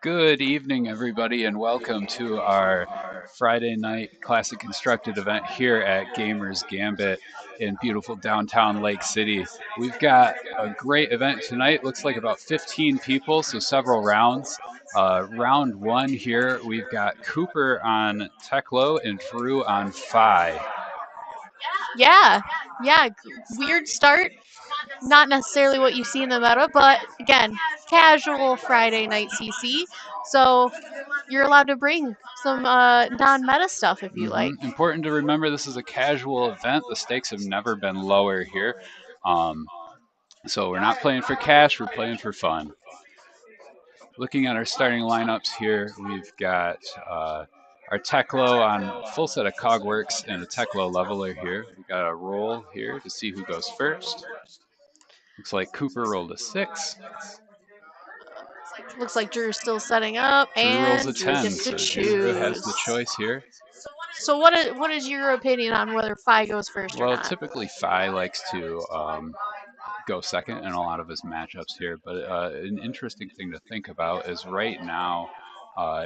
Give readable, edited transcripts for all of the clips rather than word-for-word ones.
Good evening, everybody, and welcome to our Friday night Classic Constructed event here at Gamers Gambit in beautiful downtown Lake City. We've got a great event tonight. Looks like about 15 people, so several rounds. Round one here, we've got Cooper on Teklo and Drew on Fi. Yeah, yeah, weird start. Not necessarily what you see in the meta, but again, casual Friday night CC. So you're allowed to bring some non-meta stuff if you like. Important to remember this is a casual event. The stakes have never been lower here. Um, so we're not playing for cash, we're playing for fun. Looking at our starting lineups here, we've got our Teklo on full set of Cogworks and a Teklo leveler here. We've got a roll here to see who goes first. Looks like Cooper rolled a 6. Looks like Drew's still setting up, Drew rolls a and Drew 10, gets to so Drew has choose. the choice here. So what is your opinion on whether Fi goes first or Well, not? typically Fi likes to go second in a lot of his matchups here. But an interesting thing to think about is right now,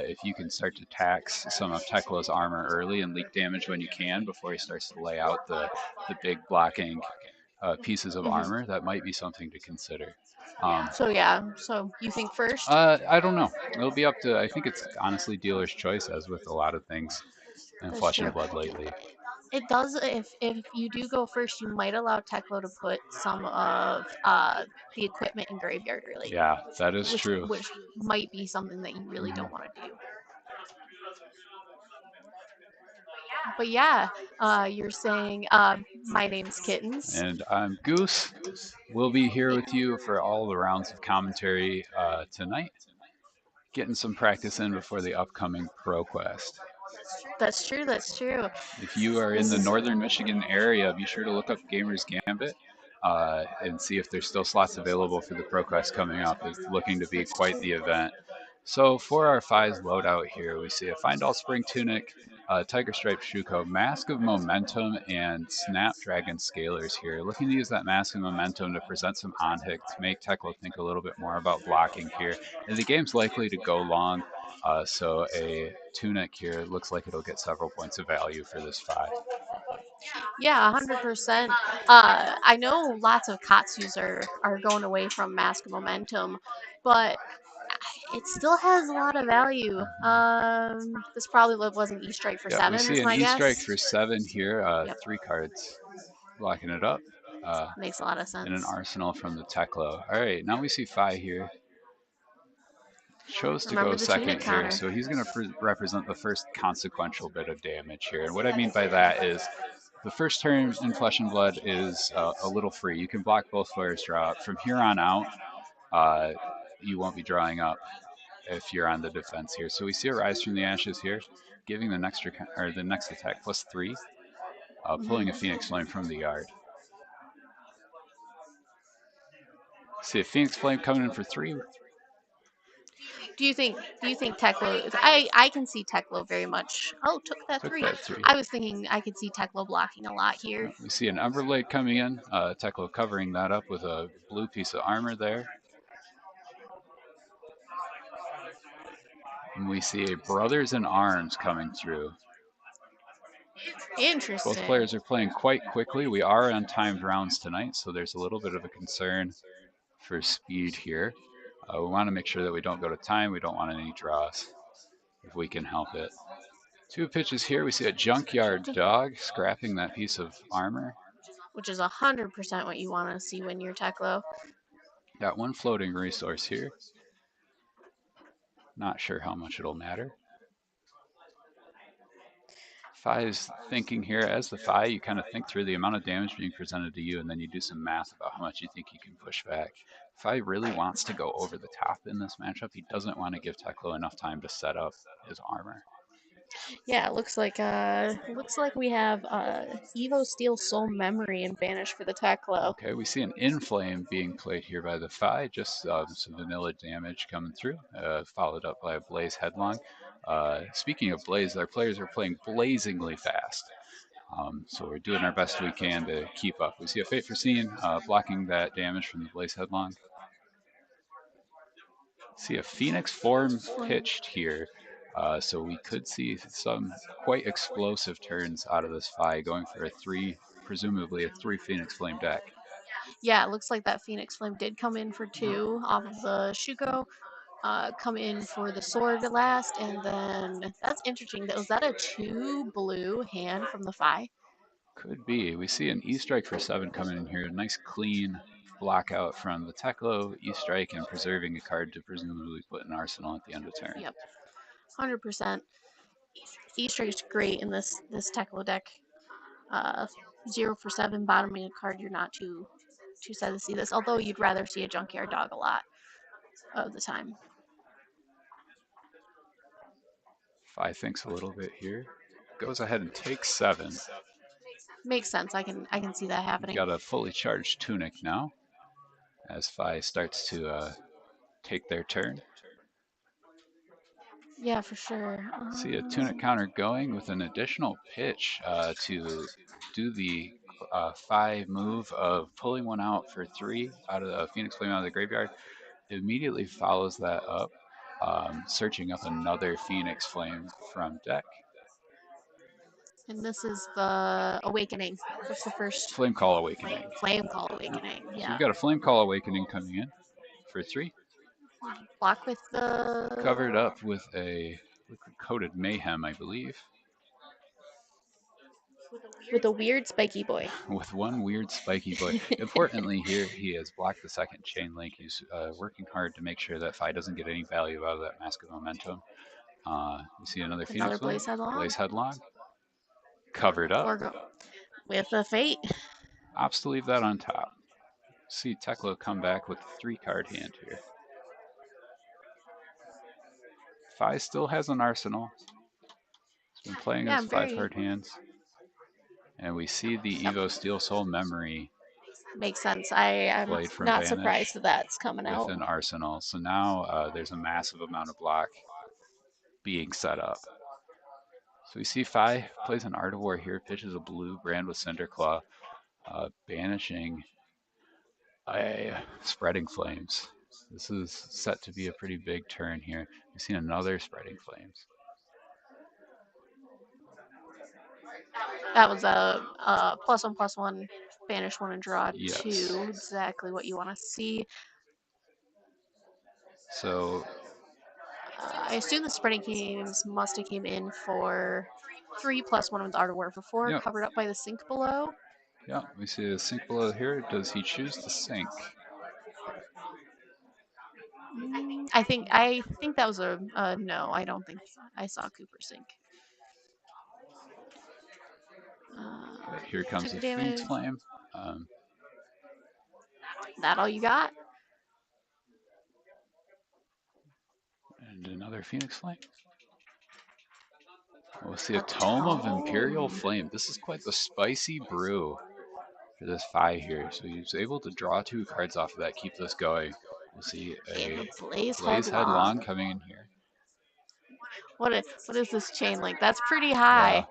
if you can start to tax some of Teklo's armor early and leak damage when you can before he starts to lay out the big blocking pieces of Mhm. armor, that might be something to consider. Um, So yeah, so you think first? I don't know. It'll be up to, I think it's honestly dealer's choice, as with a lot of things in That's Flesh and true. Blood lately. It does. If you do go first, you might allow Teklo to put some of the equipment in graveyard early, Yeah, that is which true. which might be something that you really Mhm. don't want to do. But yeah, you're saying my name's Kittens. And I'm Goose. We'll be here with you for all the rounds of commentary tonight, getting some practice in before the upcoming ProQuest. That's true. That's true. If you are in This the is northern Michigan area, be sure to look up Gamers Gambit and see if there's still slots available for the ProQuest coming up. It's looking to be quite the event. So for our Fi's loadout here, we see a Find All Spring Tunic, Tiger Stripe Shuko, Mask of Momentum, and Snapdragon Scalers here. Looking to use that Mask of Momentum to present some on-hit, to make Tekla think a little bit more about blocking here. And the game's likely to go long, so a Tunic here looks like it'll get several points of value for this Fi. Yeah, 100%. I know lots of Katsus are going away from Mask of Momentum, but it still has a lot of value. This probably wasn't E Strike for Yeah, we 7, see is an my E-Strike guess. for 7 here, Yep, 3 cards blocking it up. Uh, makes a lot of and an sense. arsenal from the Teklo. All right, now we see Fi here. Chose to go Remember the tunic second here, counter. so he's going to represent the first consequential bit of damage here. And what I mean by that is the first turn in Flesh and Blood is a little free. You can block both players' draw. From here on out, uh, you won't be drawing up if you're on the defense here. So we see a Rise from the Ashes here, giving the next or the next attack +3, pulling a Hmm. Phoenix Flame from the yard. See a Phoenix Flame coming in for 3. Do you think Teklo? I can see Teklo very much. Oh, took that Took 3. that 3. I was thinking I could see Teklo blocking a lot here. We see an Umberblade coming in, Teklo covering that up with a blue piece of armor there. And we see a Brothers in Arms coming through. Both Interesting. players are playing quite quickly. We are on timed rounds tonight, so there's a little bit of a concern for speed here. We want to make sure that we don't go to time. We don't want any draws if we can help it. 2 pitches here. We see a Junkyard Dog scrapping that piece of armor. Which is 100% what you want to see when you're Teklo. Got 1 floating resource here. Not sure how much it'll matter. Fi is thinking here as the Fi, you kind of think through the amount of damage being presented to you, and then you do some math about how much you think you can push back. Fi really wants to go over the top in this matchup. He doesn't want to give Teklo enough time to set up his armor. Yeah, it looks like we have Evo Steel Soul Memory and Vanish for the Teklo. Okay, we see an Inflame being played here by the Fi, just some vanilla damage coming through, followed up by a Blaze Headlong. Speaking of Blaze, our players are playing blazingly fast. So we're doing our best we can to keep up. We see a Fate Foreseen blocking that damage from the Blaze Headlong. See a Phoenix form pitched here. So we could see some quite explosive turns out of this Fi going for a three, presumably a three Phoenix Flame deck. Yeah, it looks like that Phoenix Flame did come in for 2 off of the Shuko. Come in for the sword last, and then that's interesting. Was that a 2 blue hand from the Fi? Could be. We see an E-Strike for 7 coming in here. A nice clean block out from the Teklo, E-Strike, and preserving a card to presumably put in Arsenal at the end of turn. Yep, 100%. E-Strike's great in this Teklo deck. 0 for 7 bottoming a card. You're not too sad to see this, although you'd rather see a Junkyard Dog a lot of the time. Fi thinks a little bit here. Goes ahead and takes 7. Makes sense. I can see that happening. We've got a fully charged Tunic now as Fi starts to take their turn. Yeah, for sure. See a Tunic counter going with an additional pitch to do the Fi move of pulling one out for 3 out of the Phoenix Flame out of the graveyard. Immediately follows that up, searching up another Phoenix Flame from deck. And this is the Awakening. What's the first? Flame Call Awakening. Flame Call Awakening. So Yeah. we've got a Flame Call Awakening coming in for 3. Block with the. Covered up with a liquid coated Mayhem, I believe. With a weird spiky boy. With one weird spiky boy. Importantly, here he has blocked the second chain link. He's working hard to make sure that Fi doesn't get any value out of that Mask of Momentum. We see another Phoenix Blaze Headlong. Blaze Headlong. Covered up. With a Fate. Opts to leave that on top. See Teklo come back with a 3-card hand here. Fi still has an Arsenal. He's been playing his 5-card hands. And we see the Evo Steel Soul Memory. Makes sense. I'm not surprised that that's coming out. With an Arsenal. So now there's a massive amount of block being set up. So we see Fi plays an Art of War here, pitches a blue Brand with Cinderclaw, banishing a Spreading Flames. This is set to be a pretty big turn here. We've seen another Spreading Flames. That was a +1/+1, banish 1 and draw 2. Yes. Exactly what you want to see. So I assume the Spreading Flames must have came in for 3 +1 with Art of War for 4, yep. Covered up by the Sink Below. Yeah, we see the Sink Below here. Does he choose to sink? I think that was a no. I don't think I saw Cooper sink. Here comes the Phoenix Flame. That all you got? And another Phoenix Flame. We'll see a Tome of Imperial Flame. This is quite the spicy brew for this Fi here. So he's able to draw 2 cards off of that, keep this going. We'll see a Blaze Headlong coming in here. What is this chain link? That's pretty high. Yeah.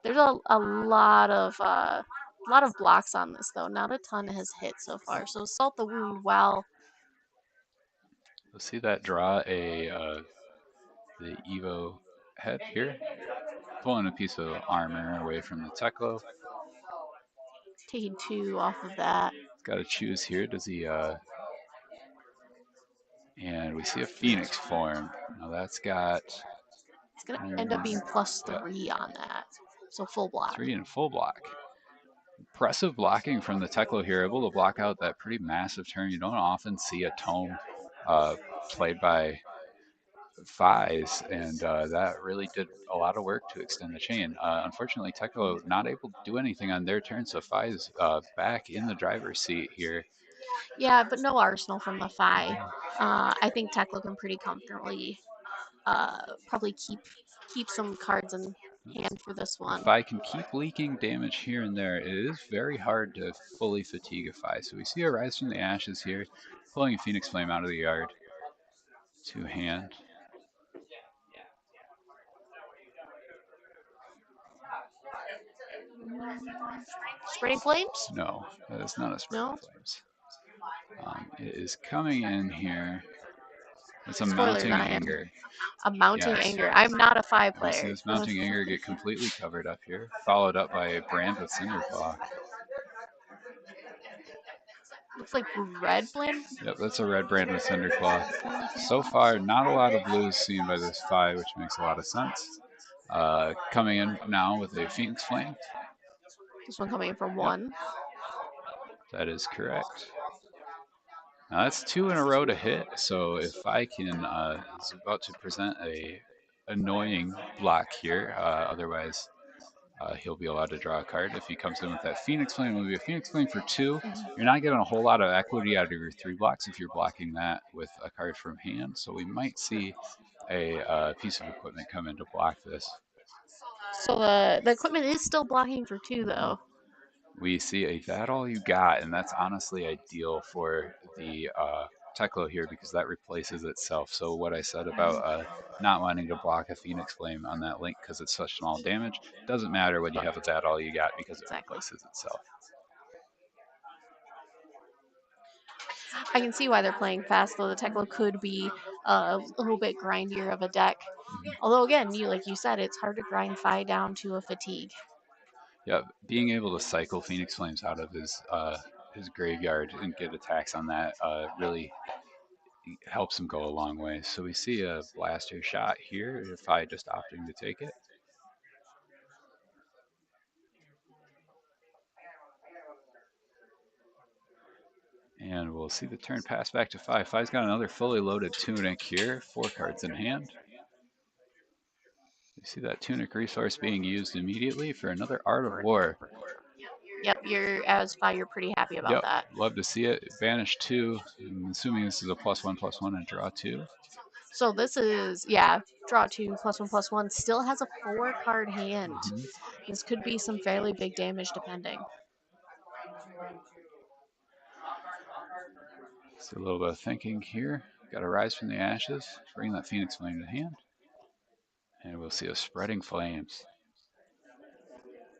There's a lot of blocks on this though. Not a ton has hit so far. So Salt the Wound well. We'll see that draw the Evo head here. Pulling a piece of armor away from the Teklo. Taking 2 off of that. He's got to choose here. Does he and we see a Phoenix form. Now that's got... It's going to end up being +3 on that. So full block. 3 and full block. Impressive blocking from the Teklo here. Able to block out that pretty massive turn. You don't often see a Tome played by Fis, and that really did a lot of work to extend the chain. Unfortunately, Teklo not able to do anything on their turn, so Fis back in the driver's seat here. Yeah, but no Arsenal from the Fi. I think Teklo can pretty comfortably probably keep some cards in hand for this one. If I can keep leaking damage here and there, it is very hard to fully fatigue a Fi. So we see a Rise from the Ashes here, pulling a Phoenix Flame out of the yard to hand. Spreading Flames? No, that is not a Spreading Flames. It is coming in here. It's a Spoilers, mounting I am anger. a mounting Yes. anger. I'm not a 5 We see player. this mounting anger get completely covered up here, followed up by a brand with Cinderclaw. Looks like red blend. Yep, that's a red brand with Cinderclaw. So far, not a lot of blues seen by this Phi, which makes a lot of sense. Coming in now with a Phoenix Flame. This one coming in from Yep, 1. that is correct. Now that's 2 in a row to hit, so if I can, is about to present a annoying block here, otherwise he'll be allowed to draw a card. If he comes in with that Phoenix Flame, it will be a Phoenix Flame for 2. You're not getting a whole lot of equity out of your 3 blocks if you're blocking that with a card from hand, so we might see a piece of equipment come in to block this. So the equipment is still blocking for 2 though. We see a That All You Got, and that's honestly ideal for the Teklo here because that replaces itself. So what I said about not wanting to block a Phoenix Flame on that link because it's such small damage doesn't matter when you have a That All You Got because it Exactly. replaces itself. I can see why they're playing fast, though the Teklo could be a little bit grindier of a deck. Although again, like you said, it's hard to grind Phi down to a fatigue. Yeah, being able to cycle Phoenix Flames out of his graveyard and get attacks on that really helps him go a long way. So we see a blaster shot here. Phi just opting to take it. And we'll see the turn pass back to Phi. Phi's got another fully loaded Tunic here, 4 cards in hand. You see that Tunic resource being used immediately for another Art of War. Yep, as Phi, you're pretty happy about that. Love to see it. Banish 2. I'm assuming this is a +1/+1 and draw 2. So this is, draw 2, +1/+1. Still has a 4-card hand. This could be some fairly big damage depending. So a little bit of thinking here. Got to rise from the ashes, bring that Phoenix Flame to hand. And we'll see a Spreading Flames.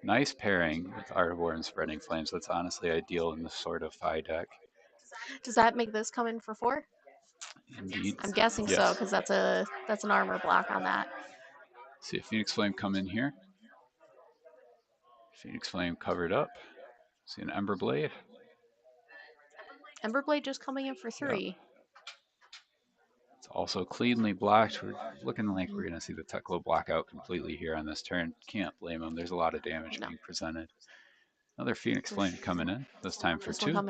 Nice pairing with Art of War and Spreading Flames. That's honestly ideal in this sort of Phi deck. Does that make this come in for 4? Indeed. I'm guessing Yes. so, because that's an armor block on that. See a Phoenix Flame come in here. Phoenix Flame covered up. See an Ember Blade. Ember Blade just coming in for 3. Yep. It's also cleanly blocked. We're looking like we're going to see the Teklo block out completely here on this turn. Can't blame him. There's a lot of damage being presented. Another Phoenix Flame coming in, this time for 2,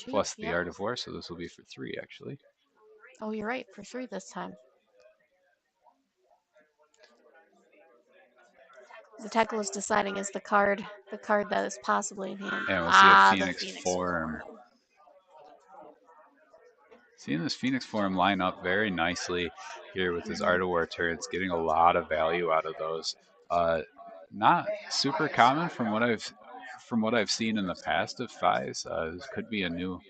plus the Art of War, so this will be for 3 actually. Oh, you're right, for 3 this time. The Teklo is deciding is the card that is possibly in hand. And we'll see a Phoenix Form. Seeing this Phoenix Form line up very nicely here with his Art of War turrets, getting a lot of value out of those. Not super common from what I've seen in the past of Phis. This could be a new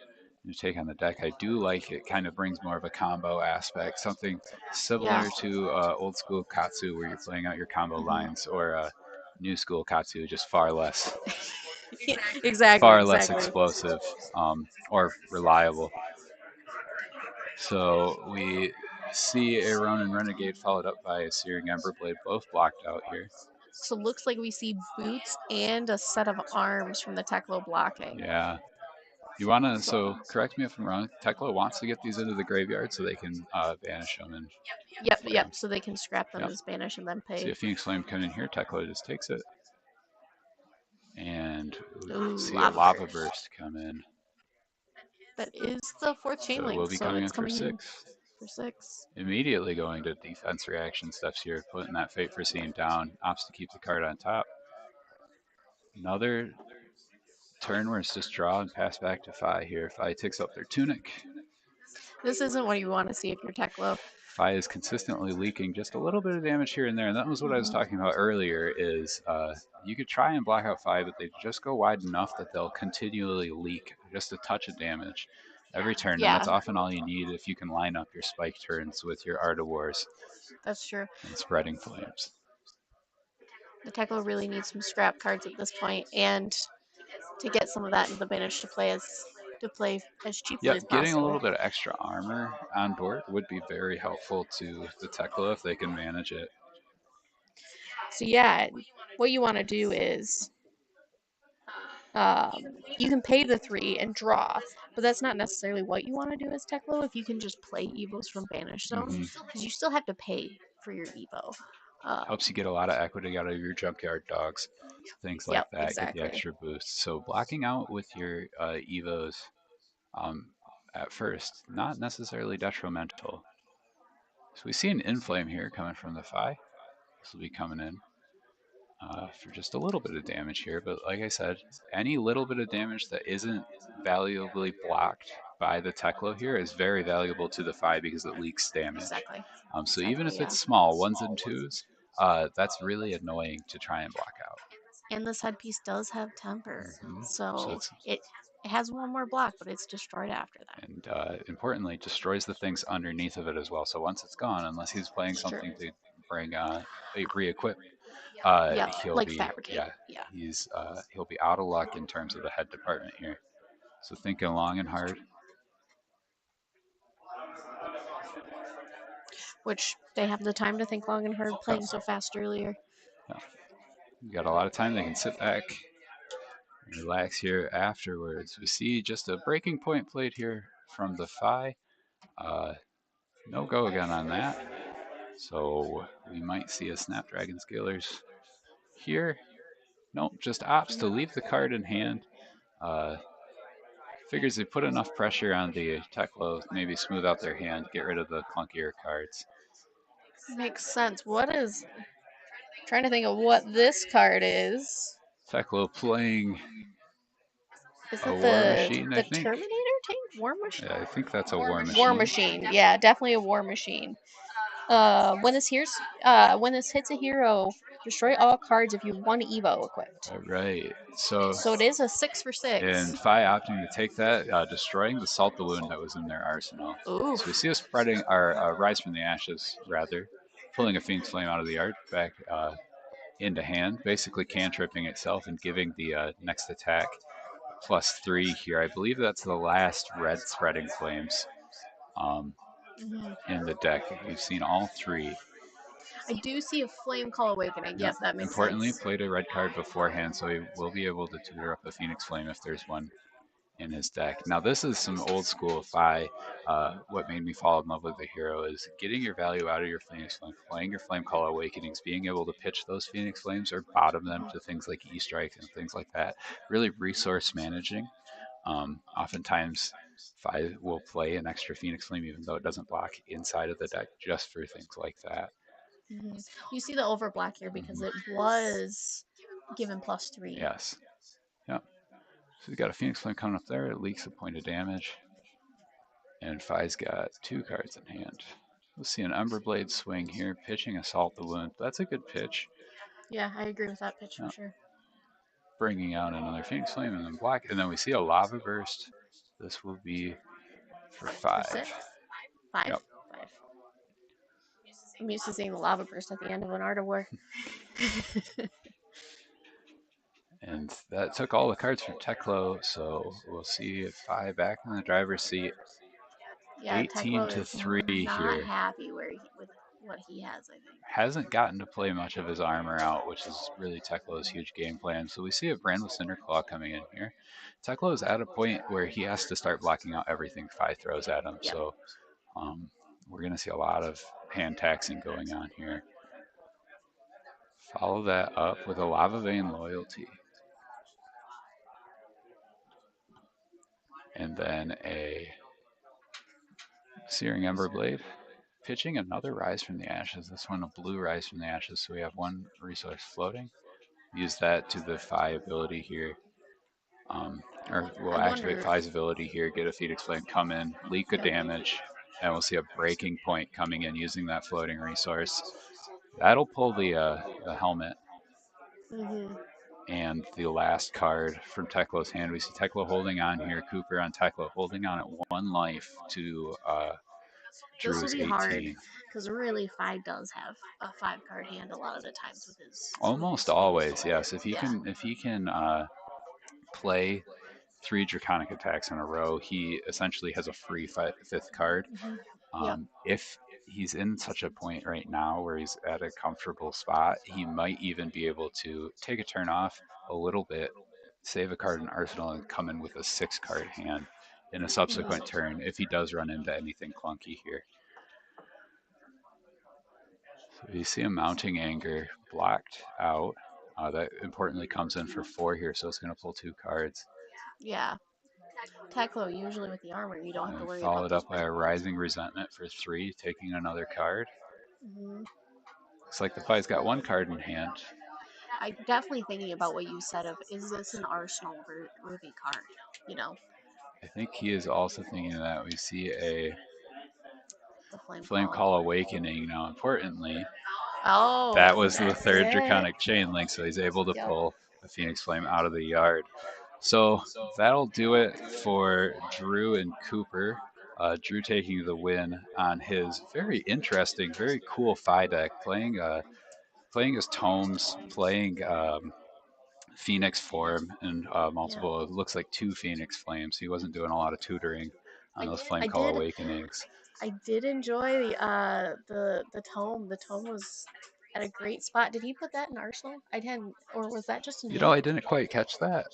take on the deck. I do like it. Kind of brings more of a combo aspect, something similar to old school Katsu, where you're playing out your combo lines, or new school Katsu, just far less, less explosive or reliable. So we see a Ronin Renegade followed up by a Searing Emberblade, both blocked out here. So it looks like we see boots and a set of arms from the Teklo blocking. Yeah. You want to, so correct me if I'm wrong, Teklo wants to get these into the graveyard so they can banish them. And Yep, so they can scrap them as banish and then pay. See a Phoenix Flame come in here, Teklo just takes it. And see a Lava Burst come in. That is the 4th chain link, so it will be coming in for 6. For 6. Immediately going to defense reaction steps here, putting that Fate Foreseen down, opts to keep the card on top. Another turn where it's just draw and pass back to Phi here. Phi takes up their Tunic. This isn't what you want to see if you're Teklo. Phi is consistently leaking just a little bit of damage here and there, and that was what I was talking about earlier, is you could try and block out Phi, but they just go wide enough that they'll continually leak just a touch of damage every turn, and that's often all you need if you can line up your spike turns with your Art of Wars. That's true. And Spreading Flames. The Teklo really needs some scrap cards at this point, and to get some of that into the banish to play as to play as cheaply Yeah, as getting a possible. little bit of extra armor on board would be very helpful to the Tekla if they can manage it. So yeah, what you want to do is you can pay the 3 and draw, but that's not necessarily what you want to do as Teklo if you can just play Evos from Banish Zone, Hmm. because you still have to pay for your Evo. Helps you get a lot of equity out of your junkyard dogs, things like Yep, that. Get the exactly. extra boost. So blocking out with your Evos um, at first, not necessarily detrimental. So we see an inflame here coming from the Phi. This will be coming in for just a little bit of damage here. But like I said, any little bit of damage that isn't valuably blocked by the Teklo here is very valuable to the Phi because it leaks damage. Exactly. So even Exactly, if yeah. it's small, ones and twos, that's really annoying to try and block out. And this headpiece does have temper, So so it's it has one more block, but it's destroyed after that. and importantly destroys the things underneath of it as well. So once it's gone, unless he's playing It's true. something to bring re-equip, Yep, he'll like be fabricate. Yeah. he'll be out of luck in terms of the head department here. So thinking long and hard. Which they have the time to think long and hard Yeah, playing so fast earlier. yeah. You got a lot of time. They can sit back, relax here afterwards. We see just a breaking point played here from the Phi. No go again on that. So we might see a Snapdragon Scalers here. Nope, just opts to leave the card in hand. Uh, Figures they put enough pressure on the Teklo, maybe smooth out their hand, get rid of the clunkier cards. Makes sense. What is. Trying to think of what this card is. Teklo playing Is a it War Machine, I the think. Terminator tank? War Machine? Yeah, I think that's a War War Machine. Machine. Yeah, definitely a War Machine. When this hits a hero, destroy all cards if you have one Evo equipped. All right. So So it is a 6 for 6. and Phi opting to take that, destroying the Salt the Wound that was in their arsenal. So we Oof. see us spreading our Rise from the Ashes, rather, pulling a Phoenix Flame out of the art back into hand, basically cantripping itself and giving the next attack +3 here. I believe that's the last red spreading flames um, Mhm. in the deck. We've seen all three. I do see a Flame Call Awakening. Yep. Yep, that makes Importantly, sense. played a red card beforehand, so he will be able to tutor up a Phoenix Flame if there's one in his deck. Now, this is some old school Phi. What made me fall in love with the hero is getting your value out of your Phoenix Flame, playing your Flame Call Awakenings, being able to pitch those Phoenix Flames or bottom them to things like E-Strikes and things like that. Really resource managing. Oftentimes, Phi will play an extra Phoenix Flame even though it doesn't block inside of the deck just for things like that. You see the overblock here because it was given +3. Yes. Yep. So he's got a Phoenix Flame coming up there. It leaks a point of damage. And Phi's got 2 cards in hand. We'll see an Ember Blade swing here, pitching Assault the Wound. That's a good pitch. Yeah, I agree with that pitch for Yep. sure. Bringing out another Phoenix Flame and then black. And then we see a Lava Burst. This will be for 5. 6? 5? Yep. 5. I'm used to seeing the lava burst at the end of an Art of War. And that took all the cards from Teklo, so we'll see Phi back in the driver's seat. Yeah, 18 Teklo to is 3 not here. happy with what he has, I think. Hasn't gotten to play much of his armor out, which is really Teklo's huge game plan. So we see a Brandless Cinderclaw coming in here. Teklo is at a point where he has to start blocking out everything Phi throws at him. Yep. So we're going to see a lot of hand taxing going on here. Follow that up with a Lava Vein Loyalty. And then a Searing Ember Blade. Pitching another Rise from the Ashes. This one a blue Rise from the Ashes, so we have one resource floating. Use that to the Phi ability here. Or we'll activate Phi's ability here, get a Phoenix Flame, come in, leak a damage, and we'll see a breaking point coming in using that floating resource. That'll pull the helmet. Mm-hmm. And the last card from Teklo's hand, we see Teklo holding on here, Cooper on Teklo, holding on at 1 life to This will Drew's be 18. hard because really Phi does have a 5-card hand a lot of the times with his. Almost always, yes. If he can play 3 Draconic attacks in a row, he essentially has a free 5th card. Yep. If he's in such a point right now where he's at a comfortable spot, he might even be able to take a turn off a little bit, save a card in Arsenal, and come in with a 6-card hand in a subsequent turn if he does run into anything clunky here. So you see a Mounting Anger blocked out. That importantly comes in for 4 here, so it's going to pull 2 cards. Yeah. Teklo, usually with the armor, you don't have to worry Followed about up by a Rising Resentment for 3, taking another card. Looks like the Fi's got 1 card in hand. I'm definitely thinking about what you said of, is this an Arsenal Ruby card? You know? I think he is also thinking that. We see a The Flame Call Awakening. Now, importantly, Oh, that was the that's 3rd it. Draconic Chain Link, so he's able to Yep. pull a Phoenix Flame out of the yard. So that'll do it for Drew and Cooper. Drew taking the win on his very interesting, very cool Fi deck, playing his tomes, playing Phoenix form and multiple. It looks like 2 Phoenix Flames. He wasn't doing a lot of tutoring on those Flame Call Awakenings. I did enjoy the tome. The tome was at a great spot. Did he put that in Arsenal? I didn't, or was that just in? I didn't quite catch that.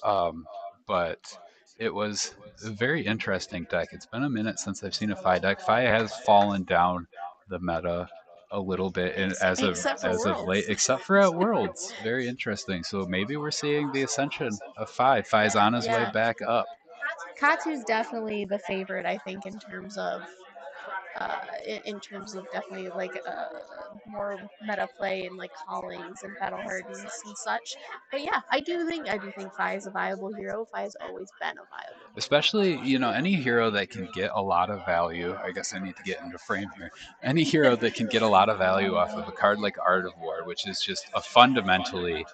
But it was a very interesting deck. It's been a minute since I've seen a Fi deck. Fi has fallen down the meta a little bit as of late, except for at Worlds. Very interesting. So maybe we're seeing the ascension of Fi. Fi's on his way back up. Katu's definitely the favorite, I think, in terms of definitely like more meta play and like callings and battle hardens and such. But yeah, I do think Fi is a viable hero. Fi has always been a viable hero. Especially, any hero that can get a lot of value. I guess I need to get into frame here. Any hero that can get a lot of value off of a card like Art of War, which is just a fundamentally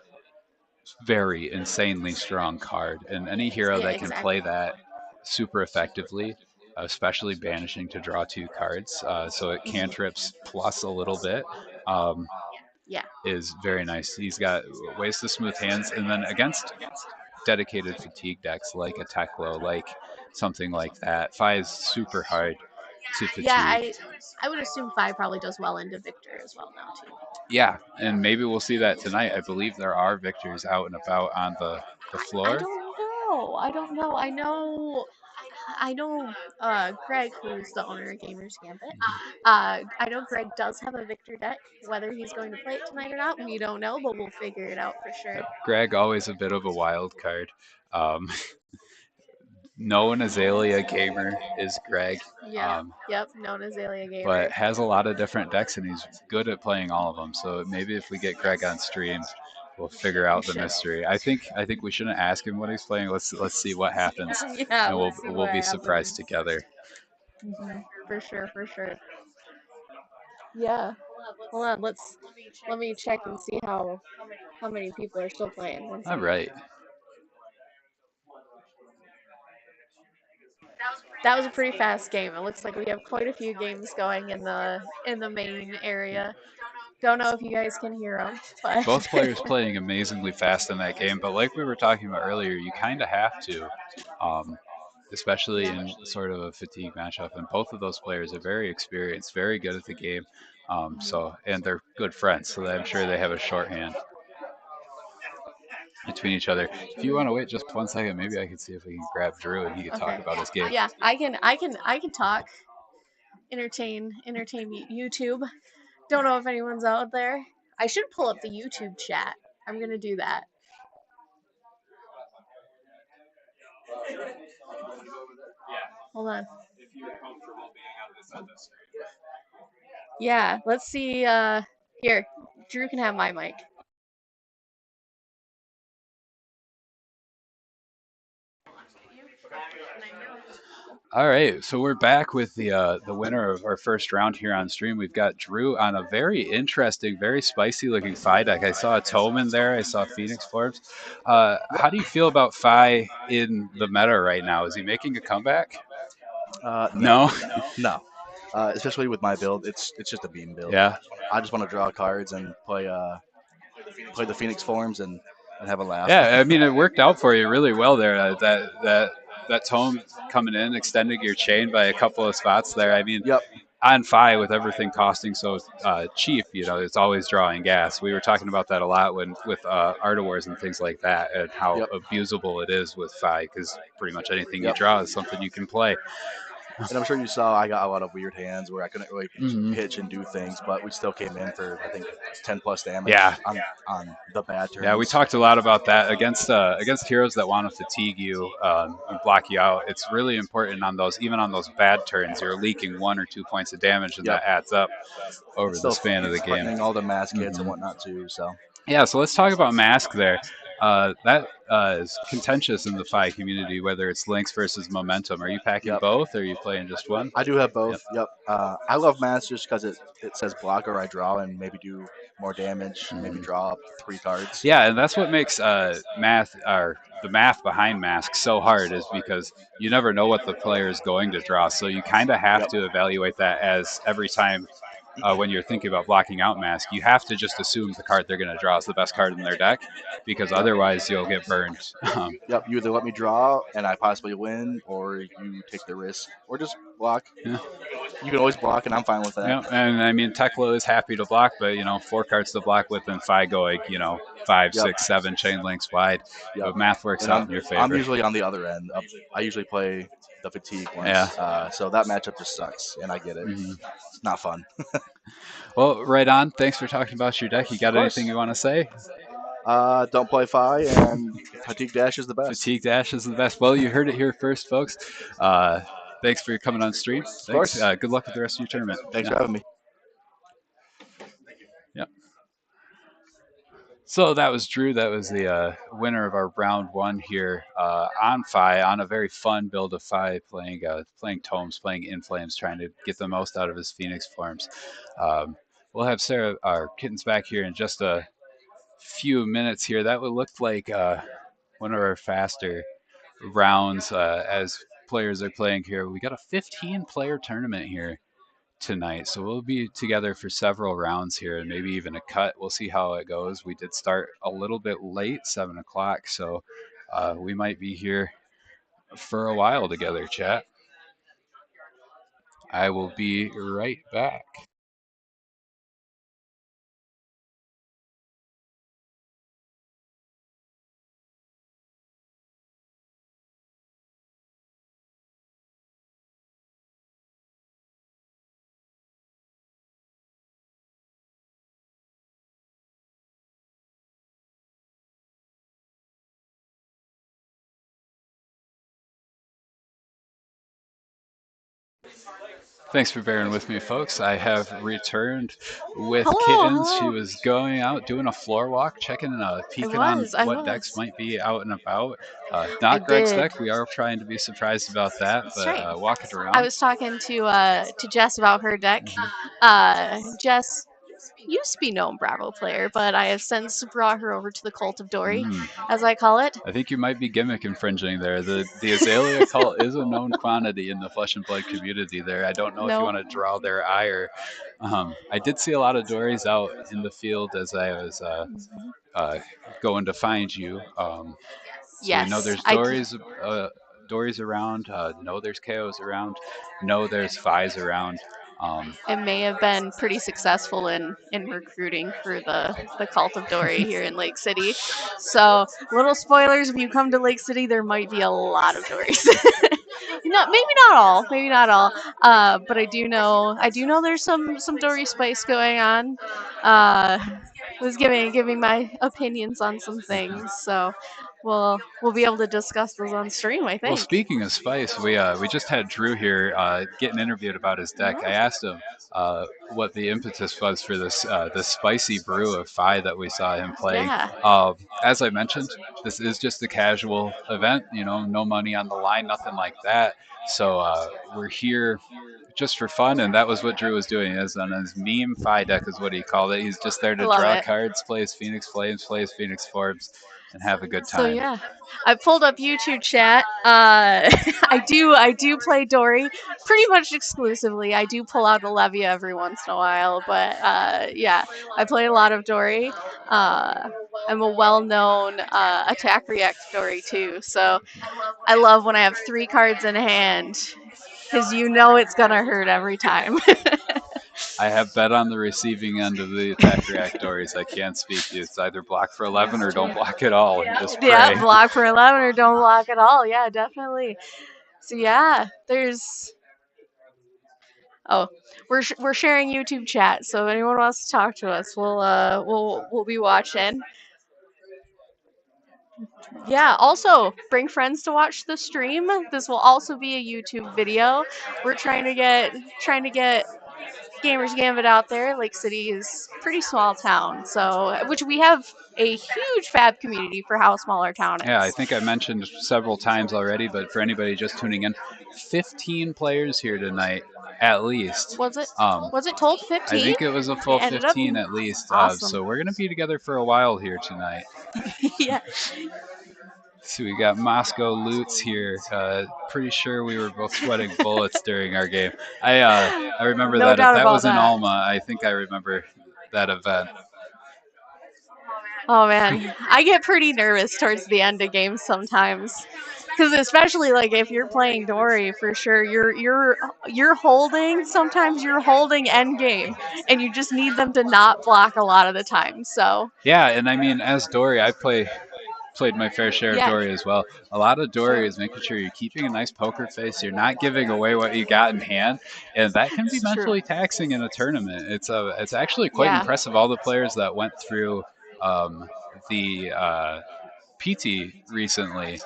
very insanely strong card, and any hero that can play that super effectively, especially banishing to draw 2 cards, so it cantrips plus a little bit, is very nice. He's got ways to smooth hands, and then against dedicated fatigue decks like a Teklo, like something like that, Fi is super hard to fatigue. Yeah, I would assume Fi probably does well into Victor as well now too. Yeah, and maybe we'll see that tonight. I believe there are Victors out and about on the floor. I don't know. I know Greg, who's the owner of Gamers Gambit. I know Greg does have a Victor deck. Whether he's going to play it tonight or not, we don't know, but we'll figure it out for sure. Greg, always a bit of a wild card. Known Azalea Gamer is Greg. Known Azalea Gamer. But has a lot of different decks, and he's good at playing all of them. So maybe if we get Greg on stream, we'll figure out the mystery. I think we shouldn't ask him what he's playing. Let's see what happens, and we'll be surprised together. For sure. Yeah. Hold on. Let me check and see how many people are still playing. All right. That was a pretty fast game. It looks like we have quite a few games going in the main area. Don't know if you guys can hear them. But both players playing amazingly fast in that game, but like we were talking about earlier, you kind of have to, especially in sort of a fatigue matchup. And both of those players are very experienced, very good at the game. And they're good friends, so I'm sure they have a shorthand between each other. If you want to wait just 1 second, maybe I can see if we can grab Drew and he can talk about his game. Yeah, I can talk. Entertain YouTube. Don't know if anyone's out there. I should pull up the YouTube chat. I'm gonna do that. Hold on. Yeah, let's see. Here, Drew can have my mic. All right, so we're back with the winner of our first round here on stream. We've got Drew on a very interesting, very spicy looking Fi deck. I saw a tome in there. I saw Phoenix Forms. How do you feel about Fi in the meta right now? Is he making a comeback? No. Especially with my build, it's just a beam build. Yeah. I just want to draw cards and play the Phoenix Forms and have a laugh. Yeah, I mean, it worked out for you really well there. That that tome coming in, extending your chain by a couple of spots there. I mean, Yep. on Fi, with everything costing so cheap, it's always drawing gas. We were talking about that a lot with Art-of-Wars and things like that, and how Yep. abusable it is with Fi, because pretty much anything you Yep. draw is something you can play. And I'm sure you saw I got a lot of weird hands where I couldn't really Mhm. pitch and do things, but we still came in for, I think, 10 plus damage Yeah. on the bad turns. Yeah, we talked a lot about that against heroes that want to fatigue you and block you out. It's really important on those, even on those bad turns, you're leaking 1 or 2 points of damage, and Yep. that adds up over It's the still span of the game. threatening all the mask hits Mhm. and whatnot too. So Yeah, so let's talk about Mask there. That is contentious in the Fi community, whether it's Lynx versus Momentum. Are you packing Yep. both, or are you playing just one? I do have both. Yep. I love mask just because it says block or I draw and maybe do more damage, maybe draw up 3 cards. Yeah, and that's what makes math, or the math behind Mask, so hard, is because you never know what the player is going to draw. So you kind of have Yep. to evaluate that as every time when you're thinking about blocking out Mask, you have to just assume the card they're going to draw is the best card in their deck, because otherwise you'll get burned. Yep. You either let me draw and I possibly win, or you take the risk, or just block. Yeah. You can always block, and I'm fine with that. Yeah, and I mean, Tekla is happy to block, but 4 cards to block with, and Fi going 5, 6, 7 chain links wide. Yep. But math works And out in your favor. I'm usually on the other end. I usually play the fatigue ones. Yeah. So that matchup just sucks, and I get it. Mhm. It's not fun. Well, right on. Thanks for talking about your deck. You got anything you want to say? Don't play Fi, and Fatigue Dash is the best. Fatigue Dash is the best. Well, you heard it here first, folks. Thanks for coming on stream. Thanks. Of course. Good luck with the rest of your tournament. Thanks for having me. Yep. So that was Drew. That was the winner of our round 1 here on Fi, on a very fun build of Fi, playing Tomes, playing Inflames, trying to get the most out of his Phoenix forms. We'll have Sarah, our Kittens, back here in just a few minutes here. That would look like one of our faster rounds as players are playing here. We got a 15-player tournament here tonight, so we'll be together for several rounds here, and maybe even a cut. We'll see how it goes. We did start a little bit late, 7 o'clock, so we might be here for a while together, chat. I will be right back. Thanks for bearing with me, folks. I have returned with Kittens. Hello. She was going out doing a floor walk, checking peeking on what decks might be out and about. Not Greg's deck. We are trying to be surprised about that, but right. walking around. I was talking to Jess about her deck. Jess used to be known Bravo player, but I have since brought her over to the Cult of Dory, as I call it. I think you might be gimmick infringing there. The Azalea cult is a known quantity in the Flesh and Blood community there. I don't know if you want to draw their ire. I did see a lot of Dories out in the field as I was going to find you. So yes, we know there's Dories around. Know there's KOs around. Know there's Fis around. It may have been pretty successful in recruiting for the Cult of Dory here in Lake City. So, little spoilers, if you come to Lake City, there might be a lot of Dories. Maybe not all, but I do know there's some Dory spice going on. Was giving my opinions on some things, so we'll be able to discuss those on stream, I think. Well, speaking of spice, we just had Drew here getting interviewed about his deck. I asked him what the impetus was for this spicy brew of Fi that we saw him playing. Yeah. As I mentioned, this is just a casual event. No money on the line, nothing like that. So we're here just for fun, and that was what Drew was doing. Is on his meme Fi deck is what he called it. He's just there to draw cards, play his Phoenix Flames, play his Phoenix Forms. and have a good So time. yeah, I pulled up YouTube chat. I do play Dory pretty much exclusively. I do pull out Olivia every once in a while, but yeah, I play a lot of Dory. I'm a well-known attack react Dory too, so I love when I have 3 cards in hand, because you know it's gonna hurt every time. I have bet on the receiving end of the attack react Dories. I can't speak. It's either block for 11 or don't block at all and just Yeah, pray. block for 11 or don't block at all. Yeah, definitely. So yeah, there's. Oh, we're sharing YouTube chat, so if anyone wants to talk to us, we'll be watching. Yeah, also bring friends to watch the stream. This will also be a YouTube video. We're trying to get Gamers Gambit out there. Lake City is a pretty small town, so which we have a huge fab community for how small our town is. Yeah, I think I mentioned several times already, but for anybody just tuning in, 15 players here tonight, at least. Was it told 15? I think it was a full It ended up 15 at least. awesome. So we're going to be together for a while here tonight. Yeah. So we got Moscow Lutz here. Pretty sure we were both sweating bullets during our game. I remember No that. doubt That about was in that. Alma. I think I remember that event. Oh man, I get pretty nervous towards the end of games sometimes, because especially like if you're playing Dory, for sure you're holding. Sometimes you're holding end game, and you just need them to not block a lot of the time. So Yeah, and I mean, as Dory, I played my fair share of Yeah. Dory as well. A lot of Dory is making sure you're keeping a nice poker face. You're not giving away what you got in hand, and that can be It's true. mentally taxing in a tournament. It's actually quite Yeah. impressive. All the players that went through the PT recently.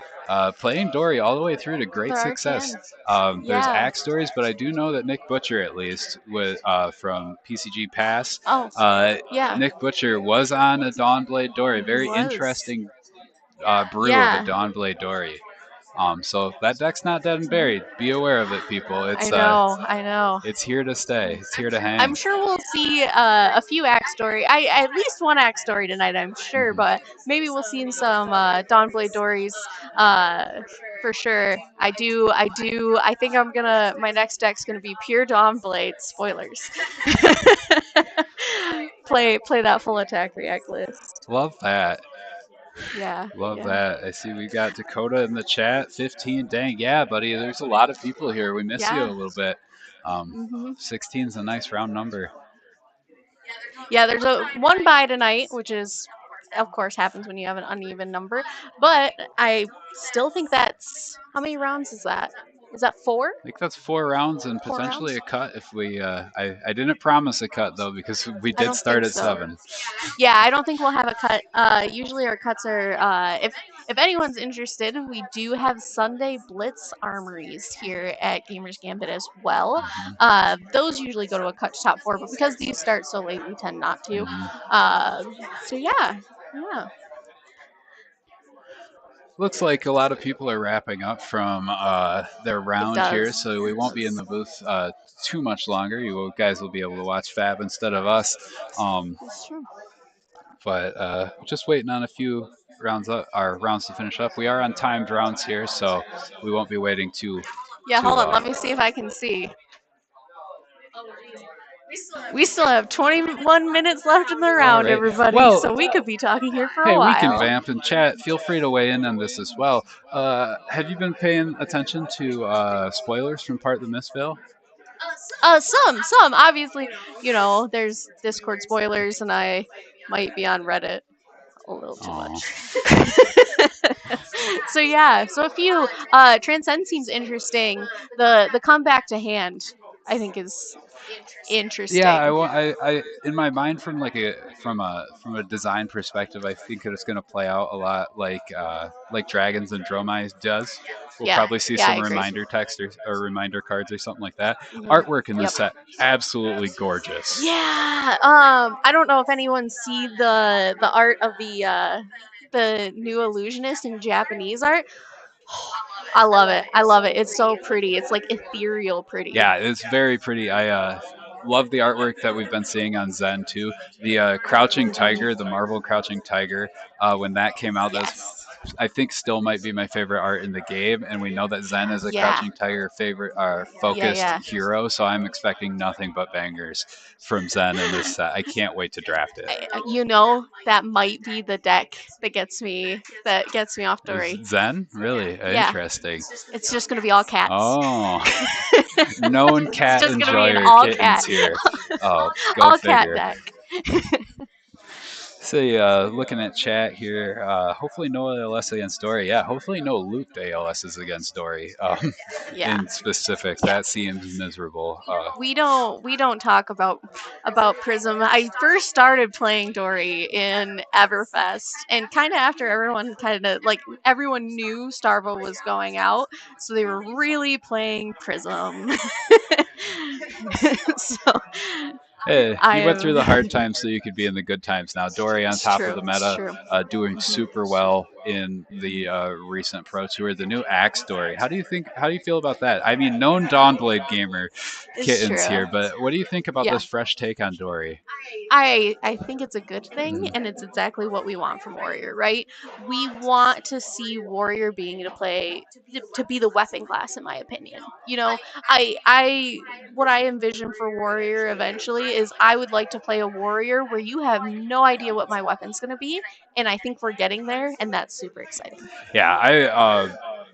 Playing Dory all the way through to great There are success. cans. There's Yeah. axe stories, but I do know that Nick Butcher, at least, with from PCG Pass, Oh, yeah. Nick Butcher was on a Dawnblade Dory. Very was. interesting brew Yeah. of a Dawnblade Dory. So that deck's not dead and buried. Be aware of it, people. It's I know. it's here to stay. It's here to hang. I'm sure we'll see a few axe story. At least one axe story tonight, I'm sure. But maybe we'll see some Dawnblade Dories for sure. I think my next deck's gonna be pure Dawnblade. Spoilers. play that full attack react list. Love that. Yeah. Love yeah. that. I see we got Dakota in the chat. 15. Dang, yeah, buddy. There's a lot of people here. We miss you a Yeah. little bit. Mhm. 16 is a nice round number. Yeah, there's one bye tonight, which is, of course, happens when you have an uneven number. But I still think that's, how many rounds is that? Is that 4? I think that's 4 rounds and 4 potentially rounds? a cut if we. I didn't promise a cut though because we I did don't start think at so. 7. Yeah, I don't think we'll have a cut. Usually our cuts are, if anyone's interested, we do have Sunday Blitz armories here at Gamers Gambit as well. Those usually go to a cut to top 4, but because these start so late, we tend not to. So yeah. Looks like a lot of people are wrapping up from their round here, does. so we won't be in the booth too much longer. You guys will be able to watch Fab instead of us. That's true. But just waiting on a few rounds to finish up. We are on timed rounds here, so we won't be waiting too. Yeah, hold on. Let me see if I can see. We still have 21 minutes left in the round, right. everybody. Well, so we could be talking here for Hey, a while. we can vamp and chat. Feel free to weigh in on this as well. Have you been paying attention to spoilers from Part of the Mistvale? Some. Obviously, there's Discord spoilers, and I might be on Reddit a little too much. So yeah, so a few. Transcend seems interesting. The comeback to hand, I think, is interesting. Yeah, I in my mind from a design perspective, I think that it's going to play out a lot like Dragons and Dromai does. We'll probably see some reminder text or reminder cards or something like that. Artwork in this set, absolutely gorgeous. Yeah. I don't know if anyone see the art of the new Illusionist in Japanese art. I love it. It's so pretty. It's like ethereal pretty. Yeah, it's very pretty. love the artwork that we've been seeing on Zen too. The Crouching Tiger, the Marvel Crouching Tiger, when that came out, Yes. I think still might be my favorite art in the game, and we know that Zen is a Yeah. Crouching Tiger favorite Yeah. focused Yeah. hero, so I'm expecting nothing but bangers from Zen in this set. I can't wait to draft it. You know, that might be the deck that gets me off Dory. Zen? Really? Yeah. Interesting. It's just gonna be all cats. Oh, known cat just gonna be an enjoyer all kittens cat. here. Oh, go all figure. cat deck. So, looking at chat here, hopefully no ALS against Dory. Yeah, hopefully no looped ALSs against Dory. Yeah. In specific, that seems miserable. We don't talk about Prism. I first started playing Dory in Everfest, and kind of after everyone knew Starvo was going out, so they were really playing Prism. So Hey, I you went through the am- hard times so you could be in the good times. Now Dory on It's top true, of the it's meta, true. doing super well in the recent Pro Tour. The new Axe Dory. How do you feel about that? I mean, known Dawnblade gamer It's kittens true. here, but what do you think about Yeah. this fresh take on Dory? I think it's a good thing, and it's exactly what we want from Warrior, right? We want to see Warrior being able to play to be the weapon class, in my opinion. You know, what I envision for Warrior eventually is I would like to play a Warrior where you have no idea what my weapon's going to be, and I think we're getting there, and that's super exciting. Yeah, I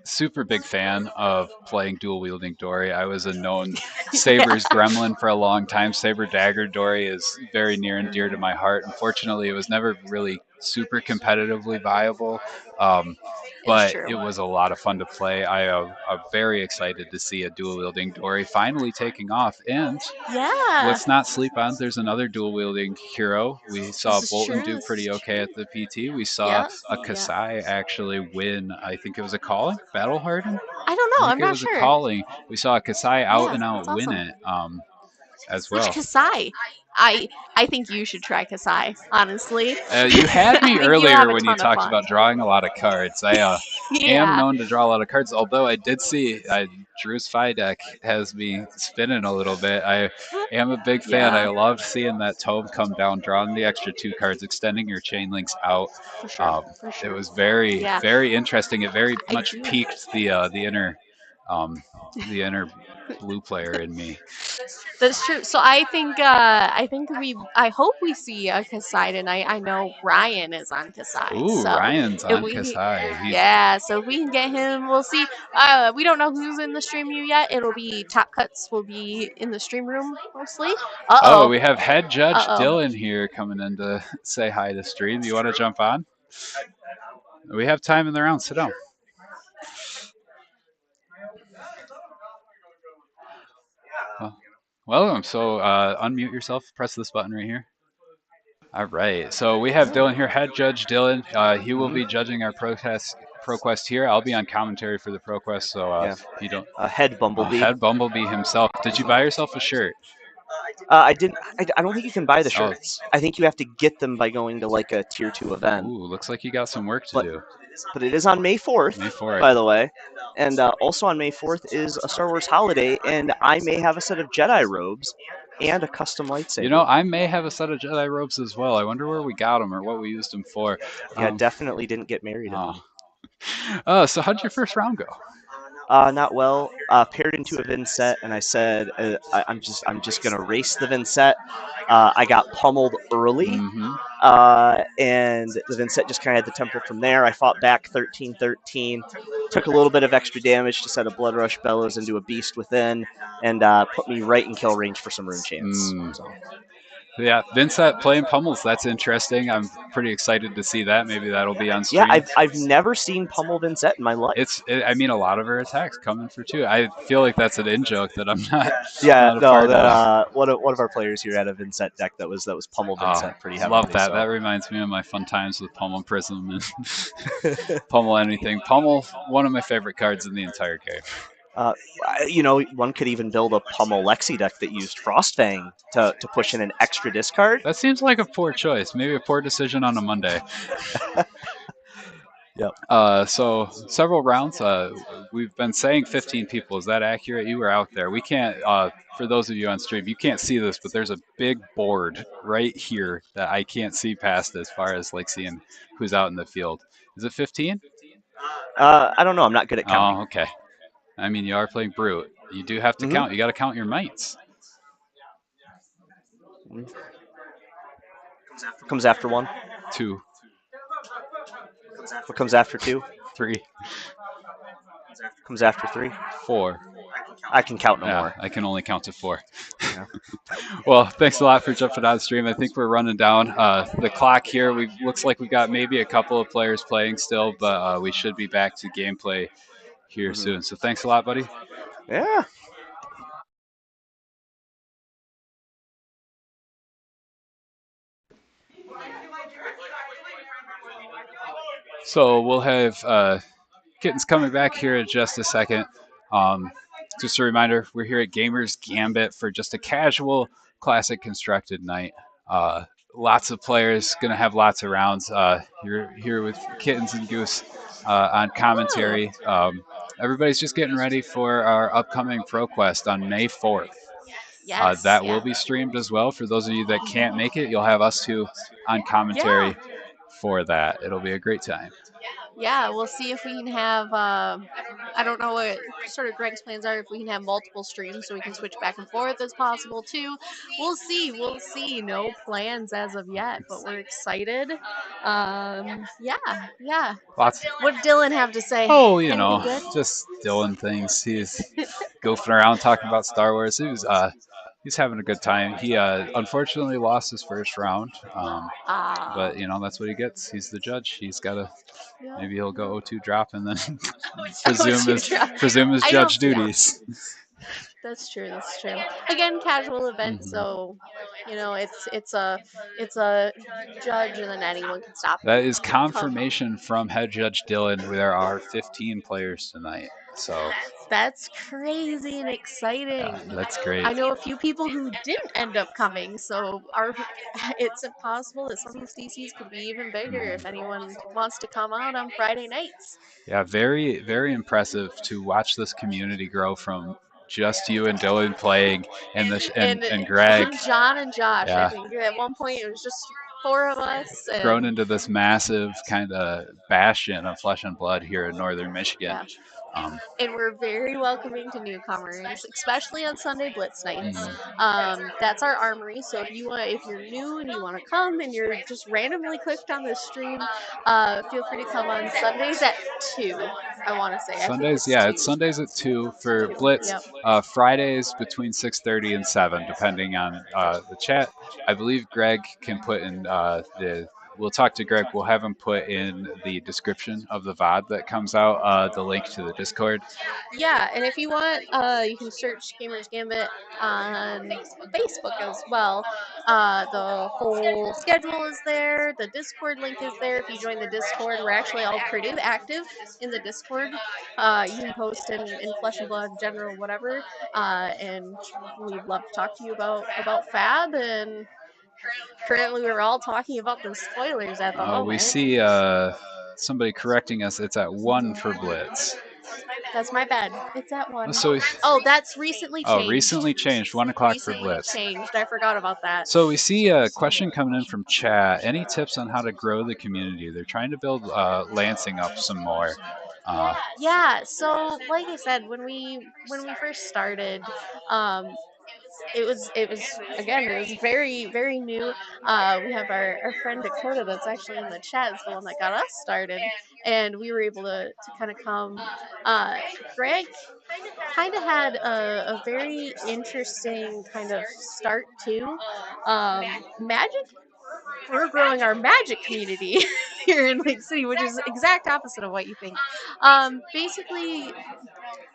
super big fan of playing dual wielding Dory. I was a known Saber's gremlin for a long time. Saber Dagger Dory is very near and dear to my heart. Unfortunately, it was never really super competitively viable. But true. it was a lot of fun to play. I'm very excited to see a dual wielding Dory finally taking off. And Yeah. let's not sleep on. There's another dual wielding hero. We saw This is Bolton true, do this pretty is okay at the PT. We saw Yeah, a yeah. Kasai actually win. I think it was a calling battle hardened. I don't know. I I'm think it not was sure. a calling. We saw a Kasai out Yeah, and out that's win awesome. it as Which well. Kasai? I think you should try Kasai, honestly. You had I me think you'll earlier have a when you ton of talked fun. about drawing a lot of cards. I am Yeah. known to draw a lot of cards, although I did see Drew's Phi deck has me spinning a little bit. I am a big fan. Yeah. I loved seeing that tome come down, drawing the extra 2 cards, extending your chain links out. For sure. For It sure. was very, Yeah. very interesting. It very I much do. piqued the inner blue player in me. That's true. So I think I hope we see a Kasai tonight. I know Ryan is on Kasai. Ooh, so Ryan's if on we- Kasai. Yeah, so if we can get him, we'll see. We don't know who's in the stream view yet. It'll be Top Cuts will be in the stream room mostly. Oh, we have head judge Uh-oh. Dylan here coming in to say hi to stream. You want to jump on? We have time in the round. Sit down. Welcome. So unmute yourself. Press this button right here. All right. So we have Dylan here, head judge Dylan. He will be judging our ProQuest here. I'll be on commentary for the ProQuest. So if you don't, Head Bumblebee. Head Bumblebee himself. Did you buy yourself a shirt? I didn't. I don't think you can buy the shirts. I think you have to get them by going to like a tier 2 event. Ooh, looks like you got some work to do. But it is on May 4th, May 4th. by the way. And also on May 4th is a Star Wars holiday, and I may have a set of Jedi robes and a custom lightsaber. You know, I may have a set of Jedi robes as well. I wonder where we got them or what we used them for. Yeah, definitely didn't get married in them. Oh, so how'd your first round go? Not well. Paired into a Vincett, and I said I'm just gonna race the Vincett. I got pummeled early, and the Vincett just kind of had the tempo from there. I fought back 13-13, took a little bit of extra damage to set a Blood Rush Bellows into a Beast Within, and put me right in kill range for some Rune Chants. So. Yeah, Vincett playing pummels. That's interesting. I'm pretty excited to see that. Maybe that'll be on stream. Yeah, I've never seen pummel Vincett in my life. I mean, a lot of her attacks coming for 2. I feel like that's an in joke that I'm not. Yeah, not a part of. One of our players here had a Vincett deck that was pummel Vincett pretty heavily. Love that. So. That reminds me of my fun times with Pummel Prism and Pummel anything. Pummel, one of my favorite cards in the entire game. One could even build a Pummel Lexi deck that used Frostfang to push in an extra discard. That seems like a poor choice. Maybe a poor decision on a Monday. Yep. So several rounds. We've been saying 15 people. Is that accurate? You were out there. We can't. For those of you on stream, you can't see this, but there's a big board right here that I can't see past as far as like seeing who's out in the field. Is it 15? I don't know. I'm not good at counting. Oh, okay. I mean, you are playing brute. You do have to count. You got to count your mites. What comes after 1? 2. What comes after 2? 3. Comes after 3? 4. I can count no Yeah, more. I can only count to 4. Yeah. Well, thanks a lot for jumping on stream. I think we're running down the clock here. We looks like we got maybe a couple of players playing still, but we should be back to gameplay here soon. So thanks a lot, buddy. Yeah. So we'll have Kittens coming back here in just a second. Just a reminder, we're here at Gamers Gambit for just a casual classic constructed night. Lots of players, gonna have lots of rounds. You're here with Kittens and Goose on commentary. Everybody's just getting ready for our upcoming ProQuest on May 4th. Yes. That will be streamed as well. For those of you that can't make it, you'll have us two on commentary for that. It'll be a great time. Yeah, we'll see if we can have. I don't know what sort of Greg's plans are. If we can have multiple streams, so we can switch back and forth as possible too. We'll see. We'll see. No plans as of yet, but we're excited. Yeah. Lots. What did Dylan have to say? Oh, you Anything know, good? just Dylan things. He's goofing around talking about Star Wars. He's having a good time. He unfortunately lost his first round, but you know that's what he gets. He's the judge. He's got to. Maybe he'll go 0-2 drop and then presume his judge duties. That's true. That's true. Again, casual event, so you know it's a judge, and then anyone can stop. That is confirmation from head judge Dylan. There are 15 players tonight, so that's crazy and exciting. Yeah, that's great. I know a few people who didn't end up coming, so it's possible that some of these DCs could be even bigger if anyone wants to come out on Friday nights. Yeah, very, very impressive to watch this community grow from just you and Dylan playing and Greg. John and Josh. Yeah. I think at one point it was just 4 of us. And grown into this massive kind of bastion of Flesh and Blood here in northern Michigan. Yeah. And we're very welcoming to newcomers, especially on Sunday Blitz nights. That's our armory. So if you're new and you want to come and you're just randomly clicked on this stream, feel free to come on Sundays at 2. I want to say Sundays, it's Sundays at 2 for Blitz. Yep. Fridays between 6:30 and 7, depending on the chat. I believe Greg can put in We'll talk to Greg. We'll have him put in the description of the VOD that comes out the link to the Discord. Yeah, and if you want, you can search Gamers Gambit on Facebook as well. The whole schedule is there. The Discord link is there. If you join the Discord, we're actually all pretty active in the Discord. You can post in Flesh and Blood, general, whatever, and we'd love to talk to you about Fab. And currently, we're all talking about the spoilers at the moment. We see somebody correcting us. It's at 1 for Blitz. That's my bad. It's at 1. So that's recently changed. Oh, recently changed. 1 o'clock for Blitz. Changed. I forgot about that. So we see a question coming in from chat. Any tips on how to grow the community? They're trying to build Lansing up some more. Yeah. So like I said, when we first started, it was very, very new. We have our friend Dakota that's actually in the chat, is the one that got us started, and we were able to kind of come. Greg kind of had a very interesting kind of start too. Magic. We're growing our Magic community here in Lake City, which is exact opposite of what you think. Basically,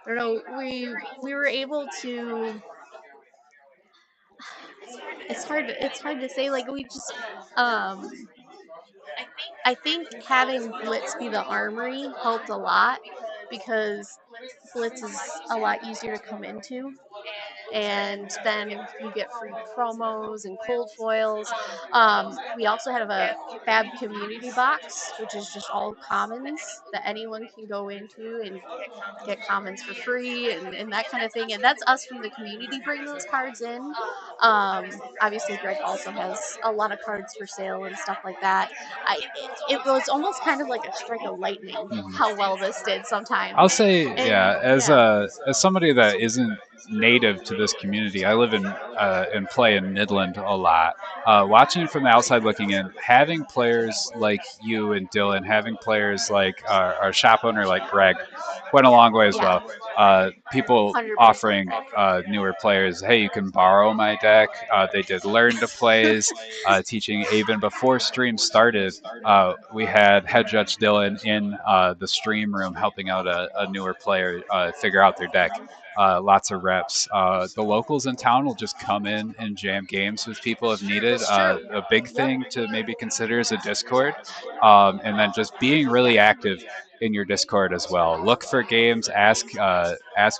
I don't know. We were able to. It's hard to say. Like we just. I think having Blitz be the armory helped a lot because Blitz is a lot easier to come into. and then you get free promos and cold foils. We also have a Fab community box, which is just all commons that anyone can go into and get commons for free and that kind of thing. And that's us from the community bring those cards in. Obviously, Greg also has a lot of cards for sale and stuff like that. It was almost kind of like a strike of lightning how well this did sometimes. I'll say, And, as somebody that isn't native to this community, I live in and play in Midland a lot. Watching from the outside looking in, having players like you and Dylan, having players like our shop owner like Greg, went a long way as well. People 100%. offering newer players, hey, you can borrow my deck. They did learn to plays, teaching even before stream started. We had head judge Dylan in the stream room helping out a newer player figure out their deck. Lots of reps. The locals in town will just come in and jam games with people if needed. A big thing to maybe consider is a Discord, and then just being really active in your Discord as well. Look for games, ask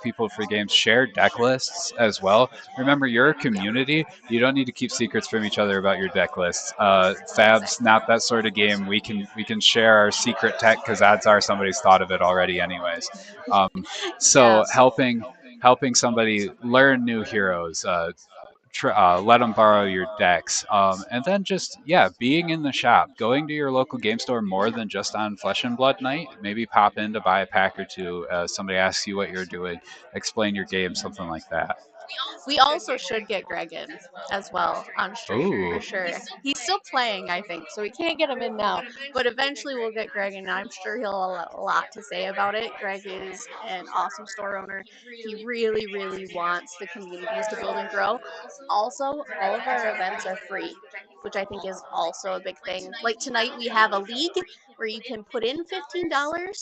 people for games, share deck lists as well. Remember, you're a community. You don't need to keep secrets from each other about your deck lists. Fab's not that sort of game. We can share our secret tech because odds are somebody's thought of it already anyways. So helping somebody learn new heroes, let them borrow your decks, and then just being in the shop, going to your local game store more than just on Flesh and Blood night. Maybe pop in to buy a pack or two. Somebody asks you what you're doing, explain your game, something like that. We also should get Greg in as well on stream for sure. He's still playing, I think, so we can't get him in now. But eventually we'll get Greg in. I'm sure he'll have a lot to say about it. Greg is an awesome store owner. He really, really wants the communities to build and grow. Also, all of our events are free, which I think is also a big thing. Like tonight we have a league where you can put in $15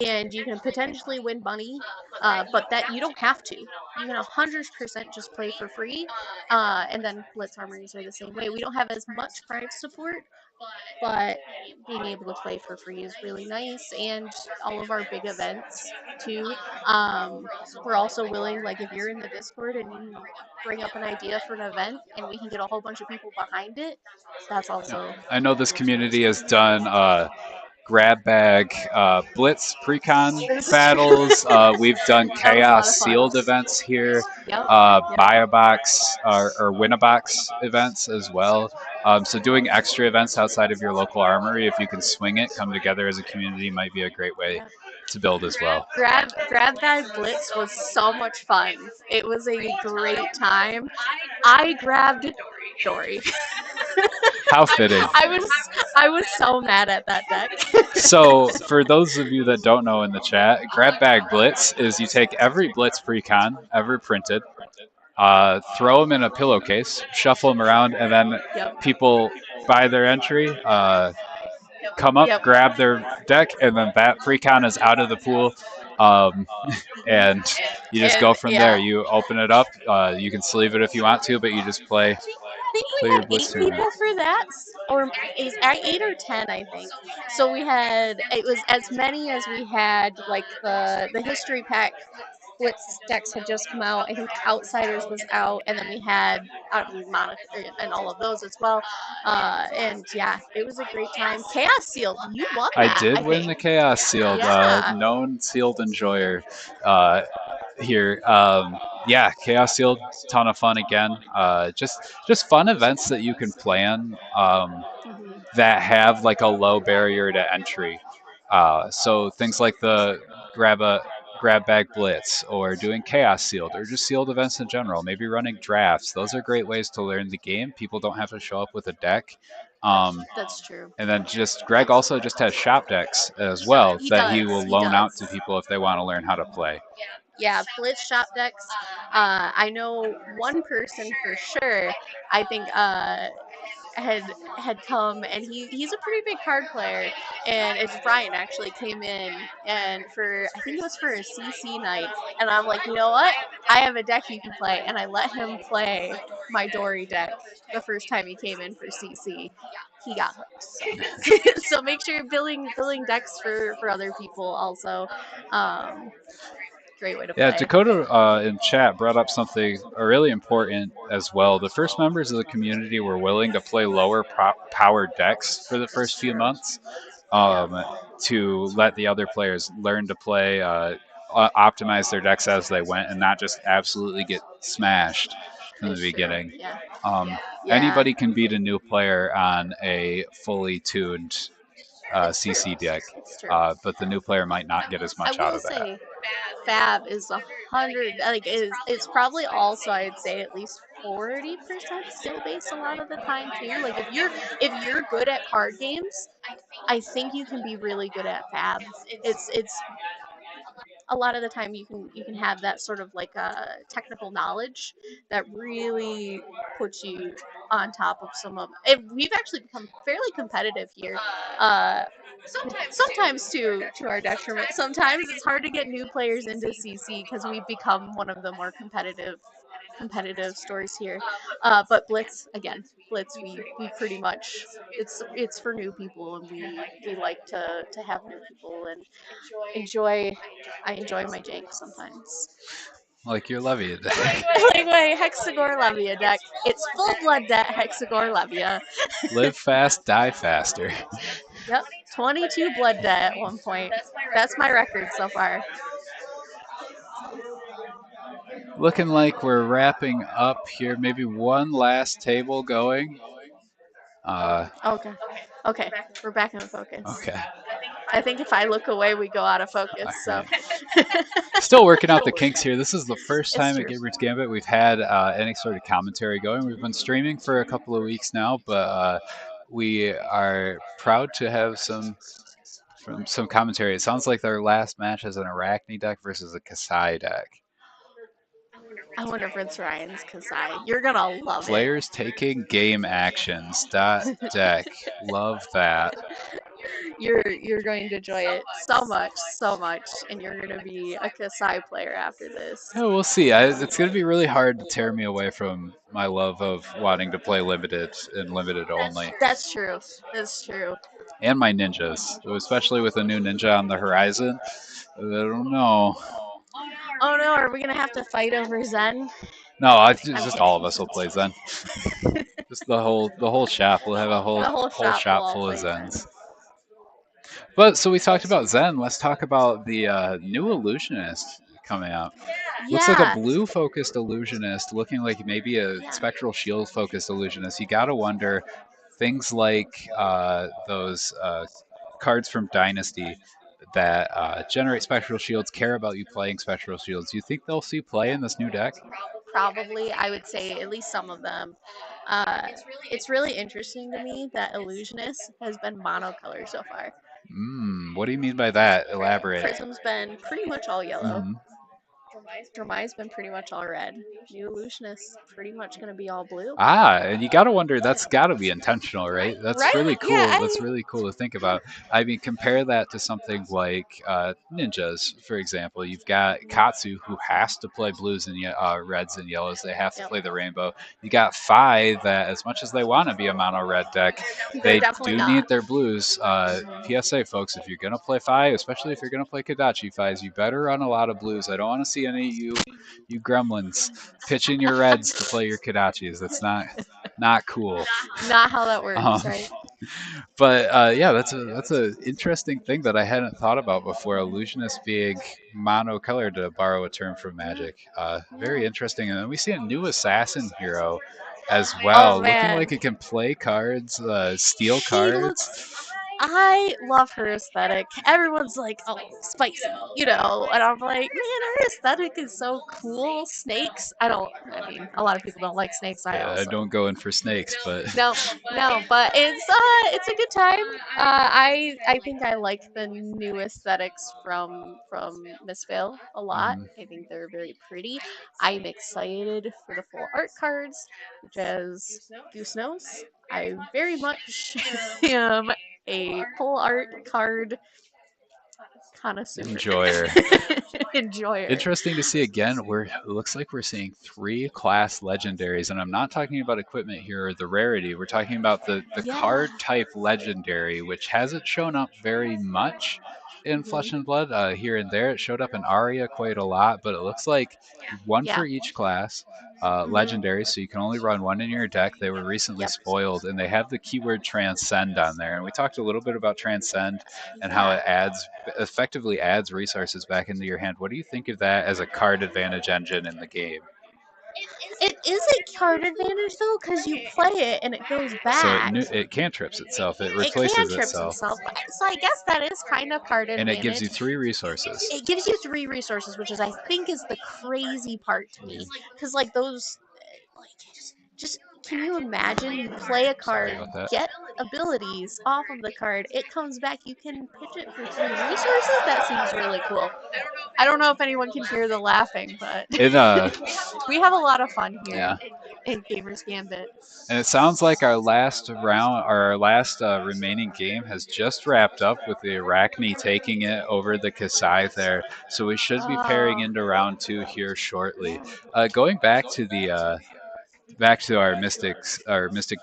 and you can potentially win money, but that you don't have to. You can 100% just play for free. And then Blitz Armories are the same way. We don't have as much card support, but being able to play for free is really nice. And all of our big events too. We're also willing, like if you're in the Discord and you bring up an idea for an event and we can get a whole bunch of people behind it, that's also. I know this community has done grab bag blitz pre-con battles. We've done chaos sealed events here, buy a box or win a box events as well. So doing extra events outside of your local armory, if you can swing it, come together as a community, might be a great way to build as well. Grab Bag Blitz was so much fun. It was a great time. I grabbed Dory. How fitting. I was so mad at that deck. So for those of you that don't know in the chat, Grab Bag Blitz is you take every Blitz pre-con ever printed, throw them in a pillowcase, shuffle them around, and then people buy their entry, come up, grab their deck, and then that pre-con is out of the pool. And you just go from there. You open it up. You can sleeve it if you want to, but you just play. I think we had 8 people for that, or 8 or 10, I think. So it was as many as we had, like the history pack Blitz decks had just come out. I think Outsiders was out, and then we had Monica and all of those as well. And it was a great time. Chaos Sealed, you won that. I did win the Chaos Sealed. Known sealed enjoyer here. Chaos Sealed, ton of fun again. Just fun events that you can plan that have like a low barrier to entry. So things like the grab bag blitz, or doing chaos sealed, or just sealed events in general, maybe running drafts. Those are great ways to learn the game. People don't have to show up with a deck. That's true. And then Greg also just has shop decks as well that he will loan out to people if they want to learn how to play. Yeah, Blitz shop decks. I know one person for sure, I think had come, and he's a pretty big card player, and it's Brian actually came in, and I think it was for a CC night, and I'm like, you know what, I have a deck you can play, and I let him play my Dory deck the first time he came in for CC. He got hooked. So make sure you're building decks for other people also. great way to Yeah, play. Dakota in chat brought up something really important as well. The first members of the community were willing to play lower powered decks for the first few months to let the other players learn to play, optimize their decks as they went, and not just absolutely get smashed from the beginning. Yeah. Anybody can beat a new player on a fully tuned CC deck, It's true. but the new player might not get as I much out will of that. say, Fab is 100. Like, it's probably also, I'd say, at least 40% skill based a lot of the time too. Like, if you're good at card games, I think you can be really good at Fab. It's a lot of the time you can have that sort of like technical knowledge that really puts you on top of some of it. We've actually become fairly competitive here. Sometimes to our detriment. Sometimes it's hard to get new players into CC because we've become one of the more competitive stories here. But Blitz, again, Blitz, we pretty much it's for new people, and we like to have new people and enjoy. I enjoy my jank sometimes. Like your Levia deck. Like my Hexagore Levia deck. It's full blood deck Hexagore Levia. Live fast, die faster. Yep, 22 blood debt at one point. That's my record so far. Looking like we're wrapping up here. Maybe one last table going. Okay, we're back in focus. Okay. I think if I look away, we go out of focus. So. Still working out the kinks here. This is the first time It's at true. Gamer's Gambit we've had any sort of commentary going. We've been streaming for a couple of weeks now, but we are proud to have some commentary. It sounds like their last match is an Arachne deck versus a Kasai deck. I wonder if it's Ryan's Kasai. You're gonna love Players taking game actions. Deck. Love that. You're going to enjoy it so much, and you're gonna be a Kasai player after this. Oh, we'll see. It's going to be really hard to tear me away from my love of wanting to play limited and limited only. That's true. That's true. And my ninjas, especially with a new ninja on the horizon. I don't know. Oh no, are we gonna have to fight over Zen? No, just all of us will play Zen. Just the whole shop. We'll have a whole shop full of Zens. But so we talked about Zen. Let's talk about the new Illusionist coming out. Looks like a blue-focused Illusionist, looking like maybe a Spectral Shield-focused Illusionist. You gotta wonder, things like those cards from Dynasty that generate Spectral Shields care about you playing Spectral Shields. Do you think they'll see play in this new deck? Probably, I would say at least some of them. It's really interesting to me that Illusionist has been monocolor so far. What do you mean by that? Elaborate. Prism's been pretty much all yellow. Dromai's been pretty much all red. New Illusionist pretty much going to be all blue. And you gotta wonder, that's gotta be intentional, right? That's right? really cool. Yeah, that's really cool to think about. I mean, compare that to something like ninjas, for example. You've got Katsu, who has to play blues and reds and yellows. They have to play the rainbow. You got Fi, that as much as they want to be a mono red deck, they do need their blues. PSA, folks, if you're gonna play Fi, especially if you're gonna play Kodachi Fis, you better run a lot of blues. I don't want to see any of you gremlins pitching your reds to play your Kodachis. That's not cool. Not how that works, right? But yeah, that's a interesting thing that I hadn't thought about before. Illusionist being monocolored, to borrow a term from Magic. Very interesting. And then we see a new assassin hero as well, looking like it can play cards, steal cards. I love her aesthetic. Everyone's like, oh, spicy, and I'm like, man, her aesthetic is so cool. Snakes, I mean, a lot of people don't like snakes. I don't go in for snakes, but no, but it's a good time. I think I like the new aesthetics from Miss Vale a lot. I think they're very pretty. I'm excited for the full art cards, which is Goose Nose. I very much am a full art card connoisseur. Enjoyer. Interesting to see again. It looks like we're seeing 3 class legendaries, and I'm not talking about equipment here or the rarity. We're talking about the card type legendary, which hasn't shown up very much in Flesh and Blood here and there. It showed up in Aria quite a lot, but it looks like one Yeah. for each class. Mhm. Legendary, so you can only run one in your deck. They were recently Yep. spoiled, and they have the keyword Transcend on there. And we talked a little bit about Transcend and how Yeah. it effectively adds resources back into your hand. What do you think of that as a card advantage engine in the game? It is a card advantage though, because you play it and it goes So back. it cantrips itself. It It replaces cantrips itself, itself. So I guess that is kind of card and it gives you advantage. 3 resources. It gives you 3 resources, which is I think is the crazy part to me, because like those, like just can you imagine you play a Sorry card, about that. get abilities off of the card, it comes back, you can pitch it for 3 resources. That seems really cool. I don't know if anyone can hear the laughing, but we have a lot of fun here Yeah. in Gamers Gambit. And it sounds like our last round, our last remaining game has just wrapped up with the Arachne taking it over the Kasai there. So we should be pairing into round 2 here shortly. Going back to our mystic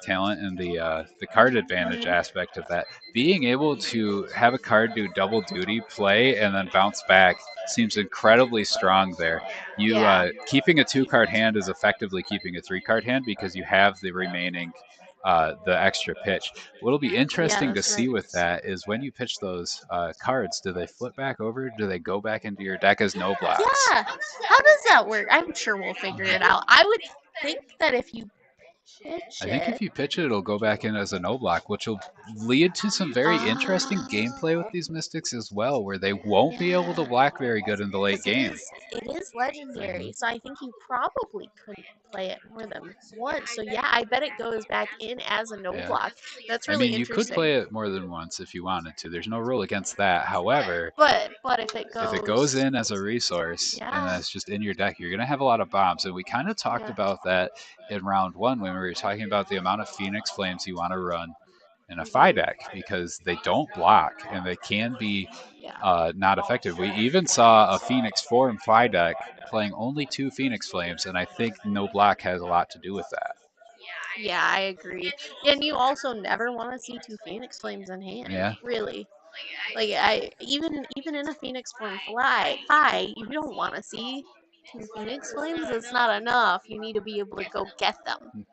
talent and the card advantage aspect of that. Being able to have a card do double duty, play, and then bounce back seems incredibly strong there. You Yeah. keeping a 2-card hand is effectively keeping a 3-card hand because you have the remaining. The extra pitch. What'll be interesting to that's see right. with that is when you pitch those cards, do they flip back over? Do they go back into your deck as no blocks? Yeah. How does that work? I'm sure we'll figure it out. I would think that if you pitch I think if it. you pitch it, it'll go back in as a no block, which will lead to some very interesting gameplay with these Mystics as well, where they won't be able to block very good in the late 'Cause game. it is legendary, so I think you probably couldn't play it more than once. So yeah, I bet it goes back in as a no Yeah. block. That's I really mean, you could interesting. play it more than once if you wanted to. There's no rule against that. However, But if it if it goes in as a resource and Yeah. that's just in your deck, you're going to have a lot of bombs. And we kind of talked Yeah. about that in round 1 when we were talking about the amount of Phoenix Flames you want to run in a Phi deck because they don't block and they can be not effective. We even saw a Phoenix Form Phi deck playing only 2 Phoenix Flames, and I think no block has a lot to do with that. Yeah, I agree. And you also never want to see 2 Phoenix Flames in hand. Yeah. Really. Like I even in a Phoenix Form Phi, you don't want to see 2 Phoenix Flames. It's not enough. You need to be able to go get them.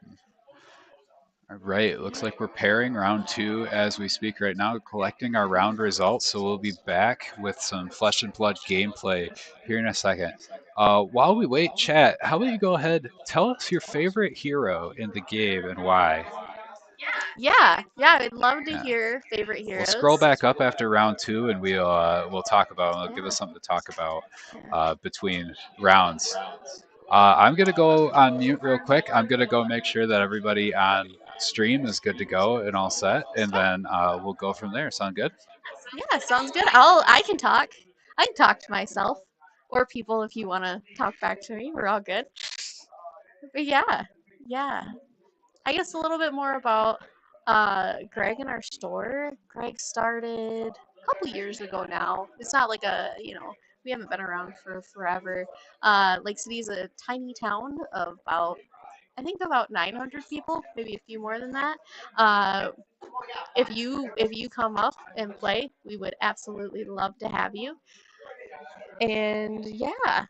All right, it looks like we're pairing round 2 as we speak right now, collecting our round results. So we'll be back with some Flesh and Blood gameplay here in a second. While we wait, chat, how about you go ahead, tell us your favorite hero in the game and why? Yeah, I'd love to hear favorite heroes. We'll scroll back up after round 2 and we'll talk about it. It'll give us something to talk about between rounds. I'm going to go on mute real quick. I'm going to go make sure that everybody on stream is good to go and all set, and then we'll go from there. Sound good? Yeah, sounds good. I can talk. I can talk to myself or people if you want to talk back to me. We're all good. But yeah. I guess a little bit more about Greg and our store. Greg started a couple years ago now. It's not like we haven't been around for forever. Lake City is a tiny town of about 900 people, maybe a few more than that. If you come up and play, we would absolutely love to have you. And yeah.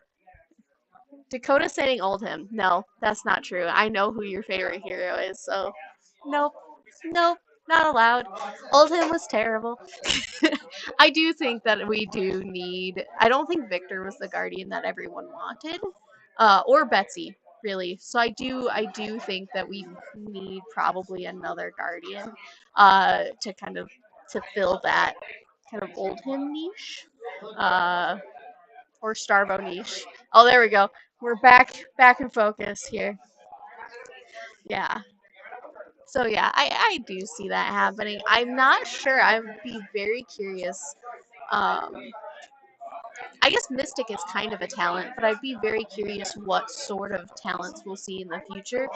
Dakota saying Oldhim. No, that's not true. I know who your favorite hero is, so nope, not allowed. Oldhim was terrible. I do think that we do need. I don't think Victor was the guardian that everyone wanted, or Betsy really. So I do think that we need probably another guardian, to fill that kind of Oldhim niche, or Starvo niche. Oh, there we go. We're back in focus here. Yeah. So yeah, I do see that happening. I'm not sure. I'd be very curious. I guess Mystic is kind of a talent, but I'd be very curious what sort of talents we'll see in the future,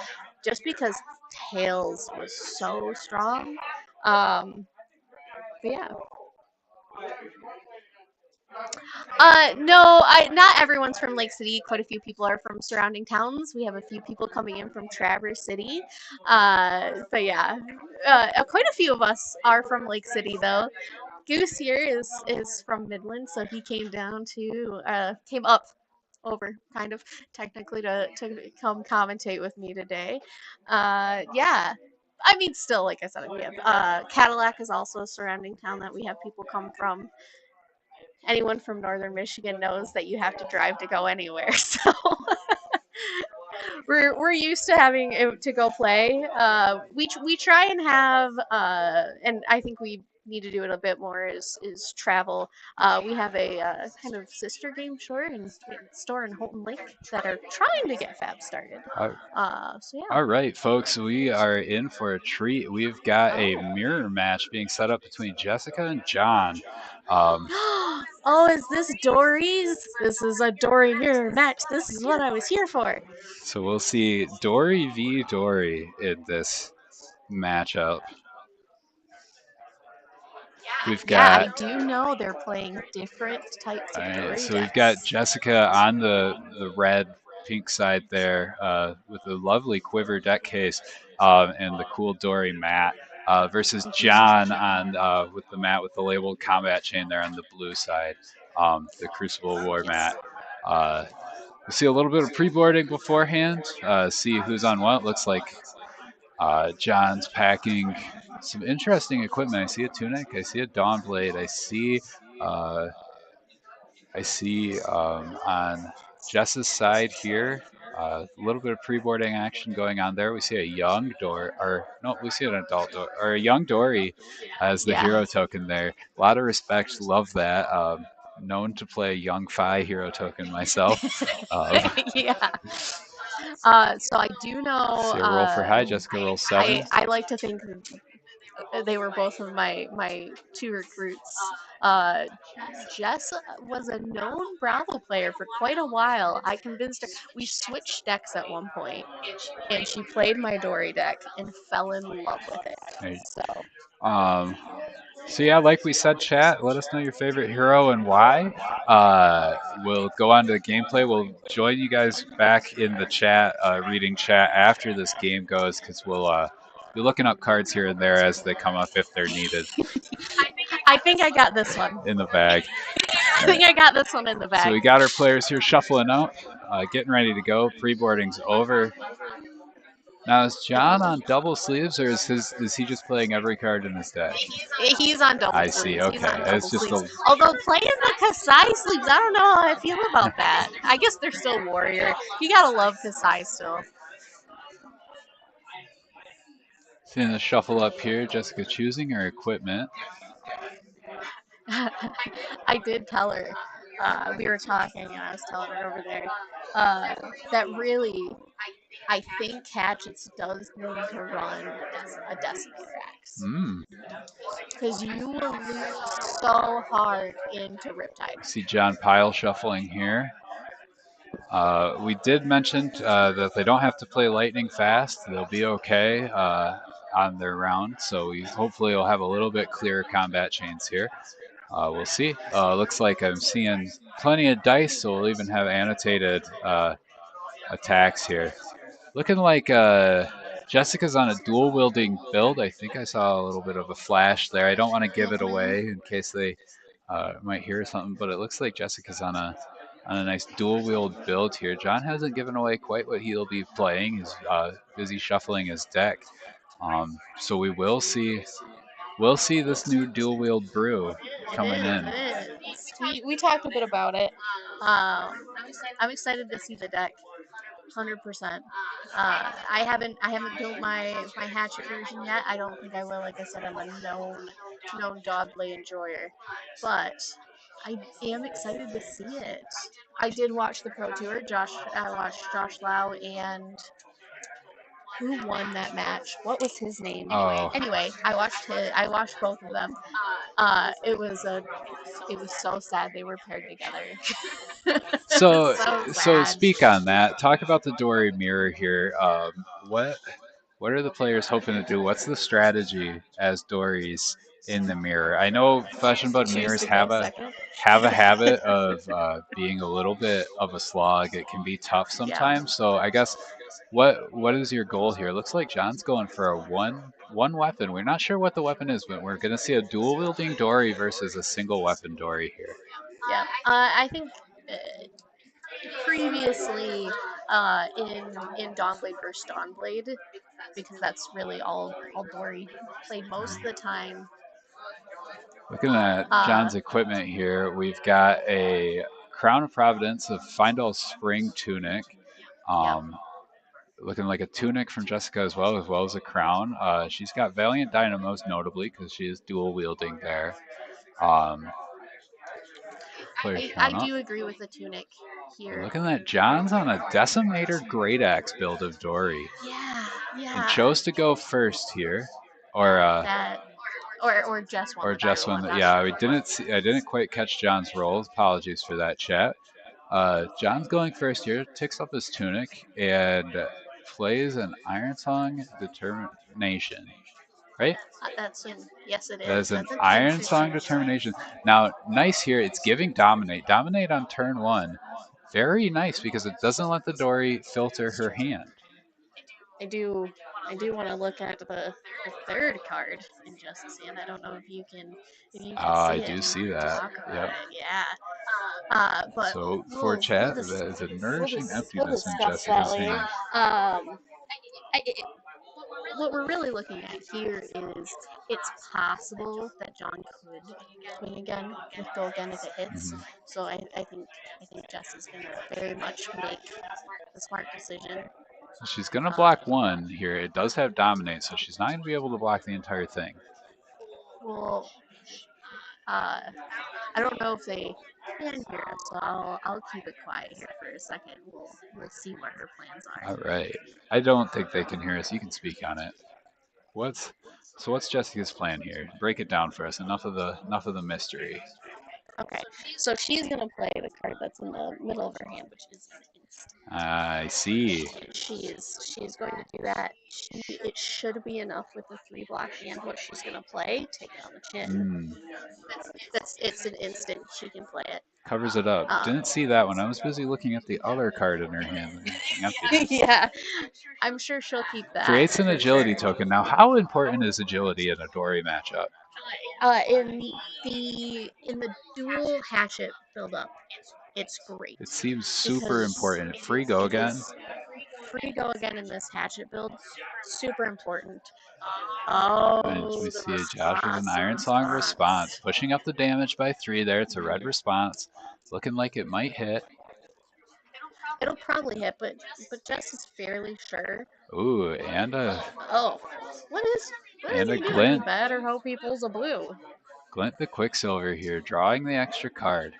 just because Tails was so strong. But yeah. No, not everyone's from Lake City. Quite a few people are from surrounding towns. We have a few people coming in from Traverse City. But yeah, quite a few of us are from Lake City though. Goose here is from Midland, so he came down to came up over kind of technically to come commentate with me today. Yeah. I mean, still, like I said, we have Cadillac is also a surrounding town that we have people come from. Anyone from northern Michigan knows that you have to drive to go anywhere, so we're used to having to go play. We try and have, and I think we need to do it a bit more is travel. We have a kind of sister game store in Houghton Lake that are trying to get Fab started. So yeah. All right, folks, we are in for a treat. We've got a mirror match being set up between Jessica and John. Oh, is this Dory's? This is a Dory mirror match. This is what I was here for. So we'll see Dory v. Dory in this matchup. We've got. Yeah, I do know they're playing different types of Dory So decks. we've got Jessica on the red pink side there with a lovely quiver deck case and the cool Dory mat versus John on with the mat with the labeled combat chain there on the blue side, the Crucible War mat. We see a little bit of pre-boarding beforehand, see who's on what. Looks like John's packing some interesting equipment. I see a tunic, I see a Dawn Blade, I see on Jess's side here, a little bit of pre-boarding action going on there. We see a young Dory, we see an adult Dory, or a young Dory as the hero token there. A lot of respect, love that. Known to play a young Fi hero token myself. Yeah. So I do know. See a roll for high, Jessica roll 7. I like to think they were both of my two recruits. Jess was a known Bravo player for quite a while. I convinced her. We switched decks at one point, and she played my Dory deck and fell in love with it. Right. So. So yeah, like we said, chat, let us know your favorite hero and why. We'll go on to the gameplay. We'll join you guys back in the chat, reading chat after this game goes, because we'll be looking up cards here and there as they come up if they're needed. I think I got this one. In the bag. I think I got this one in the bag. So we got our players here shuffling out, getting ready to go. Pre-boarding's over. Now, is John on double sleeves, or is he just playing every card in his deck? He's on double sleeves. I see, okay. It's just Although playing the Kasai sleeves, I don't know how I feel about that. I guess they're still warrior. You gotta love Kasai still. Seeing the shuffle up here, Jessica choosing her equipment. I did tell her, we were talking, and I was telling her over there, that really, I think Hatchets does need to run a Decimator Axe. Because you will lose so hard into Riptide. See John Pyle shuffling here. We did mention that they don't have to play lightning fast. They'll be okay on their round, so we hopefully will have a little bit clearer combat chains here. We'll see. Looks like I'm seeing plenty of dice, so we'll even have annotated attacks here. Looking like Jessica's on a dual-wielding build. I think I saw a little bit of a flash there. I don't want to give it away in case they might hear something, but it looks like Jessica's on a nice dual-wield build here. John hasn't given away quite what he'll be playing. He's busy shuffling his deck. So we will see. We'll see this new dual-wield brew coming in. We talked a bit about it. I'm excited to see the deck. 100%. I haven't built my hatchet version yet. I don't think I will. Like I said, I'm a known Dogblade enjoyer, but I am excited to see it. I did watch the Pro Tour. I watched Josh Lau and who won that match? What was his name? Oh. Anyway, I watched both of them. It was so sad they were paired together. So speak on that. Talk about the Dory mirror here. What are the players hoping to do? What's the strategy as Dories in the mirror? I know Flesh and Blood mirrors have a habit of being a little bit of a slog. It can be tough sometimes. Yeah. So I guess What is your goal here? Looks like John's going for a one weapon. We're not sure what the weapon is, but we're going to see a dual wielding Dory versus a single weapon Dory here. Yeah, I think previously in Dawnblade versus Dawnblade, because that's really all Dory played most of the time. Looking at John's equipment here, we've got a Crown of Providence of Fyendal Spring tunic. Looking like a tunic from Jessica as well as a crown. She's got Valiant Dynamos notably because she is dual wielding there. I do agree with the tunic here. Looking at John's on a Decimator Great Axe build of Dory. Yeah. And chose to go first here, or Jess won. Or Jess won. Yeah, I didn't quite catch John's rolls. Apologies for that, chat. John's going first here. Ticks up his tunic and plays an Ironsong Determination. Right? Yes, it is. That is an Ironsong Determination. Now, nice here. It's giving Dominate. Dominate on turn 1. Very nice because it doesn't let the Dory filter her hand. I do want to look at the third card in Jess's hand. I don't know if you can see I do see that. Yep. Yeah. But so for chat, that is a Nourishing Emptiness in Jessica's hand. What we're really looking at here is it's possible that John could swing again with Go Again if it hits. Mm-hmm. So I think Jess is going to very much make the smart decision. She's going to block one here. It does have Dominate, so she's not going to be able to block the entire thing. Well, I don't know if they can hear us, so I'll keep it quiet here for a second. We'll see what her plans are. All right. I don't think they can hear us. You can speak on it. What's Jessica's plan here? Break it down for us. Enough of the mystery. Okay, so she's gonna play the card that's in the middle of her hand, which is an instant. I see. She's going to do that. It should be enough with the 3-block hand. What she's gonna play, take it on the chin. It's an instant. She can play it. Covers it up. Didn't see that one. I was busy looking at the other card in her hand. Yeah, I'm sure she'll keep that. Creates an agility token. Now, how important is agility in a Dory matchup? In the dual hatchet build-up, it's great. It seems super important. Free Go Again. Free Go Again in this hatchet build, super important. And we see a Josh with an Ironsong response, pushing up the damage by 3 there. It's a red response, looking like it might hit. It'll probably hit, but Jess is fairly sure. Ooh, and a. Oh, what is a Glint. Better hope he pulls a blue. Glint the Quicksilver here, drawing the extra card.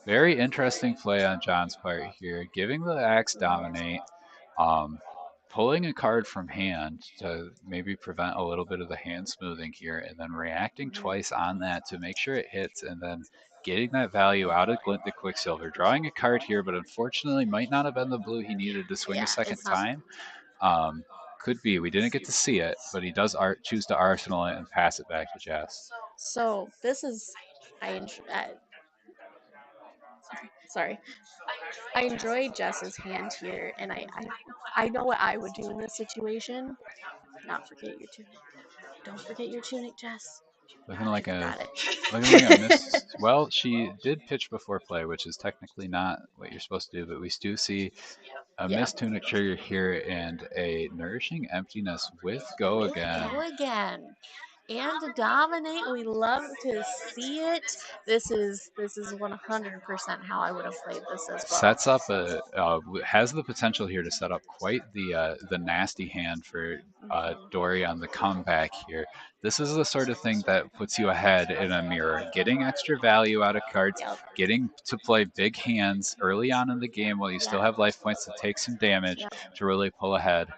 Very interesting play on John's part here, giving the Axe Dominate, pulling a card from hand to maybe prevent a little bit of the hand smoothing here, and then reacting twice on that to make sure it hits, and then getting that value out of Glint the Quicksilver. Drawing a card here, but unfortunately might not have been the blue he needed to swing a second time. Could be. We didn't get to see it, but he does choose to arsenal it and pass it back to Jess. So this is, sorry. I enjoy Jess's hand here, and I know what I would do in this situation. Not forget your tunic. Don't forget your tunic, Jess. Looking like a miss. Well, she did pitch before play, which is technically not what you're supposed to do, but we do see a missed tunic trigger here and a Nourishing Emptiness with Go Again. Go Again. And to Dominate, we love to see it. This is 100% how I would have played this as well. Sets up has the potential here to set up quite the nasty hand for Dory on the comeback here. This is the sort of thing that puts you ahead in a mirror. Getting extra value out of cards, getting to play big hands early on in the game while you still have life points to take some damage to really pull ahead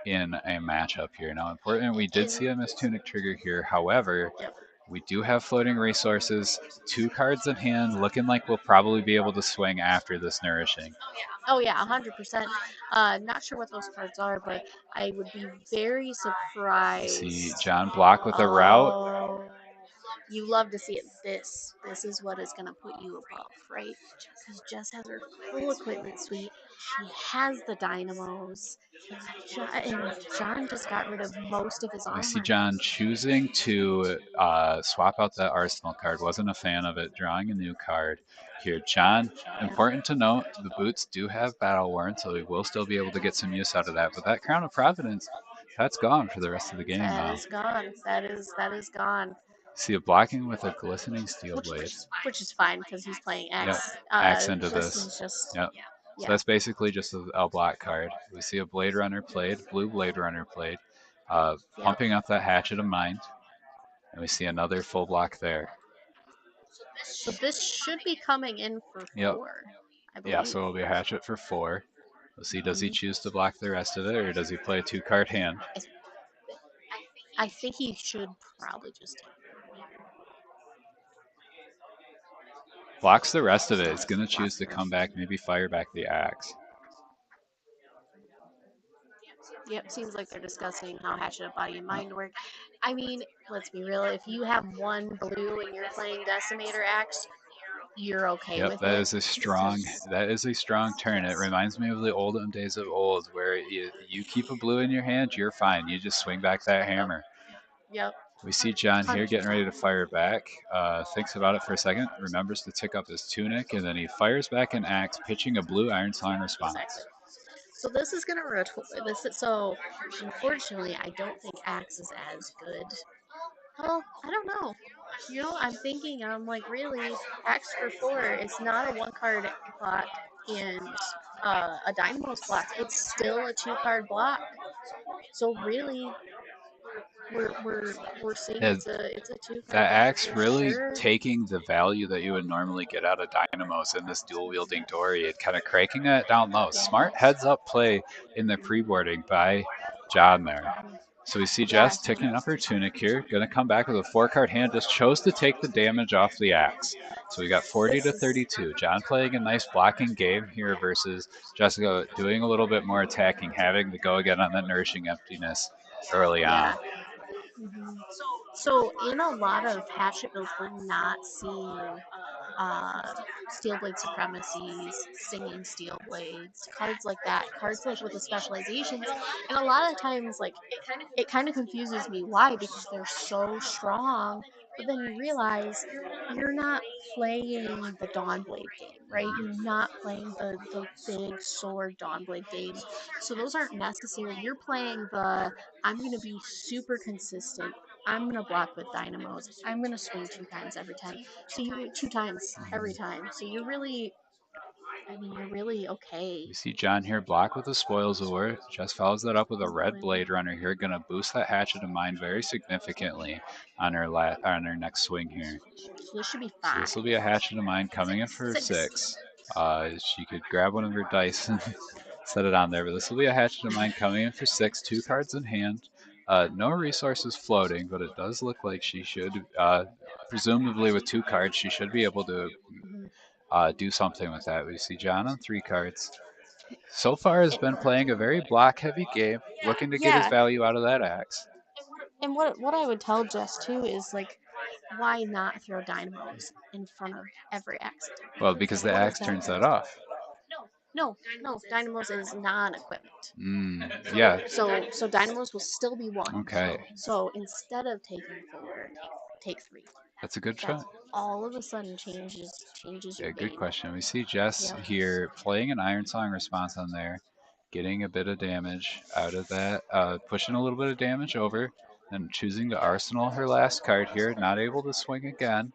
in a matchup here. Now, important, we did see a missed tunic trigger here. However, we do have floating resources, 2 cards in hand, looking like we'll probably be able to swing after this Nourishing. Oh yeah, 100%. Not sure what those cards are, but I would be very surprised. See John block with a route. you love to see it. This is what is going to put you above, right? Because Jess has her full equipment suite. She has the dynamos. And John just got rid of most of his I see armor. John choosing to swap out that Arsenal card. Wasn't a fan of it. Drawing a new card here. John, important to note, the boots do have battle worn, so he will still be able to get some use out of that. But that Crown of Providence, that's gone for the rest of the game That now. is gone. That is gone. See a blocking with a glistening steel blade. Which is fine because he's playing X. Yep. X into this this. is just Yep. So that's basically just a block card. We see a Blade Runner played, blue Blade Runner played, pumping up that Hatchet of Mind, and we see another full block there. So this should be coming in for 4. I believe. Yeah, so it'll be a Hatchet for 4. Let's see, does he choose to block the rest of it, or does he play a 2-card hand? I think he should probably just take it. Blocks the rest of it. It's going to choose to come back, maybe fire back the axe. Yep, seems like they're discussing how Hatchet of Body and Mind work. I mean, let's be real. If you have 1 blue and you're playing Decimator Axe, you're okay with it. That is a strong turn. It reminds me of the olden days of old, where you keep a blue in your hand, you're fine. You just swing back that hammer. Yep. We see John here getting ready to fire back. Thinks about it for a second, remembers to tick up his tunic, and then he fires back an axe, pitching a blue Ironsong response. Exactly. So this is gonna so unfortunately I don't think Axe is as good. Well, I don't know. You know, I'm like, really, Axe for 4, it's not a 1-card block and a Dynamos block. It's still a 2-card block. So really, we're seeing it's a 2-card. That axe really taking the value that you would normally get out of Dynamos in this dual wielding Dory and kind of cranking that down low. Smart heads up play in the pre-boarding by John there. So we see Jess ticking up her tunic here, gonna come back with a 4-card hand, just chose to take the damage off the axe. So we got 40 to 32. John playing a nice blocking game here versus Jessica doing a little bit more attacking, having to go again on the Nourishing Emptiness early on. So in a lot of Hatchet builds, we're not seeing Steel Blade Supremacies, Singing Steel Blades, cards like that, cards like with the specializations, and a lot of times, like, it kind of confuses me. Why? Because they're so strong, but then you realize you're not playing the Dawnblade game, right? You're not playing the big sword Dawnblade games, so those aren't necessary. You're playing I'm going to be super consistent. I'm going to block with Dynamos. I'm going to swing 2 times every time. So you 2 times every time. So you're really okay. You see John here block with the Spoils of War. Jess follows that up with a red Blade Runner here, gonna boost that Hatchet of Mind very significantly on her next swing here. So this should be 5. So this will be a Hatchet of Mind coming in for 6. She could grab one of her dice and set it on there, but this will be a Hatchet of Mind coming in for 6, 2 cards in hand. No resources floating, but it does look like she should, presumably with 2 cards, she should be able to do something with that. We see John on 3 cards. So far has been playing a very block-heavy game, looking to get his value out of that axe. And what I would tell Jess too is, like, why not throw Dynamos in front of every axe? Well, because the axe turns that off. No, Dynamos is non-equipment. Yeah. So Dynamos will still be 1. Okay. So instead of taking 4, take 3. That's a good try. All of a sudden changes your good game. question. We see Jess here playing an Ironsong response on there, getting a bit of damage out of that, pushing a little bit of damage over, and choosing to Arsenal her last card here, not able to swing again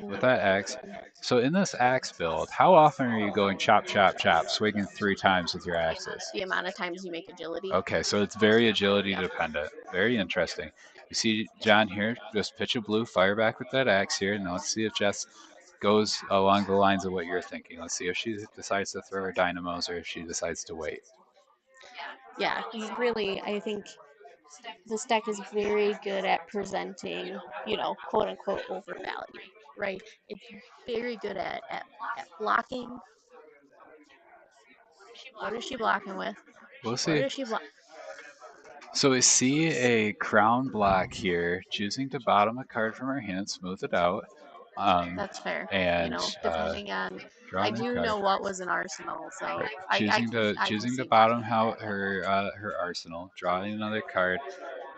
with that axe. So in this axe build, how often are you going chop, chop, chop, swinging 3 times with your axes? The amount of times you make agility. Okay, so it's very agility dependent. Very interesting. You see John here, just pitch a blue, fire back with that axe here. Now let's see if Jess goes along the lines of what you're thinking. Let's see if she decides to throw her Dynamos or if she decides to wait. Yeah, really, I think this deck is very good at presenting, quote unquote overvalue, right? It's very good at blocking. What is she blocking with? We'll see. So we see a crown block here, choosing to bottom a card from her hand, smooth it out. That's fair. And Depending on, draw I a new do card. know what was in Arsenal, so I Choosing can to see bottom out her arsenal, drawing another card,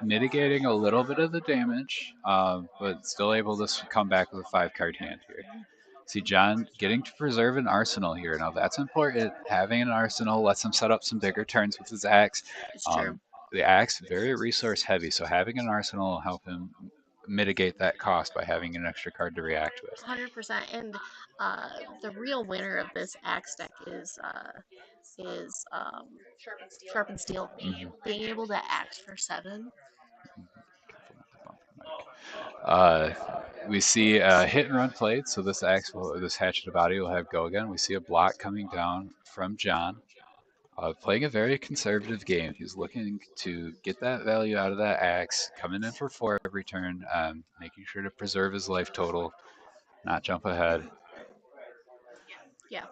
mitigating a little bit of the damage, but still able to come back with a 5-card hand here. See John getting to preserve an arsenal here. Now that's important. Having an arsenal lets him set up some bigger turns with his axe. it's true. The axe very resource heavy, so having an arsenal will help him mitigate that cost by having an extra card to react with. 100%. And the real winner of this axe deck is Sharpened Steel. Mhm. Being able to axe for 7. We see a hit and run played, so this hatchet body will have go again. We see a block coming down from John, playing a very conservative game. He's looking to get that value out of that axe, coming in for 4 every turn, making sure to preserve his life total, not jump ahead. Yeah.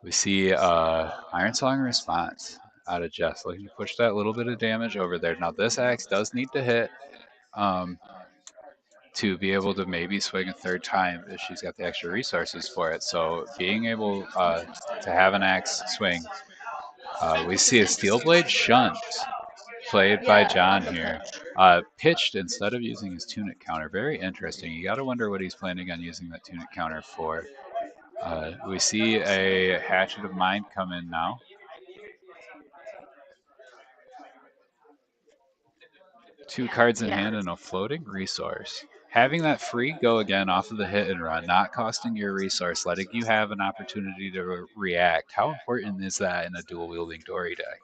We see Iron Song response out of Jess, looking to push that little bit of damage over there. Now this axe does need to hit to be able to maybe swing a 3rd time if she's got the extra resources for it. So being able to have an axe swing. We see a Steel Blade Shunt played by John here. Pitched instead of using his tunic counter. Very interesting. You got to wonder what he's planning on using that tunic counter for. We see a Hatchet of Mind come in now. Two cards in hand and a floating resource. Having that free go again off of the hit and run, not costing your resource, letting you have an opportunity to react. How important is that in a dual wielding Dory deck?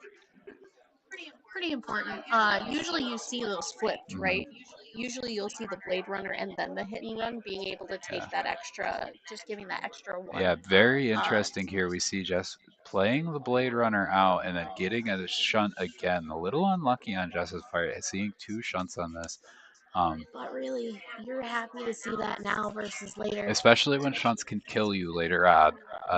Pretty important. Usually you see those flipped, right? Usually you'll see the Blade Runner and then the hit and run, being able to take that extra, just giving that extra 1. Yeah, very interesting here. We see Jess playing the Blade Runner out and then getting a shunt again. A little unlucky on Jess's part, seeing 2 shunts on this. But really, you're happy to see that now versus later. Especially when shunts can kill you later on.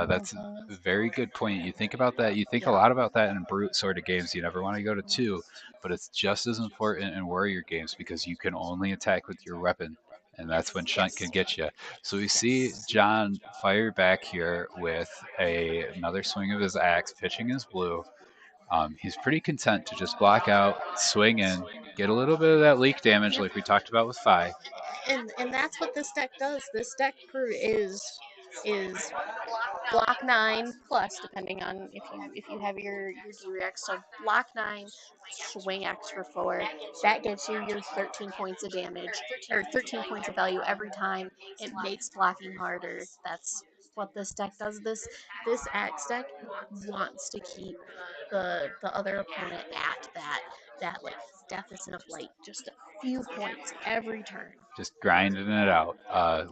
That's a very good point. You think about that. You think a lot about that in brute sort of games. You never want to go to 2, but it's just as important in warrior games because you can only attack with your weapon, and that's when shunt can get you. So we see John fire back here with another swing of his axe, pitching his blue. He's pretty content to just block out, swing in, get a little bit of that leak damage like we talked about with Fi. And that's what this deck does. This deck is block 9 plus, depending on if you have your D-Rex. So block 9, swing X for 4. That gets you your 13 points of damage, or 13 points of value every time. It makes blocking harder. That's what this deck does. This Axe deck wants to keep the other opponent at that like deficit of like just a few points every turn. Just grinding it out.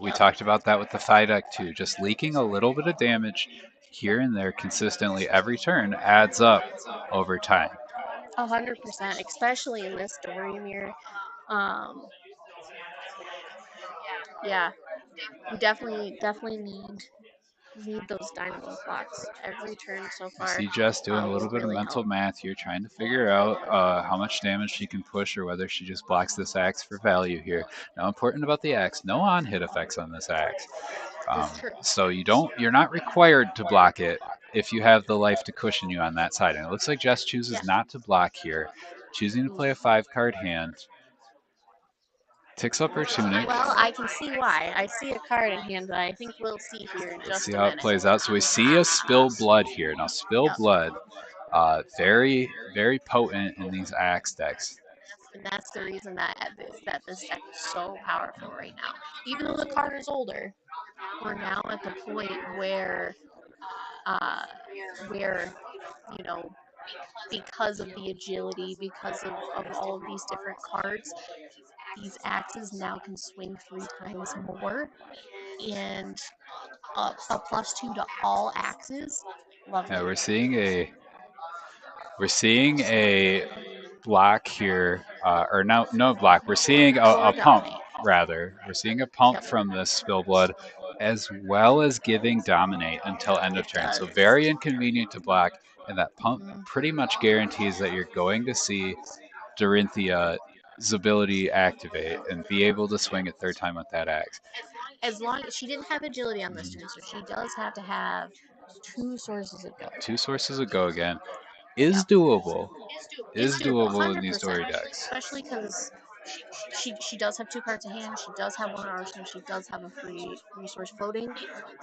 We talked about that with the Fi deck too. Just leaking a little bit of damage here and there consistently every turn adds up over time. 100%, especially in this Dory mirror. Yeah, you definitely need those dynamo blocks every turn so far. I see Jess doing a little bit of mental math here, trying to figure out how much damage she can push or whether she just blocks this axe for value here. Now, important about the axe, no on-hit effects on this axe. So you're not required to block it if you have the life to cushion you on that side. And it looks like Jess chooses not to block here, choosing to play a 5-card hand. Ticks up her tunic. Well, I can see why. I see a card in hand that I think we'll see here in just a minute. Let's see how it plays out. So we see a Spill Blood here. Now, Spill Blood, very, very potent in these axe decks. And that's the reason that this deck is so powerful right now. Even though the card is older, we're now at the point where you know, because of the agility, because of all of these different cards, these axes now can swing 3 times more, and a +2 to all axes. Love it. Yeah, we're seeing a block here, or no block. We're seeing a pump rather. We're seeing a pump from this Spill Blood, as well as giving Dominate until end of turn. So very inconvenient to block, and that pump pretty much guarantees that you're going to see Dorinthia's ability activate and be able to swing it third time with that axe. As long as she didn't have agility on this turn, so she does have to have 2 sources of go. 2 sources of go again is doable. Is doable in these Dory decks. Especially because she does have 2 cards in hand. She does have 1 arsenal. She does have a free resource floating.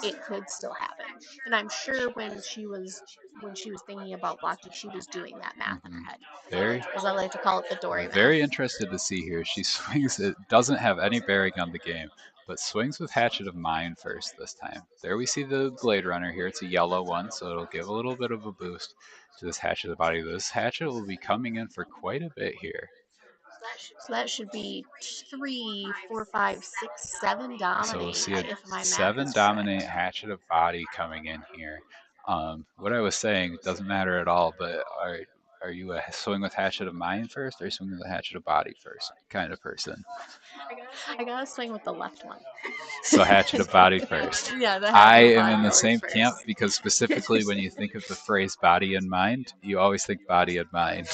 It could still happen, and I'm sure when she was thinking about blocking, she was doing that math in her head. Very, as I like to call it, the Dory math. Very interested to see here. She swings. It doesn't have any bearing on the game, but swings with Hatchet of Mind first this time. There we see the Blade Runner here. It's a yellow one, so it'll give a little bit of a boost to this Hatchet of the Body. This Hatchet will be coming in for quite a bit here. So that should be 3, 4, 5, 6, 7 dominate. So we'll see a 7 dominate Hatchet of Body coming in here. What I was saying doesn't matter at all, but are you a swing with Hatchet of Mind first, or are you swinging with a Hatchet of Body first kind of person? I gotta swing with the left one. So Hatchet of Body first. Yeah, I am in the same camp because specifically when you think of the phrase body and mind, you always think body and mind.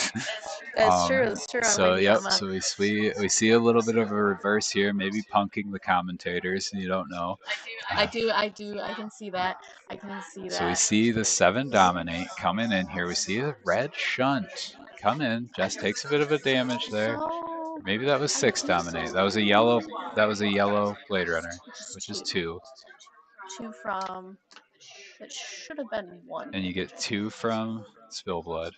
That's true. That's true. So yep. So we see a little bit of a reverse here, maybe punking the commentators. You don't know. I do. I can see that. I can see that. So we see the 7 dominate coming in here. We see a red shunt come in. Jess takes a bit of a damage there. Maybe that was 6 dominate. That was a yellow. That was a yellow Blade Runner, which is 2. 2 from. It should have been 1. And you get 2 from Spillblood,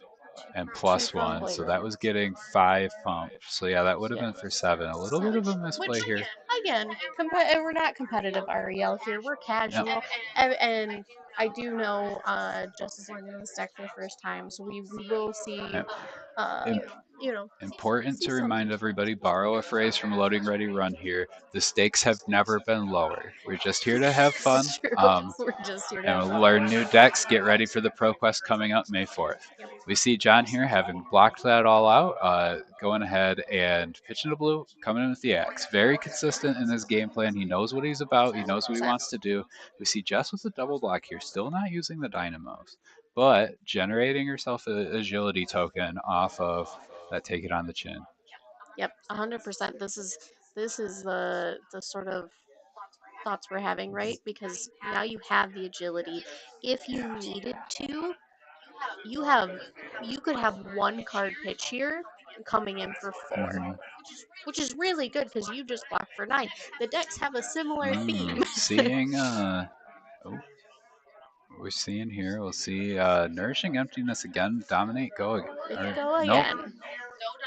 and plus 1. So that was getting 5 pump. So yeah, that would have been for 7. A little bit of a misplay here. Again, we're not competitive REL here. We're casual, Yep. and I do know Jess is learning this deck for the first time, so we will see. Yep. Important to some. remind everybody, borrow a phrase from Loading Ready Run here. The stakes have never been lower. We're just here to have fun. We're just here to and we'll learn new decks. Get ready for the ProQuest coming up May 4th. We see John here having blocked that all out, going ahead and pitching to blue, coming in with the axe. Very consistent in his game plan. He knows what he's about. He knows what he wants to do. We see Jess with a double block here, still not using the dynamos, but generating herself an agility token off of that Take It on the Chin. Yep, 100%. This is the sort of thoughts we're having, right? Because now you have the agility. If you needed to, you could have 1 card pitch here coming in for 4, which is really good because you just blocked for 9. The decks have a similar theme. Seeing we're seeing here, we'll see Nourishing Emptiness again. Dominate, go again. Nope.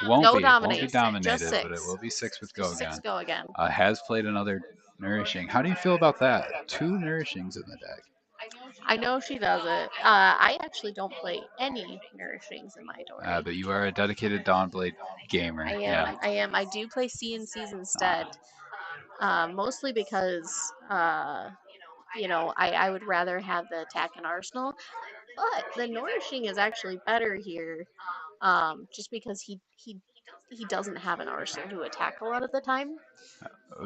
Won't be dominated, but it will be 6 with go again. Go again. Has played another Nourishing. How do you feel about that? 2 Nourishings in the deck. I know she does it. I actually don't play any Nourishings in my Dory. But you are a dedicated Dawnblade gamer. I am. I do play CNCs instead. Mostly because I would rather have the attack and arsenal, but the Nourishing is actually better here, just because he doesn't have an arsenal to attack a lot of the time.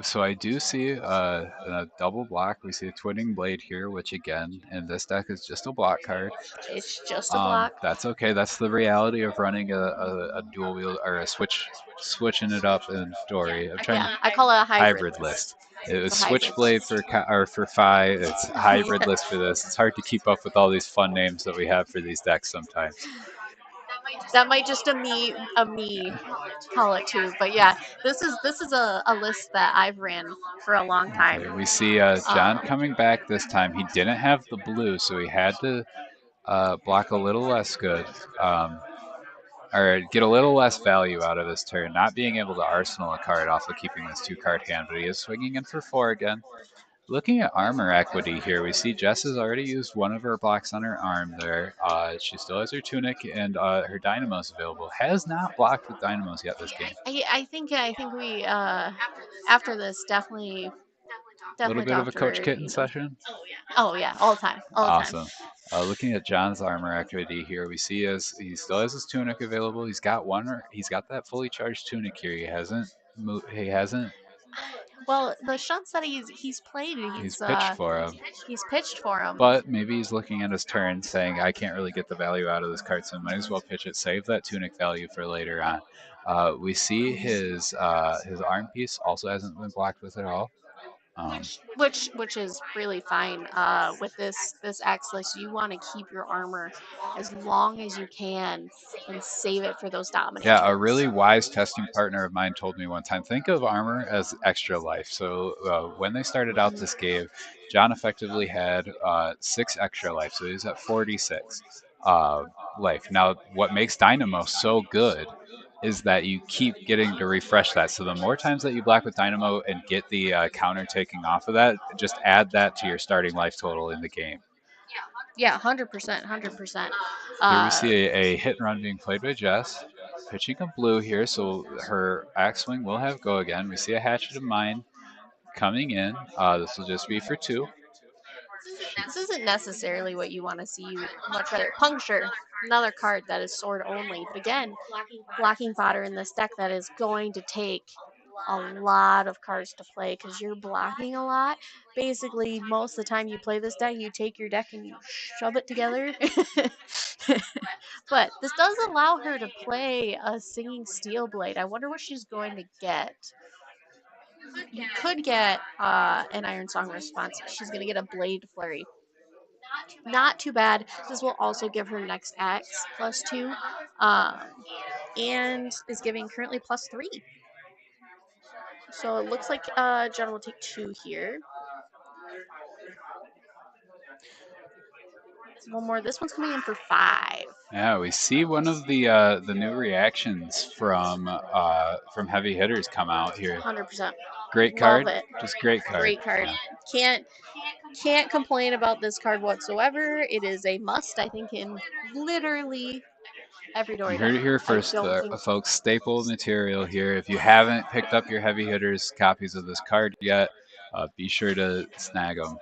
So I do see a double block. We see a Twinning Blade here, which again in this deck is just a block card. It's just a block. That's okay. That's the reality of running a dual wield or a switching it up in Dory. I call it a hybrid list. It was Switchblade for 5. It's hybrid list for this. It's hard to keep up with all these fun names that we have for these decks sometimes. That might just a me call it too, but yeah, this is a list that I've ran for a long time. Okay, we see John coming back this time. He didn't have the blue, so he had to block a little less good, or get a little less value out of his turn. Not being able to arsenal a card off of keeping this 2-card hand, but he is swinging in for 4 again. Looking at armor equity here, we see Jess has already used one of her blocks on her arm there. She still has her tunic and her dynamos available. Has not blocked with dynamos yet this game. I think we after this definitely a little bit of a Coach Kitten session. Oh yeah, all the time. Awesome. Looking at John's armor activity here, we see he still has his tunic available. He's got that fully charged tunic here. He hasn't Well, the shunts that he's played, He's pitched for him. He's pitched for him. But maybe he's looking at his turn saying, I can't really get the value out of this card, so I might as well pitch it, save that Tunic value for later on. We see his arm piece also hasn't been blocked with at all. Which is really fine. With this axe list, you want to keep your armor as long as you can and save it for those dominant. Yeah, turns. a really wise testing partner of mine told me one time, think of armor as extra life. So when they started out this game, John effectively had 6 extra life, so he's at 46 life. Now, what makes Dynamo so good is that you keep getting to refresh that. So the more times that you black with Dynamo and get the counter taking off of that, just add that to your starting life total in the game. Yeah, 100%, 100%. Here we see a hit and run being played by Jess. Pitching a blue here, so her axe swing will have go again. We see a Hatchet of Mine coming in. This will just be for 2. This isn't necessarily what you want to see. Much rather Puncture, another card that is sword only. But again, blocking fodder in this deck that is going to take a lot of cards to play because you're blocking a lot. Basically, most of the time you play this deck, you take your deck and you shove it together. But this does allow her to play a Singing Steel Blade. I wonder what she's going to get. You could get an Iron Song response. She's going to get a Blade Flurry. Not too bad. This will also give her next axe +2, and is giving currently +3. So it looks like Jen will take 2 here. One more. This one's coming in for 5. Yeah, we see one of the new reactions from heavy hitters come out here. 100%. Great card. Love it. Just great card. Great card. Yeah. Can't complain about this card whatsoever. It is a must, I think, in literally every Dory You heard it deck. here first, folks. Staple material here. If you haven't picked up your heavy hitters copies of this card yet, be sure to snag them.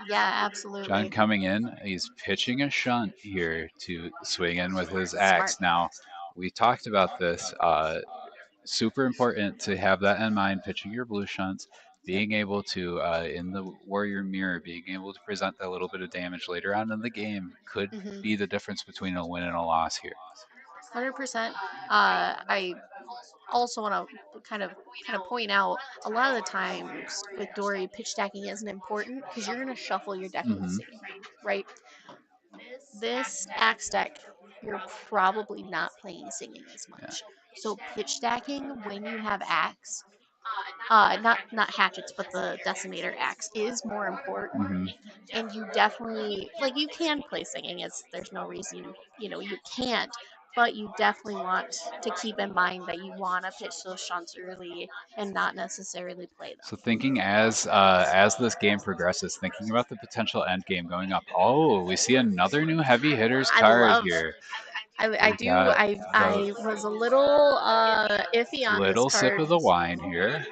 Yeah, absolutely. John coming in, he's pitching a shunt here to swing in with his axe. Smart. Now, we talked about this. Super important to have that in mind, pitching your blue shunts, being able to, in the Warrior Mirror, being able to present that little bit of damage later on in the game could be the difference between a win and a loss here. 100%. I also want to kind of point out a lot of the times with Dory, pitch stacking isn't important because you're going to shuffle your deck in the same round, right? This axe deck, you're probably not playing singing as much. Yeah. So pitch stacking when you have axe, not hatchets, but the decimator axe is more important. And you definitely, like, you can play singing. There's no reason you can't. But you definitely want to keep in mind that you want to pitch those shunts early and not necessarily play them. So thinking as this game progresses, thinking about the potential end game going up. Oh, we see another new heavy hitters card here. I was a little iffy on little this card. Sip of the wine here.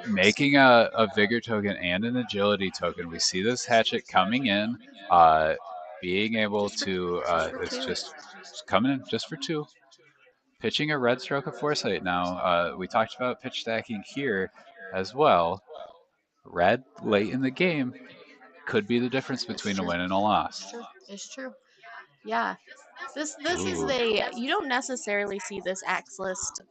Making a vigor token and an agility token. We see this hatchet coming in, being able to it's just coming in just for 2. Pitching a red Stroke of Foresight now. We talked about pitch stacking here as well. Red late in the game could be the difference between a win and a loss. It's true. Yeah. This is you don't necessarily see this axe list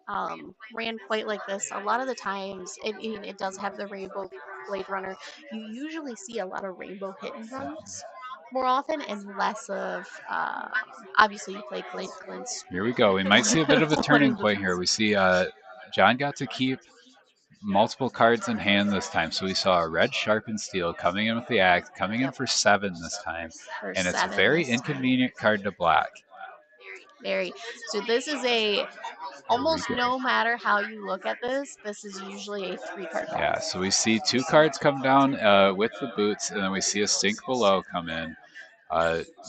ran quite like this. A lot of the times, it does have the Rainbow Blade Runner. You usually see a lot of Rainbow Hit and Runs more often and less of, obviously you play Blade Glints. Here we go. We might see a bit of a turning point here. We see John got to keep multiple cards in hand this time. So we saw a red Sharpened Steel coming in with the axe, coming in for 7 this time. And it's a very inconvenient card to block. Very. So this is almost no matter how you look at this is usually a 3-card card. Yeah, so we see 2 cards come down with the boots, and then we see a Sink Below come in.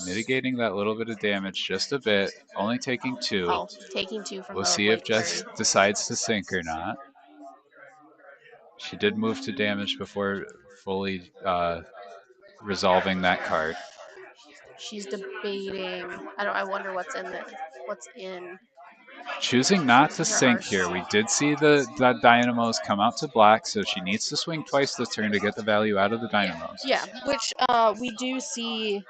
Mitigating that little bit of damage just a bit, only taking 2. Oh, taking 2 from We'll see if Jess decides to sink or not. She did move to damage before fully resolving that card. She's debating. I wonder what's in. choosing not to Her sink arsenal. here. We did see the dynamos come out to block, so she needs to swing twice this turn to get the value out of the dynamos. Yeah, which we do see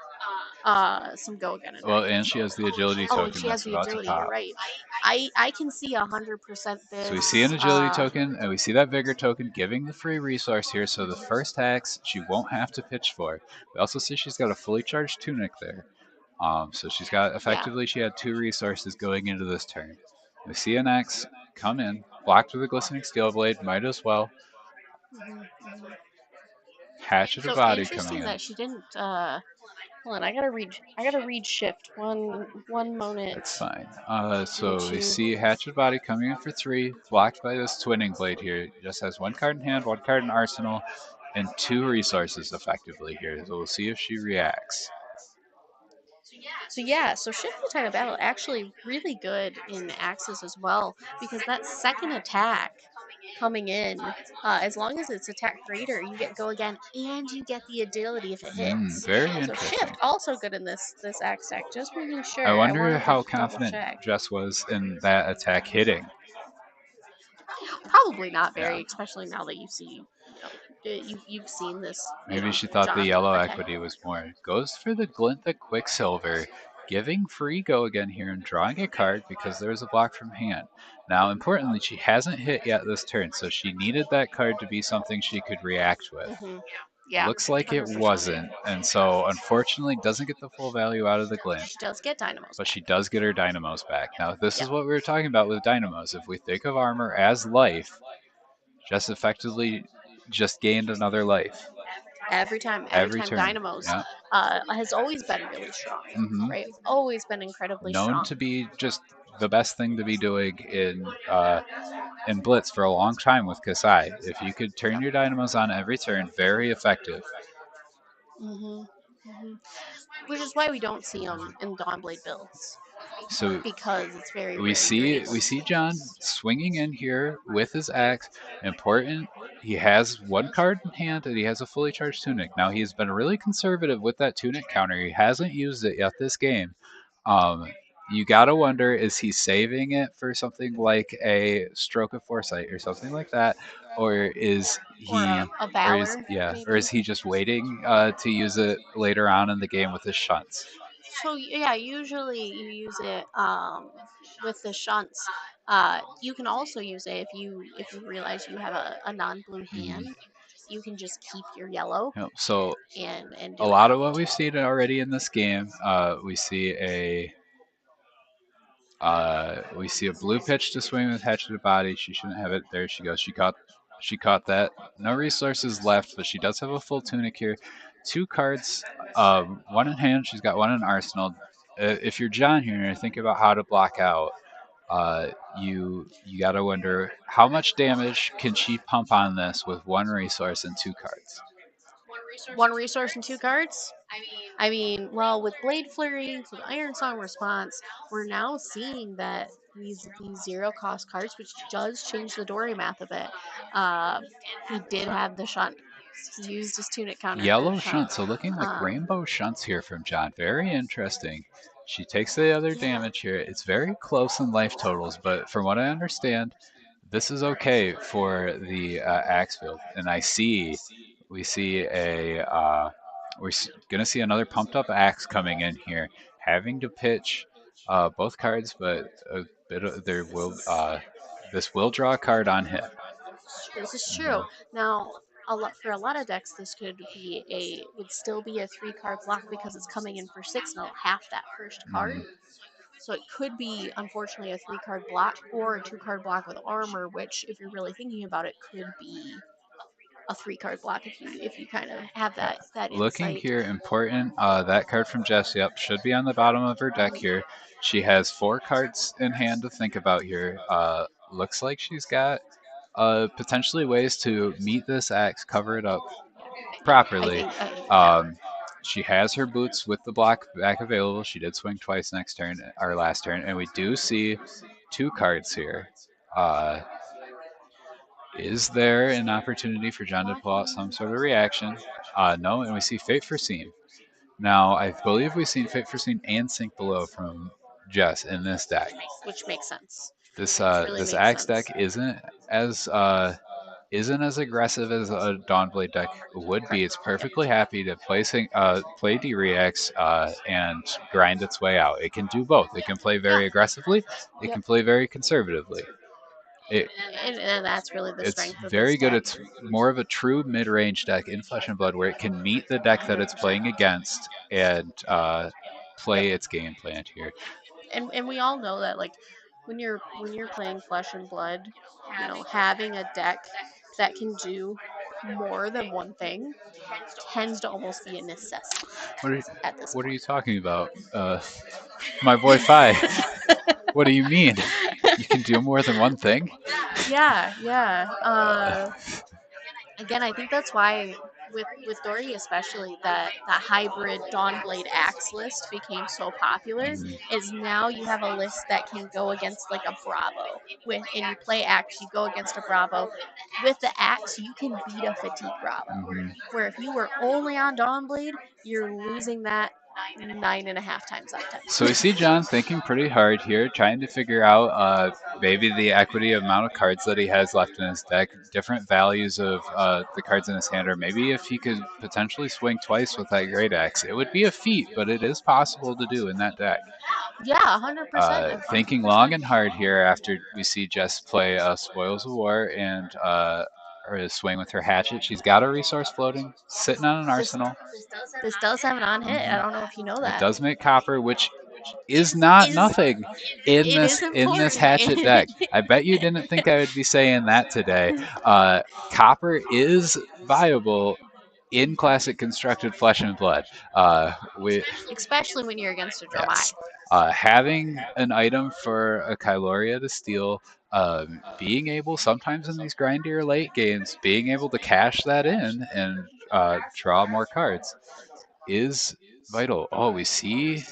some go again. Well, and she has the agility Oh, and token she has that's the about to agility. You're pop. right. I can see 100% this. So we see an agility token, and we see that vigor token giving the free resource here. So the first axe she won't have to pitch for. We also see she's got a fully charged tunic there. So she's got effectively she had 2 resources going into this turn. We see an axe come in, blocked with a glistening steel blade. Might as well. Hatchet of body coming interesting in. that she didn't. Hold on, I gotta read shift. One moment. That's fine. So we see Hatchet Body coming in for 3, blocked by this Twinning Blade here. Just has 1 card in hand, 1 card in arsenal, and 2 resources effectively here. So we'll see if she reacts. So shift the time of battle actually really good in axes as well, because that second attack coming in, as long as it's attack greater, you get go again and you get the agility if it hits. Very So interesting. shift also good in this axe deck. Just making sure. I wonder wanted how to confident double-check. Jess was in that attack hitting. Probably not very, Yeah. especially now that you see, you've seen this. Maybe she thought the John yellow attack. equity was more. Goes for the Glint the Quicksilver, giving free go again here and drawing a card because there's a block from hand. Now, importantly, she hasn't hit yet this turn, so she needed that card to be something she could react with. Yeah, looks like it 100%. wasn't, and so unfortunately doesn't get the full value out of the Glint. She does get dynamos. But she does get her dynamos back. Now, this is what we were talking about with dynamos. If we think of armor as life, Jess effectively just gained another life. Every time turn. dynamos has always been really strong, right? Always been incredibly Known strong. to be just the best thing to be doing in Blitz for a long time with Kasai. If you could turn your dynamos on every turn, very effective. Which is why we don't see them in Dawnblade builds. So because it's very we see John swinging in here with his axe. Important, he has 1 card in hand and he has a fully charged tunic. Now he's been really conservative with that tunic counter. He hasn't used it yet this game. You gotta wonder, is he saving it for something like a Stroke of Foresight or something like that, or is he a Valor, or is he just waiting to use it later on in the game with his shunts? So yeah, usually you use it with the shunts. You can also use it if you realize you have a non-blue hand. You can just keep your yellow. So and a lot of what we've seen already in this game, we see a blue pitch to swing with Hatchet of Body. She shouldn't have it. There she goes. She caught that. No resources left, but she does have a full tunic here. 2 cards, 1 in hand. She's got 1 in arsenal. If you're John here and you're thinking about how to block out, you gotta wonder how much damage can she pump on this with 1 resource and 2 cards. 1 resource and 2 cards? I mean, well, with Blade Flurry, with Iron Song Response, we're now seeing that these 0-cost cards, which does change the Dory math a bit. He did have the shunt. He used his tunic counter. Yellow shunt, so looking like rainbow shunts here from John. Very interesting. She takes the other damage here. It's very close in life totals, but from what I understand, this is okay for the axe field. And we see we're gonna see another pumped up axe coming in here, having to pitch both cards, but a bit of this will draw a card on hit. This is true. Now, for a lot of decks, this would still be a 3-card block because it's coming in for 6 and it'll half that first card. So it could be, unfortunately, a 3-card block or a 2-card block with armor, which, if you're really thinking about it, could be a 3-card block if you kind of have that insight. Looking here, important, that card from Jess, should be on the bottom of her deck here. She has 4 cards in hand to think about here. Looks like she's got potentially ways to meet this axe, cover it up properly. She has her boots with the block back available. She did swing twice last turn, and we do see 2 cards here. Is there an opportunity for John to pull out some sort of reaction? No, and we see Fate Foreseen. Now, I believe we've seen Fate Foreseen and Sink Below from Jess in this deck. Which makes sense. This Really this makes axe sense. deck as isn't as aggressive as a Dawnblade deck would be. It's perfectly happy to play D-Rex and grind its way out. It can do both. It can play very aggressively. It Yep. can play very conservatively. And that's really the It's strength of very this good. deck. It's more of a true mid-range deck in Flesh and Blood where it can meet the deck that it's playing against and play its game plan here. And we all know that, like, when you're playing Flesh and Blood, having a deck that can do more than one thing tends to almost be a necessity What are, at this what are you point. talking about? My boy Fi, what do you mean? You can do more than one thing? Yeah. Uh, Again, I think that's why with Dory especially that hybrid Dawnblade axe list became so popular. mm, Is now you have a list that can go against like a Bravo and you play axe, you go against a Bravo. With the axe, you can beat a fatigue Bravo. mhm. Where if you were only on Dawnblade, you're losing that 9.5 times out of 10. So we see John thinking pretty hard here, trying to figure out maybe the equity amount of cards that he has left in his deck, different values of the cards in his hand, or maybe if he could potentially swing twice with that Great Axe. It would be a feat, but it is possible to do in that deck. Yeah, 100%. Thinking long and hard here after we see Jess play Spoils of War and her swing with her hatchet. She's got a resource floating, sitting on an arsenal. This does have an on hit. I don't know if you know It that. does make copper, which is not Is nothing in it is this important. hatchet deck. I bet you didn't think I would be saying that today. Copper is viable in classic constructed Flesh and Blood. Especially when you're against a Dromai. Yes. Having an item for a Kyloria to steal, being able sometimes in these grindier late games, being able to cash that in and draw more cards is vital. Oh, we see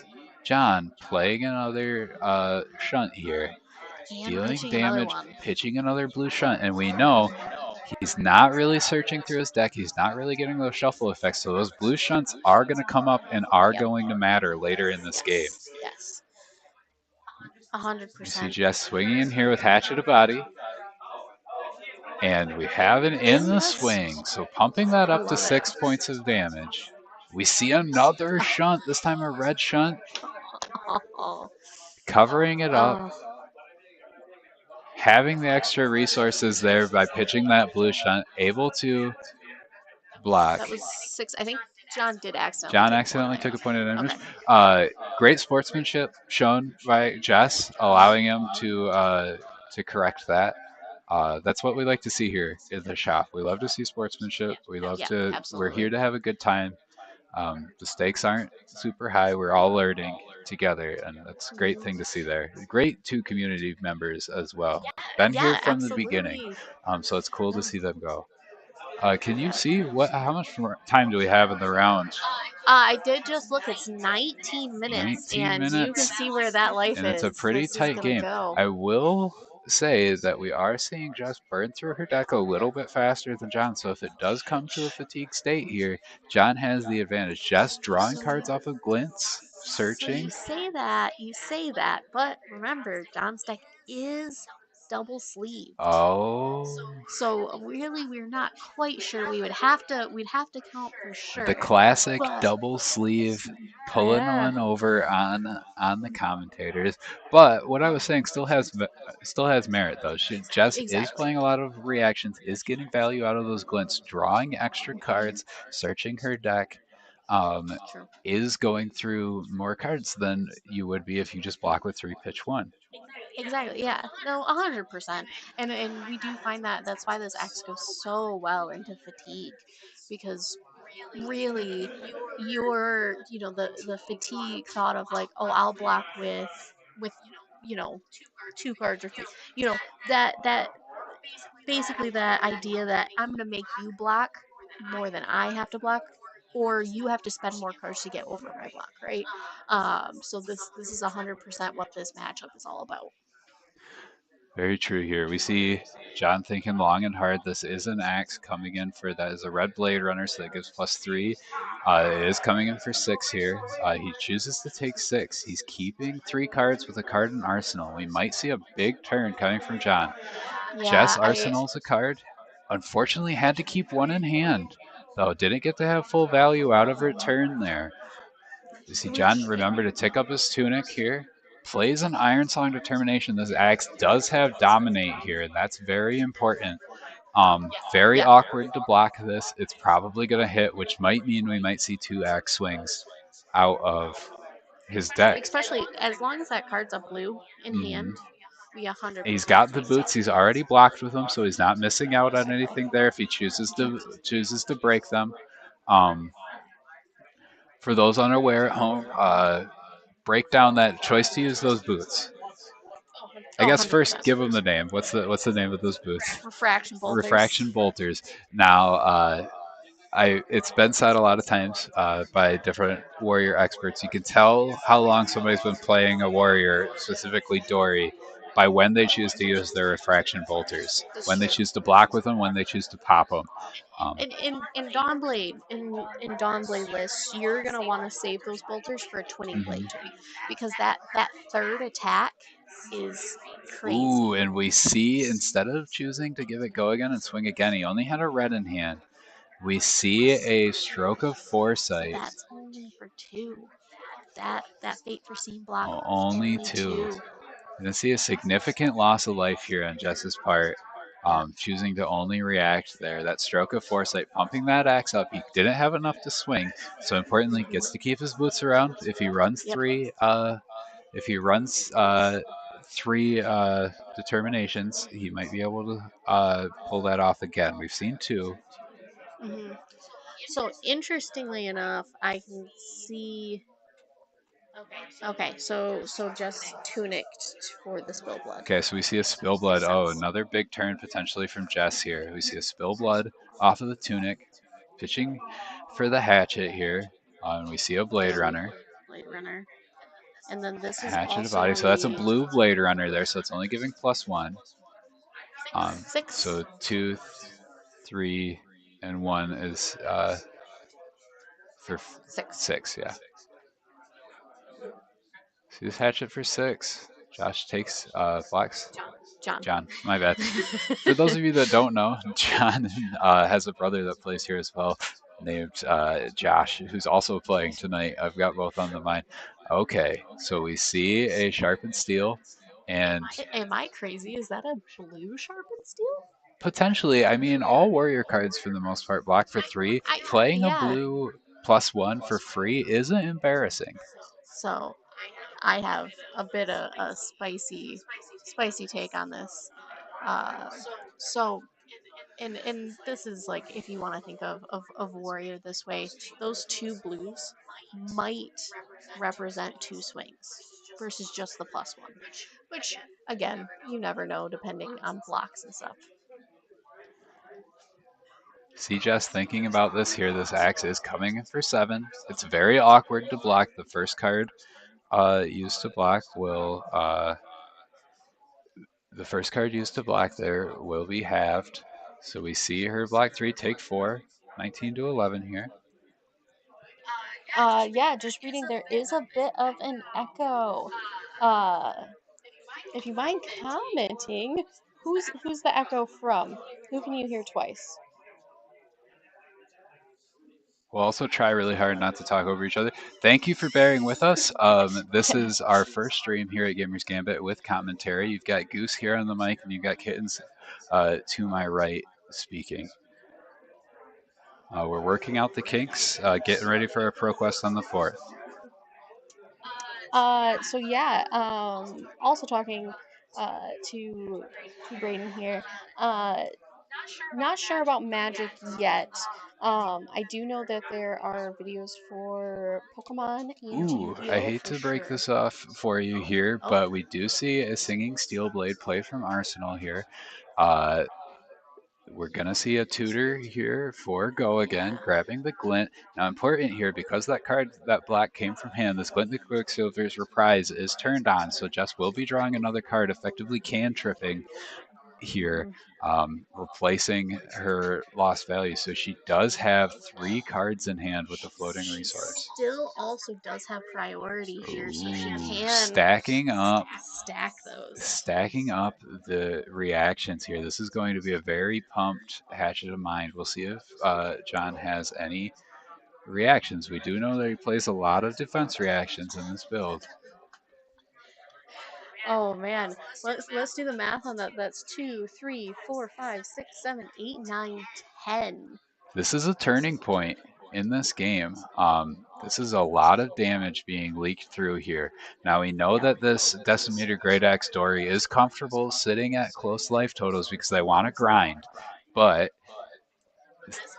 John playing another shunt here, And dealing pitching another damage, one. pitching another blue shunt, and we know he's not really searching through his deck. He's not really getting those shuffle effects. So those blue shunts are going to come up and are Yep. going to matter later in this game. Yes. You see 100%. Jess swinging in here with Hatchet of Body. And we have an in the swing. So pumping that up to 6 points of damage. We see another shunt, this time a red shunt, covering it up. Having the extra resources there by pitching that blue shunt, able to block. That was 6. I think John did accidentally. John take accidentally took a point of damage. Okay. Great sportsmanship shown by Jess, allowing him to correct that. That's what we like to see here in the shop. We love to see sportsmanship. We love Yeah, to. absolutely. We're here to have a good time. The stakes aren't super high. We're all learning together, and that's a great thing to see there. Great two community members as well. Been here from the beginning, so it's cool to see them go. Can you see how much more time do we have in the round? I did just look. It's 19 minutes, 19 and minutes. you can see where that life And is. it's a pretty tight game. Go. I will say that we are seeing Jess burn through her deck a little bit faster than John. So if it does come to a fatigue state here, John has the advantage. Jess drawing cards off of glints, searching. So you say that, but remember, John's deck is double sleeved. Oh. So really, we're not quite sure. We'd have to count for sure. The classic double sleeve, pulling one over on the commentators. But what I was saying still has merit though. Jess is playing a lot of reactions, is getting value out of those glints, drawing extra cards, searching her deck. Is going through more cards than you would be if you just block with 3 pitch 1. Exactly. Yeah. No, 100%. And we do find that that's why this X goes so well into fatigue, because really, you're the fatigue thought of like, oh, I'll block with 2 cards or 3. That basically that idea that I'm gonna make you block more than I have to block, or you have to spend more cards to get over my block, right? So this is 100% what this matchup is all about. Very true here. We see John thinking long and hard. This is an axe coming in for that is a red Blade Runner, so that gives +3. It is coming in for 6 here. He chooses to take 6. He's keeping 3 cards with a card in Arsenal. We might see a big turn coming from John. Jess Yeah, Arsenal's a card. Unfortunately, had to keep 1 in hand, though didn't get to have full value out of her turn there. You see John remember to tick up his tunic here. Plays an Iron Song Determination. This axe does have Dominate here. That's very important. Very Yep. awkward to block this. It's probably going to hit, which might mean we might see 2 axe swings out of his deck. Especially as long as that card's a blue in Mhm. hand, we 100%. He's got the boots. He's already blocked with them, so he's not missing out on anything there if he chooses to break them. For those unaware at home, break down that choice to use those boots. I guess first 100%. give them the name. What's the name of those boots? Refraction bolters. Refraction bolters. Now, it's been said a lot of times by different warrior experts. You can tell how long somebody's been playing a warrior, specifically Dory, by when they choose to use their refraction bolters. When they choose to block with them, when they choose to pop them. In Dawnblade, in Dawnblade lists, you're gonna want to save those bolters for a twinning blade turn, because that third attack is crazy. Ooh, and we see instead of choosing to give it go again and swing again, he only had a red in hand. We see a Stroke of Foresight. That's only for 2. That Fate Foreseen block. Only 2. You're gonna see a significant loss of life here on Jess's part. Choosing to only react there. That Stroke of Foresight, pumping that axe up. He didn't have enough to swing, so importantly, gets to keep his boots around. If he runs 3, three determinations, he might be able to pull that off again. We've seen 2. Mm-hmm. So interestingly enough, I can see. Okay, so just tunicked for the spill blood. Okay, so we see a spill blood. Oh, another big turn potentially from Jess here. We see a spill blood off of the tunic, pitching for the hatchet here. And we see a Blade Runner. Blade Runner. And then this is Hatchet also body. So that's a blue Blade Runner there. So it's only giving +1. 6. So 2, 3, and 1 is for 6. Yeah. See this hatchet for 6. Josh takes blocks. John, my bad. For those of you that don't know, John has a brother that plays here as well, named Josh, who's also playing tonight. I've got both on the mind. Okay, so we see a Sharpened Steel, and am I crazy? Is that a blue Sharpened Steel? Potentially. I mean, all warrior cards for the most part block for 3. Playing a blue +1 for free isn't embarrassing. So I have a bit of a spicy take on this. And this is like, if you want to think of warrior this way, those 2 blues might represent 2 swings versus just the +1, which again, you never know depending on blocks and stuff. See Jess thinking about this here. This axe is coming in for 7. It's very awkward to block. The first card used to block will the first card used to block there will be halved. So we see her block 3 take 4, 19 to 11 here. Yeah, just reading, there is a bit of an echo. If you mind commenting, who's the echo from? Who can you hear twice? We'll also try really hard not to talk over each other. Thank you for bearing with us. This is our first stream here at Gamers Gambit with commentary. You've got Goose here on the mic, and you've got Kittens to my right speaking. We're working out the kinks, getting ready for our ProQuest on the 4th. So yeah, also talking to Braden here. Not sure about Magic yet. I do know that there are videos for Pokemon and Ooh, I hate to break this off for you here, but we do see a Singing Steel Blade play from Arsenal here. We're going to see a tutor here for Go again, grabbing the Glint. Now, important here, because that card, that black came from hand, this Glint the Quicksilver's Reprise is turned on, so Jess will be drawing another card, effectively cantripping here, replacing her lost value. So she does have 3 cards in hand with the floating resource. Still also does have priority here, so she can stacking up the reactions here. This is going to be a very pumped Hatchet of Mind. We'll see if John has any reactions. We do know that he plays a lot of defense reactions in this build. Oh man, let's do the math on that. That's 2, 3, 4, 5, 6, 7, 8, 9, 10. This is a turning point in this game. This is a lot of damage being leaked through here. Now we know that this Decimator Great Axe Dory is comfortable sitting at close life totals because they want to grind, but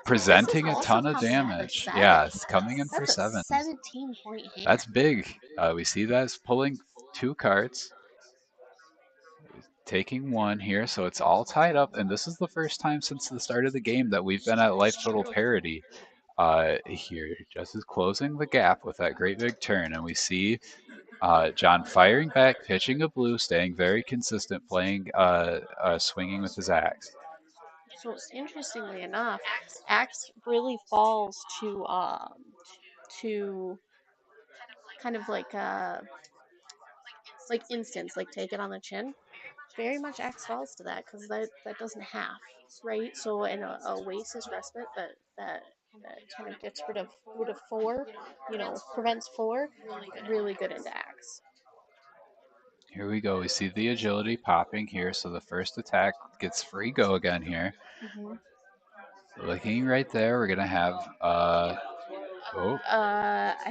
presenting a ton of damage. Yeah, it's coming in for 7. 17-point hit. That's big. We see that as pulling 2 cards, taking 1 here, so it's all tied up, and this is the first time since the start of the game that we've been at life total parity. Here, Jess is closing the gap with that great big turn, and we see John firing back, pitching a blue, staying very consistent, playing, swinging with his axe. So interestingly enough, axe really falls to kind of like instance, like take it on the chin. Very much axe falls to that because that doesn't half, right? So in a Oasis respite that kind of gets rid of 4, prevents 4, really good into axe. Here we go. We see the agility popping here, so the first attack gets free Go again here. Looking right there, we're gonna have I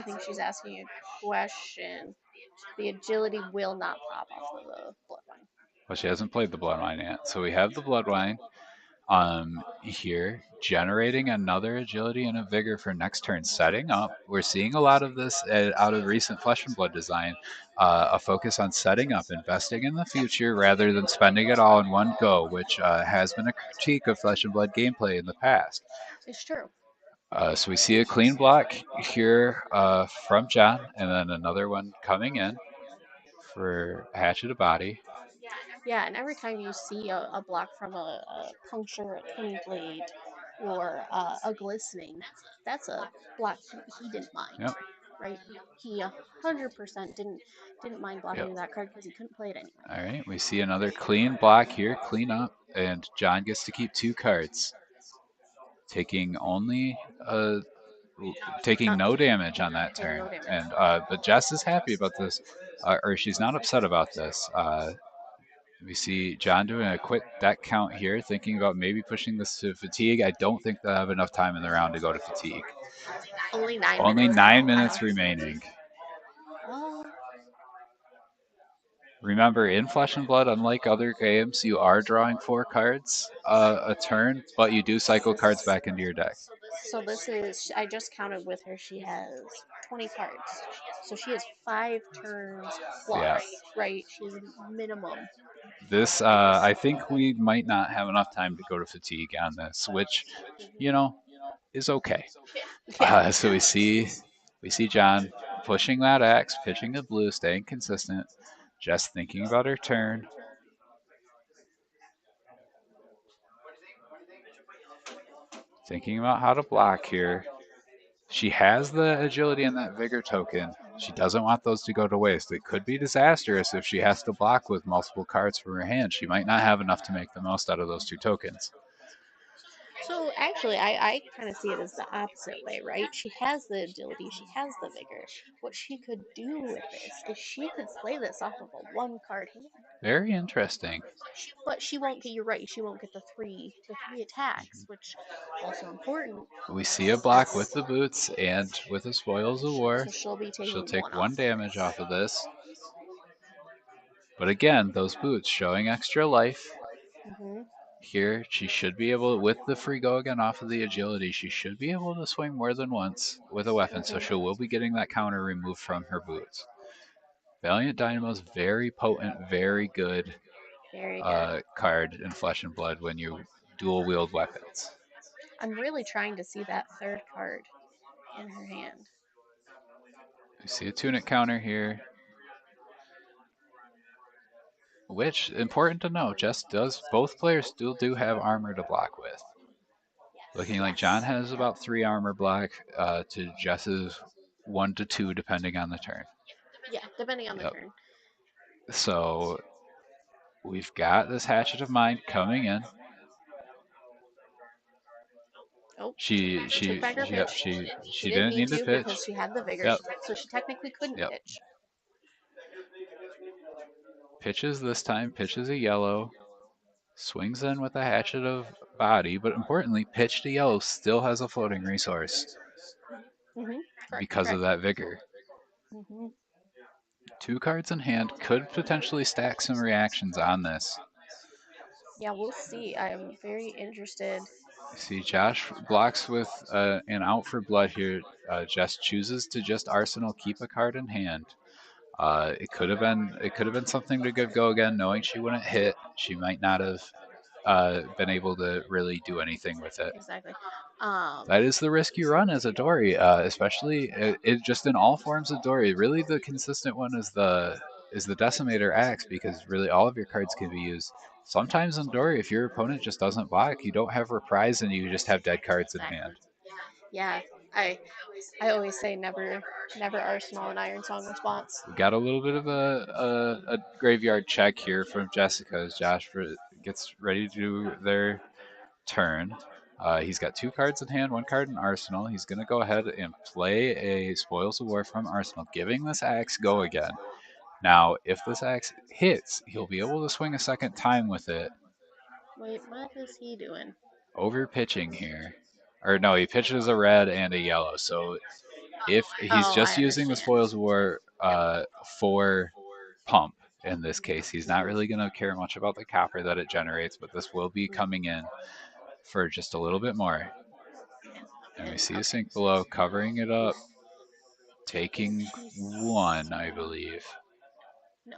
think she's asking a question. The agility will not pop off of the Bloodwine. Well, she hasn't played the Bloodwine yet, so we have the Bloodwine here, generating another agility and a vigor for next turn, setting up. We're seeing a lot of this out of recent Flesh and Blood design, a focus on setting up, investing in the future rather than spending it all in one go, which has been a critique of Flesh and Blood gameplay in the past. It's true. So we see a clean block here from John, and then another one coming in for Hatchet of Body. Yeah, and every time you see a block from a puncture, a twin blade, or a glistening, that's a block he didn't mind. Yep. Right? He 100% didn't mind blocking that card because he couldn't play it anyway. All right, we see another clean block here, clean up, and John gets to keep 2 cards, taking only taking no damage on that turn. And but Jess is happy about this, or she's not upset about this. We see John doing a quick deck count here, thinking about maybe pushing this to fatigue. I don't think they'll have enough time in the round to go to fatigue. Only 9 Only minutes. 9 minutes remaining. Remember, in Flesh and Blood, unlike other games, you are drawing 4 cards a turn, but you do cycle cards back into your deck. So this is, I just counted with her, she has 20 cards. So she has 5 turns plus, right? She's minimum. This, I think we might not have enough time to go to fatigue on this, which, is okay. So we see John pushing that axe, pitching the blue, staying consistent, just thinking about her turn. Thinking about how to block here. She has the agility and that vigor token. She doesn't want those to go to waste. It could be disastrous if she has to block with multiple cards from her hand. She might not have enough to make the most out of those 2 tokens. So actually, I kind of see it as the opposite way, right? She has the agility, she has the vigor. What she could do with this is she could play this off of a 1-card hand. Very interesting. But she won't get, you're right, she won't get the three attacks, which also important. We see a block with the boots and with the Spoils of War. So she'll take 1 damage off of this. But again, those boots showing extra life. Here, she should be able, with the free Go again off of the agility, she should be able to swing more than once with a weapon, so she will be getting that counter removed from her boots. Valiant Dynamo's very potent, very good card in Flesh and Blood when you dual wield weapons. I'm really trying to see that third card in her hand. You see a tunic counter here. Which, important to note, both players still do have armor to block with. Looking like John has about 3 armor block to Jess's 1 to 2, depending on the turn. Yeah, depending on the turn. So we've got this Hatchet of Mind coming in. Oh, She took back her pitch. she didn't need to pitch because she had the vigor, Yep. so she technically couldn't Yep. pitch. Pitches this time, pitches a yellow, swings in with a Hatchet of Body, but importantly, pitch to yellow still has a floating resource because of that vigor. 2 cards in hand could potentially stack some reactions on this. Yeah, we'll see. I'm very interested. You see, Josh blocks with an out for blood here. Jess chooses to just Arsenal keep a card in hand. It could have been something to give go again, knowing she wouldn't hit. She might not have been able to really do anything with it. Exactly. That is the risk you run as a Dory, especially it just in all forms of Dory. Really, the consistent one is the Decimator Axe, because really all of your cards can be used. Sometimes in Dory, if your opponent just doesn't block, you don't have Reprise and you just have dead cards in hand. Yeah, I always say never Arsenal an Iron Song response. We got a little bit of a graveyard check here from Jessica as Josh gets ready to do their turn. He's got 2 cards in hand, 1 card in Arsenal. He's going to go ahead and play a Spoils of War from Arsenal, giving this axe go again. Now, if this axe hits, he'll be able to swing a second time with it. Wait, what is he doing? Over pitching here. Or no, he pitches a red and a yellow. So if he's just using the Spoils of War for pump, in this case, he's not really going to care much about the copper that it generates, but this will be coming in for just a little bit more. And we see a sink below, covering it up, taking 1, I believe. No.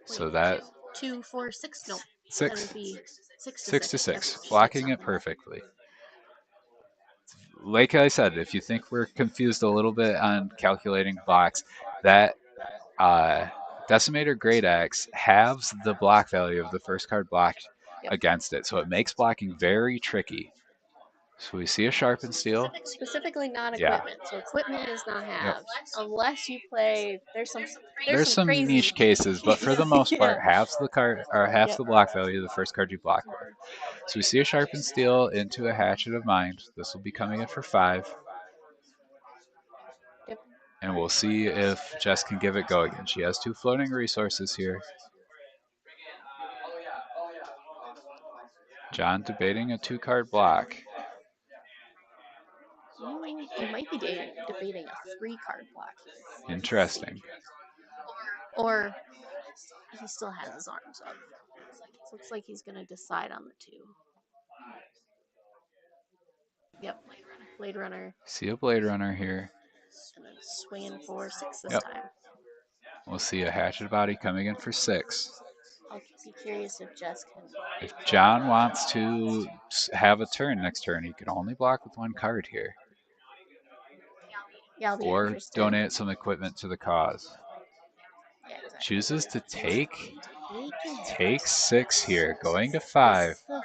So that 2, 4, 6. No. 6. That would be 6 to 6, blocking it perfectly. Like I said, if you think we're confused a little bit on calculating blocks, that Decimator Great Axe halves the block value of the first card blocked against it, so it makes blocking very tricky. So we see a Sharpened Steel. Specifically not equipment. So equipment is not halved. Unless you play, there's some crazy niche cases, but for the most part, halves the card or half the block value of the first card you block with. So we see a Sharpened Steel into a Hatchet of Mind. This will be coming in for 5. And we'll see if Jess can give it go again. She has 2 floating resources here. John debating a 2-card block. You might be debating a 3-card block here. Interesting. Or he still has his arms up. Looks like he's going to decide on the 2. Yep, Blade Runner. See a Blade Runner here. Swinging for 6 this time. We'll see a Hatchet Body coming in for 6. I'll be curious if Jess can. If John wants to have a turn next turn, he can only block with 1 card here. Yeah, I'll be or interested. donate some equipment to the cause. Yeah, exactly. Chooses to take 6 here, going to 5. This is the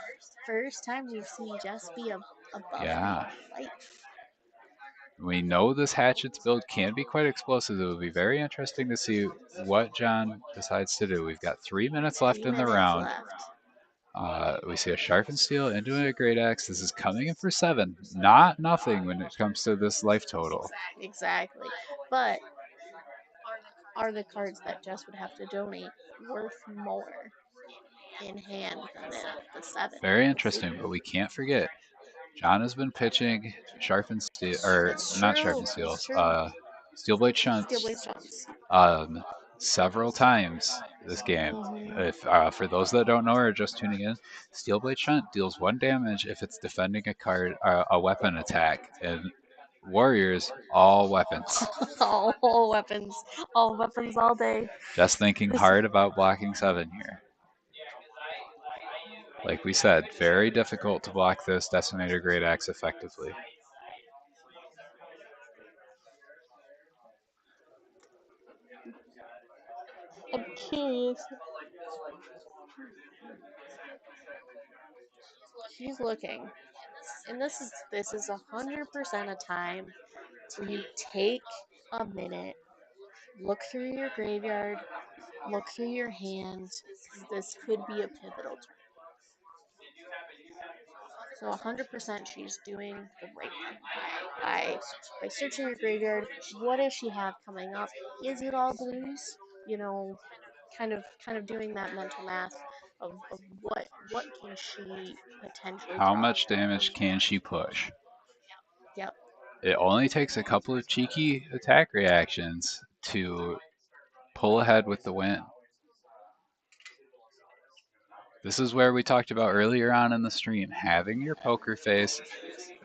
first time we've seen Jess be above Yeah. life. We know this Hatchet's build can be quite explosive. It will be very interesting to see what John decides to do. We've got 3 minutes left in the round. We see a Sharpened Steel into a Great Axe. This is coming in for 7. Not nothing when it comes to this life total. Exactly. But are the cards that Jess would have to donate worth more in hand than the 7? Very interesting, but we can't forget. John has been pitching Sharpened Steel, or not Sharpened Steel, Steel Blade Shunts several times this game. If for those that don't know or are just tuning in, Steel Blade Shunt deals 1 damage if it's defending a card, a weapon attack, and Warriors, all weapons. all weapons all day. Just thinking hard about blocking 7 here. Like we said, very difficult to block this Decimator Great Axe effectively. I'm curious. He's looking, and this is 100% a time where you take a minute, look through your graveyard, look through your hand, because this could be a pivotal turn. So 100% she's doing the right thing by searching your graveyard. What does she have coming up? Is it all blues? You know, kind of doing that mental math of what can she potentially How draw. much damage can she push? Yep. It only takes a couple of cheeky attack reactions to pull ahead with the win. This is where we talked about earlier on in the stream, having your poker face,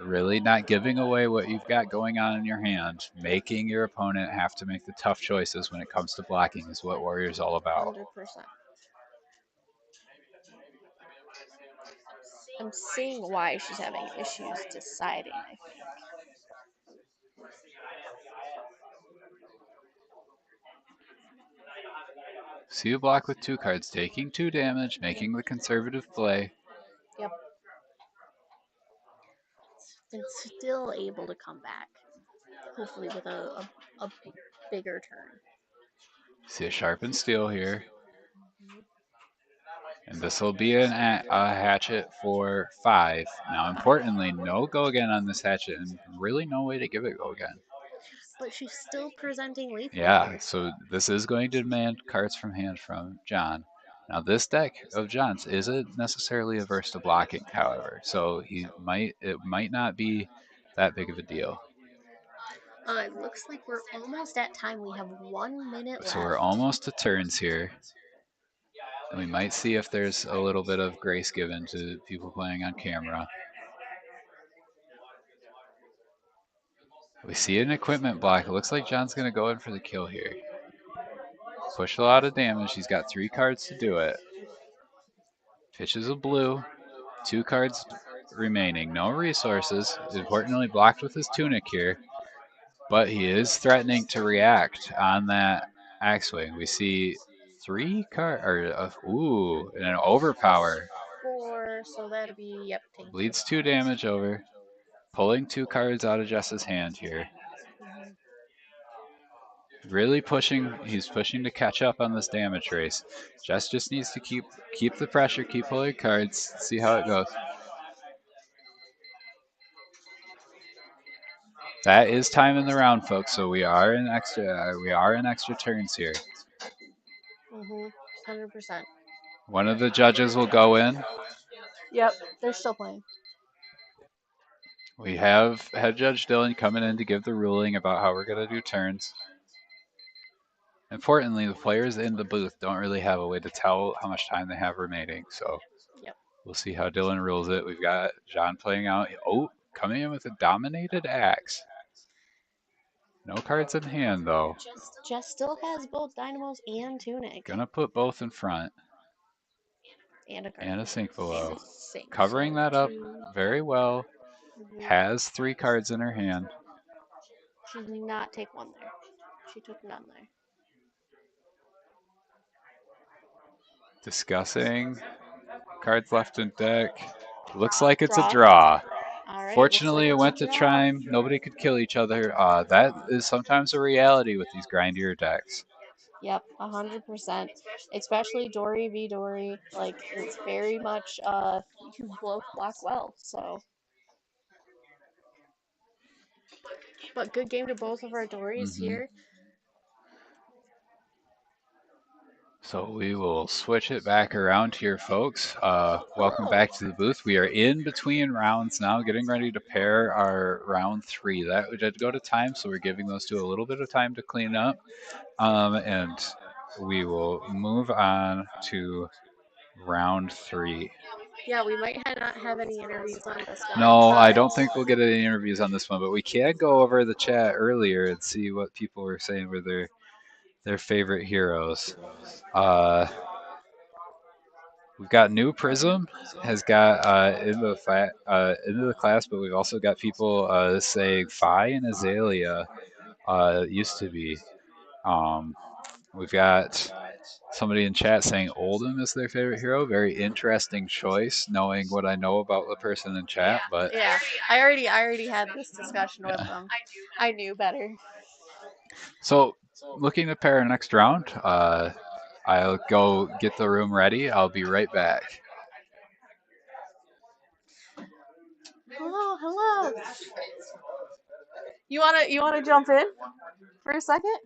really not giving away what you've got going on in your hand, making your opponent have to make the tough choices when it comes to blocking is what Warrior's all about. 100%. I'm seeing why she's having issues deciding, I think. See a block with 2 cards, taking 2 damage, making the conservative play. Yep. And still able to come back. Hopefully with a bigger turn. See a sharpened steel here. And this will be a hatchet for 5. Now, importantly, no go again on this hatchet, and really no way to give it go again. But she's still presenting lethal. Yeah, so this is going to demand cards from hand from John. Now, this deck of John's isn't necessarily averse to blocking, however, so it might not be that big of a deal. It looks like we're almost at time. We have 1 minute left. So we're almost to turns here. And we might see if there's a little bit of grace given to people playing on camera. We see an equipment block. It looks like John's going to go in for the kill here. Push a lot of damage. He's got 3 cards to do it. Pitches a blue. 2 cards remaining. No resources. Importantly, blocked with his tunic here. But he is threatening to react on that Axewing. We see 3 cards. Ooh, and an overpower. 4, so that'd be, yep. Bleeds 2 damage over. Pulling 2 cards out of Jess's hand here. Really pushing, he's pushing to catch up on this damage race. Jess just needs to keep the pressure, keep pulling cards, see how it goes. That is time in the round, folks, so we are in extra turns here. 100%. One of the judges will go in. Yep, they're still playing. We have Head Judge Dylan coming in to give the ruling about how we're going to do turns. Importantly, the players in the booth don't really have a way to tell how much time they have remaining, so we'll see how Dylan rules it. We've got John playing out. Oh, coming in with a dominated axe. No cards in hand, though. Jess still has both Dynamos and Tunic. Gonna put both in front. And a sink below. Sink. Covering that up very well. Has 3 cards in her hand. She did not take 1 there. She took none there. Discussing cards left in deck. Looks like it's a draw. Right, Fortunately, it went to time. Nobody could kill each other. That is sometimes a reality with these grindier decks. Yep, 100%. Especially Dory v Dory. Like, it's very much, you block well, so. But good game to both of our Dorys here. So we will switch it back around here, folks. Welcome back to the booth. We are in between rounds now, getting ready to pair our round 3. That did go to time, so we're giving those 2 a little bit of time to clean up. And we will move on to round 3. Yeah, we might not have any interviews on this one. No, I don't think we'll get any interviews on this one, but we can go over the chat earlier and see what people were saying were their favorite heroes. We've got New Prism has got into the class, but we've also got people saying Phi and Azalea used to be. Um, we've got somebody in chat saying Oldham is their favorite hero. Very interesting choice, knowing what I know about the person in chat. But Yeah, I already had this discussion with them. I knew better. so looking to pair next round. I'll go get the room ready. I'll be right back. Hello. You wanna jump in for a second?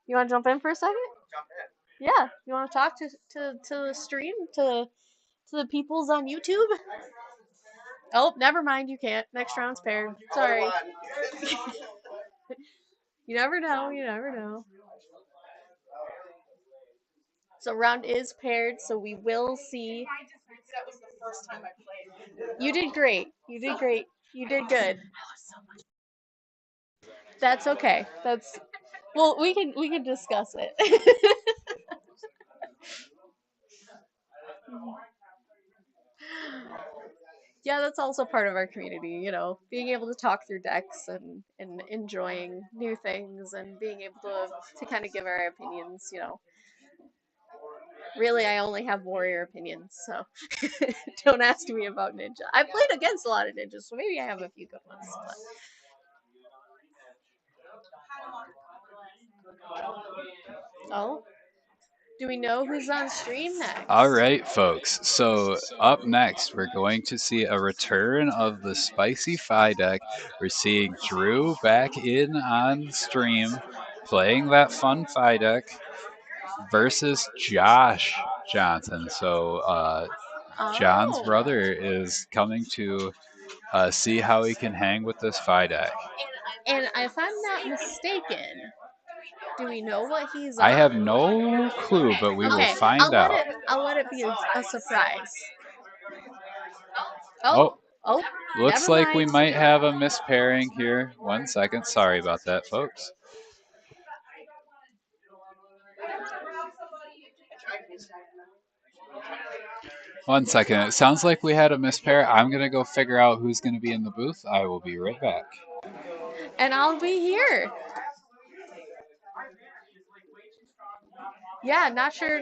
You wanna jump in for a second? Yeah. You wanna talk to the stream to the peoples on YouTube? Oh, never mind. You can't. Next round's paired. Sorry. You never know. You never know. So round is paired, so we will see. You did great. You did great. You did good. That's okay. That's well, we can discuss it. Yeah, that's also part of our community, being able to talk through decks and enjoying new things and being able to kind of give our opinions. Really, I only have warrior opinions, so don't ask me about ninja. I played against a lot of ninjas, so maybe I have a few good ones. Oh, do we know who's on stream next? All right, folks. So up next, we're going to see a return of the Spicy Phi deck. We're seeing Drew back in on stream, playing that fun Phi deck versus Josh Johnson. So John's Oh. brother is coming to see how he can hang with this Phi deck. And if I'm not mistaken, do we know what he's on? I have no clue, but we will find out. I'll let it be a surprise. Oh, Oh, looks like we might have a mispairing here. 1 second. Sorry about that, folks. One second. It sounds like we had a mispair. I'm going to go figure out who's going to be in the booth. I will be right back. And I'll be here. Yeah, not sure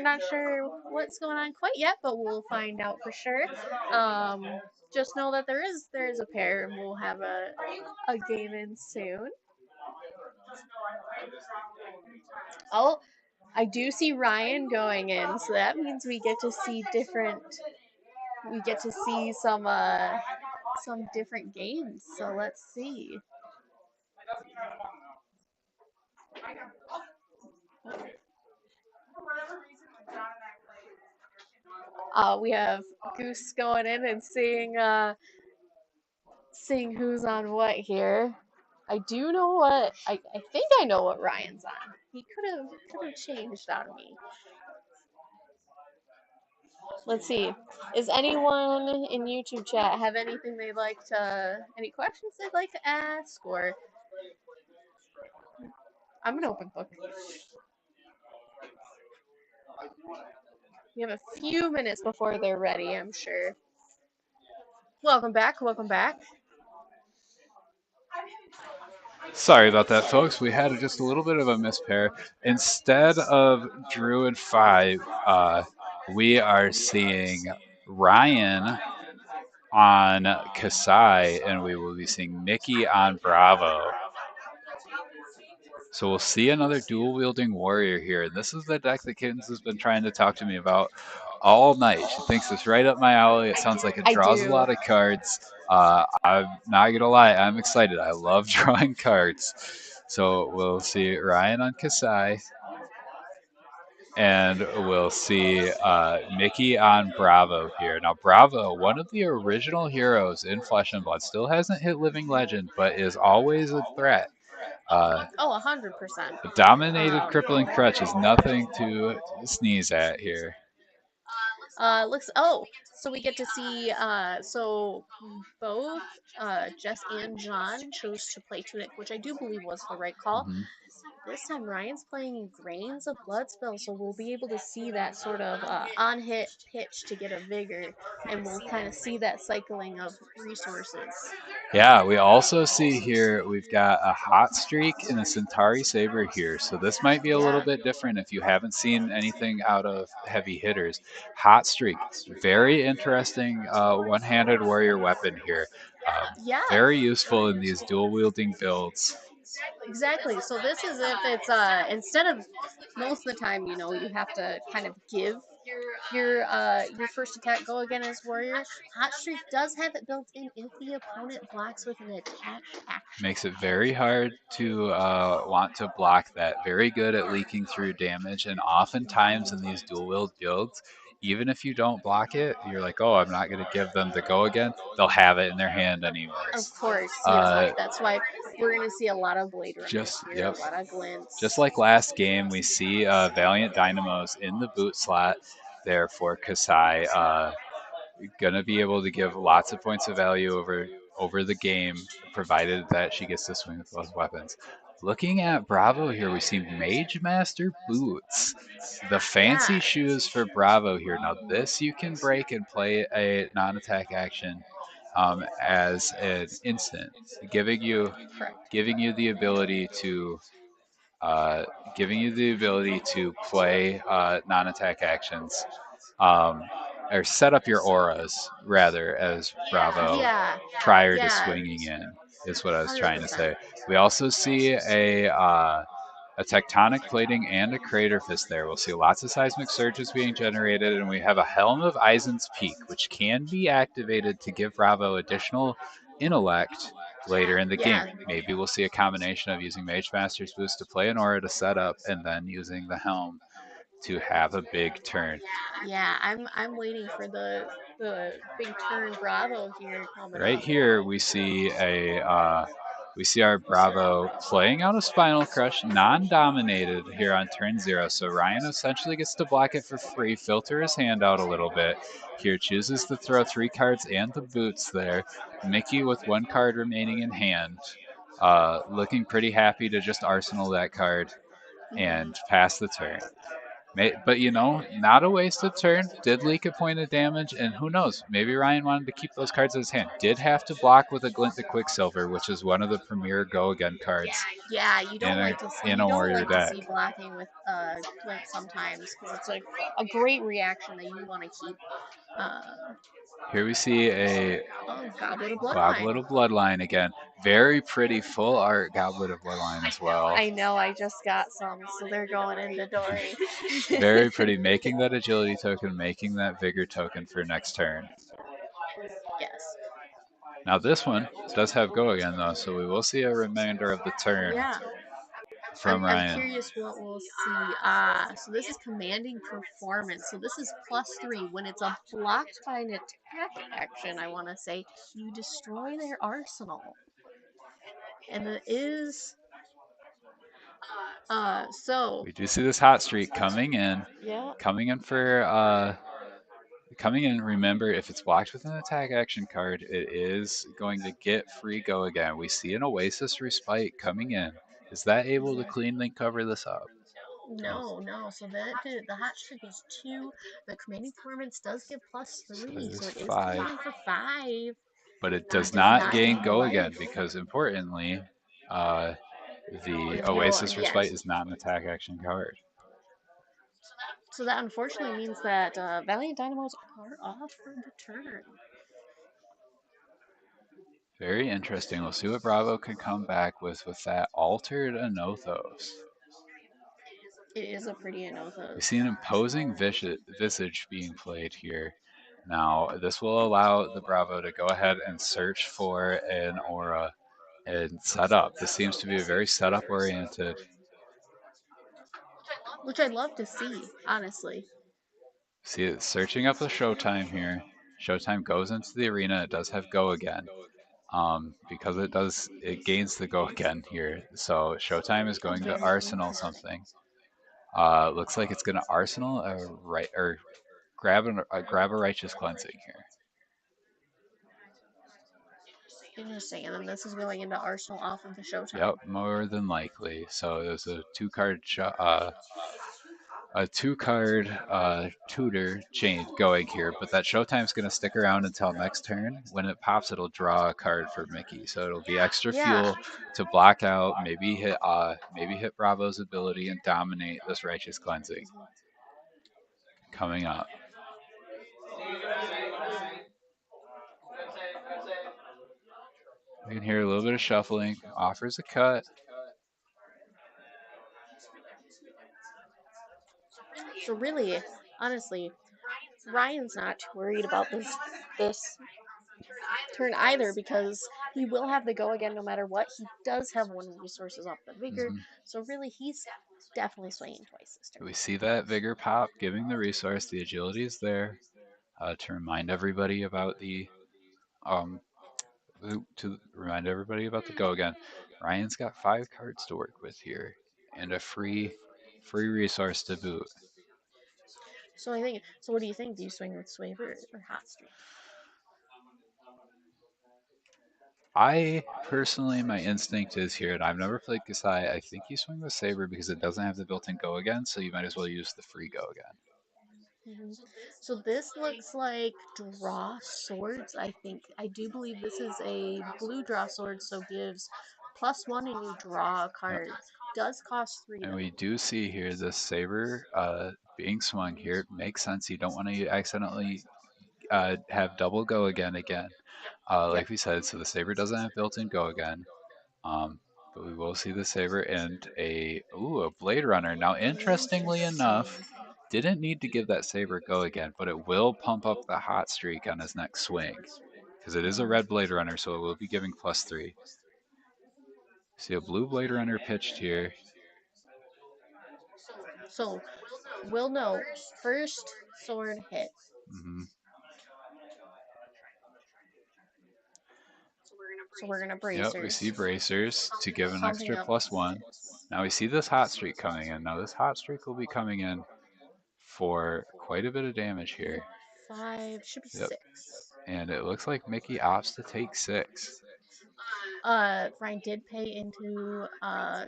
what's going on quite yet, but we'll find out for sure. Just know that there is a pair, and we'll have a game in soon. Oh, I do see Ryan going in, so that means we get to see some different games. So let's see. We have Goose going in and seeing who's on what here. I do know what I think I know what Ryan's on. He could have changed on me. Let's see. Is anyone in YouTube chat have anything any questions they'd like to ask, or I'm an open book. We have a few minutes before they're ready, I'm sure. Welcome back. Sorry about that, folks. We had just a little bit of a mispair. Instead of Drew and Phi, we are seeing Ryan on Kasai, and we will be seeing Mickey on Bravo. So we'll see another dual-wielding warrior here. This is the deck that Kittens has been trying to talk to me about all night. She thinks it's right up my alley. It sounds like it draws a lot of cards. I'm not gonna lie, I'm excited. I love drawing cards. So we'll see Ryan on Kasai, and we'll see Mickey on Bravo here. Now Bravo, one of the original heroes in Flesh and Blood, still hasn't hit Living Legend, but is always a threat. 100%. A dominated crippling crutch is nothing to sneeze at here. So we get to see, so both Jess and John chose to play Tunic, which I do believe was the right call. this time Ryan's playing Grains of Bloodspell, so we'll be able to see that sort of on-hit pitch to get a vigor, and we'll kind of see that cycling of resources. Yeah, we also see here we've got a Hot Streak and a Centauri Saber here. So this might be a little bit different if you haven't seen anything out of heavy hitters. Hot Streak, very interesting one-handed warrior weapon here. Yeah. Very useful in these dual-wielding builds. Exactly. So this is if it's instead of most of the time, you know, you have to kind of give your first attack go again as warrior. Hot Streak does have it built in if the opponent blocks with an attack action. Makes it very hard to want to block that. Very good at leaking through damage, and oftentimes in these dual wield builds, even if you don't block it, you're like, oh, I'm not going to give them the go again. They'll have it in their hand anyways. Of course, yeah. That's why we're going to see a lot of Blade Runners here, yep. a lot of glints. Just like last game, we see Valiant Dynamos in the boot slot there for Kasai. Gonna be able to give lots of points of value over the game, provided that she gets to swing with those weapons. Looking at Bravo here, we see Mage Master boots, the fancy shoes for Bravo here. Now this you can break and play a non-attack action as an instant, giving you the ability to play non-attack actions. Or set up your auras rather as Bravo prior to swinging in is what I was trying to say. We also see a tectonic plating and a crater fist there. We'll see lots of seismic surges being generated, and we have a Helm of Eisen's Peak, which can be activated to give Bravo additional intellect later in the game. Maybe we'll see a combination of using Mage Master's Boost to play an aura to set up, and then using the Helm to have a big turn. Yeah, I'm waiting for the big turn Bravo here coming Right up. here we see our Bravo playing out a Spinal Crush, non-dominated here on turn 0. So Ryan essentially gets to block it for free, filter his hand out a little bit. Here chooses to throw 3 cards and the boots there. Mickey with 1 card remaining in hand, looking pretty happy to just arsenal that card and pass the turn. But you know, not a wasted turn. Did leak a point of damage, and who knows? Maybe Ryan wanted to keep those cards in his hand. Did have to block with a Glint the Quicksilver, which is one of the premier go again cards. Yeah, you don't like to see blocking with Glint sometimes because it's like a great reaction that you want to keep. Here we see a Goblet of Bloodline. Goblet of Bloodline again. Very pretty full art Goblet of Bloodline as well. I know, I just got some, so they're going into Dory. Very pretty, making that agility token, making that vigor token for next turn. Yes. Now this one does have go again though, so we will see a remainder of the turn. From Ryan. I'm curious what we'll see. So this is Commanding Performance. So this is +3. When it's blocked by an attack action, I want to say, you destroy their arsenal. And it is... so... We do see this Hot Streak coming in. Yeah. Coming in, remember, if it's blocked with an attack action card, it is going to get free go again. We see an Oasis Respite coming in. Is that able to cleanly cover this up? No. So the Hot Streak is 2. The Commanding Performance does give +3, so it is 5 for 5. But it does not gain go again because, importantly, the Oasis Respite is not an attack action card. So that unfortunately means that Valiant Dynamos are off for the turn. Very interesting. We'll see what Bravo can come back with that altered Anothos. It is a pretty Anothos. We see an imposing visage being played here. Now, this will allow the Bravo to go ahead and search for an aura and set up. This seems to be a very setup-oriented. Which I'd love to see, honestly. See it searching up the Showtime here. Showtime goes into the arena. It does have go again. Because it gains the go again here. So Showtime is going to arsenal something. Looks like it's going to arsenal grab a righteous cleansing here. Interesting. And then this is going into Arsenal off of the Showtime. Yep, more than likely. So there's a two-card tutor chain going here, but that Showtime's going to stick around until next turn. When it pops, it'll draw a card for Mickey, so it'll be extra fuel to block out, maybe hit Bravo's ability and dominate this Righteous Cleansing coming up. We can hear a little bit of shuffling. Offers a cut. So really, honestly, Ryan's not too worried about this turn either, because he will have the go again no matter what. He does have one resources off the Vigor, so really he's definitely swinging twice this turn. We see that Vigor pop, giving the resource. The agility is there to remind everybody about the go again. Ryan's got 5 cards to work with here and a free resource to boot. So what do you think? Do you swing with Swaver or Hot Streak? I personally, my instinct is here, and I've never played Kasai. I think you swing with Saber because it doesn't have the built-in go again, so you might as well use the free go again. So this looks like draw swords, I think. I do believe this is a blue draw sword, so gives +1 and you draw a card. Yep. Does cost 3. And we do see here this Saber being swung here. It makes sense. You don't want to accidentally have double go again. Like we said, so the Saber doesn't have built-in go again. But we will see the Saber and a Blade Runner. Now, interestingly enough, didn't need to give that Saber go again, but it will pump up the hot streak on his next swing. Because it is a red Blade Runner, so it will be giving +3. See a blue Blade Runner pitched here. So, we'll know first sword hit. So we're gonna bracers. Yep, we see bracers to give an extra +1. Now we see this hot streak coming in. Now this hot streak will be coming in for quite a bit of damage here. 5, should be 6. And it looks like Mickey opts to take 6. Ryan did pay into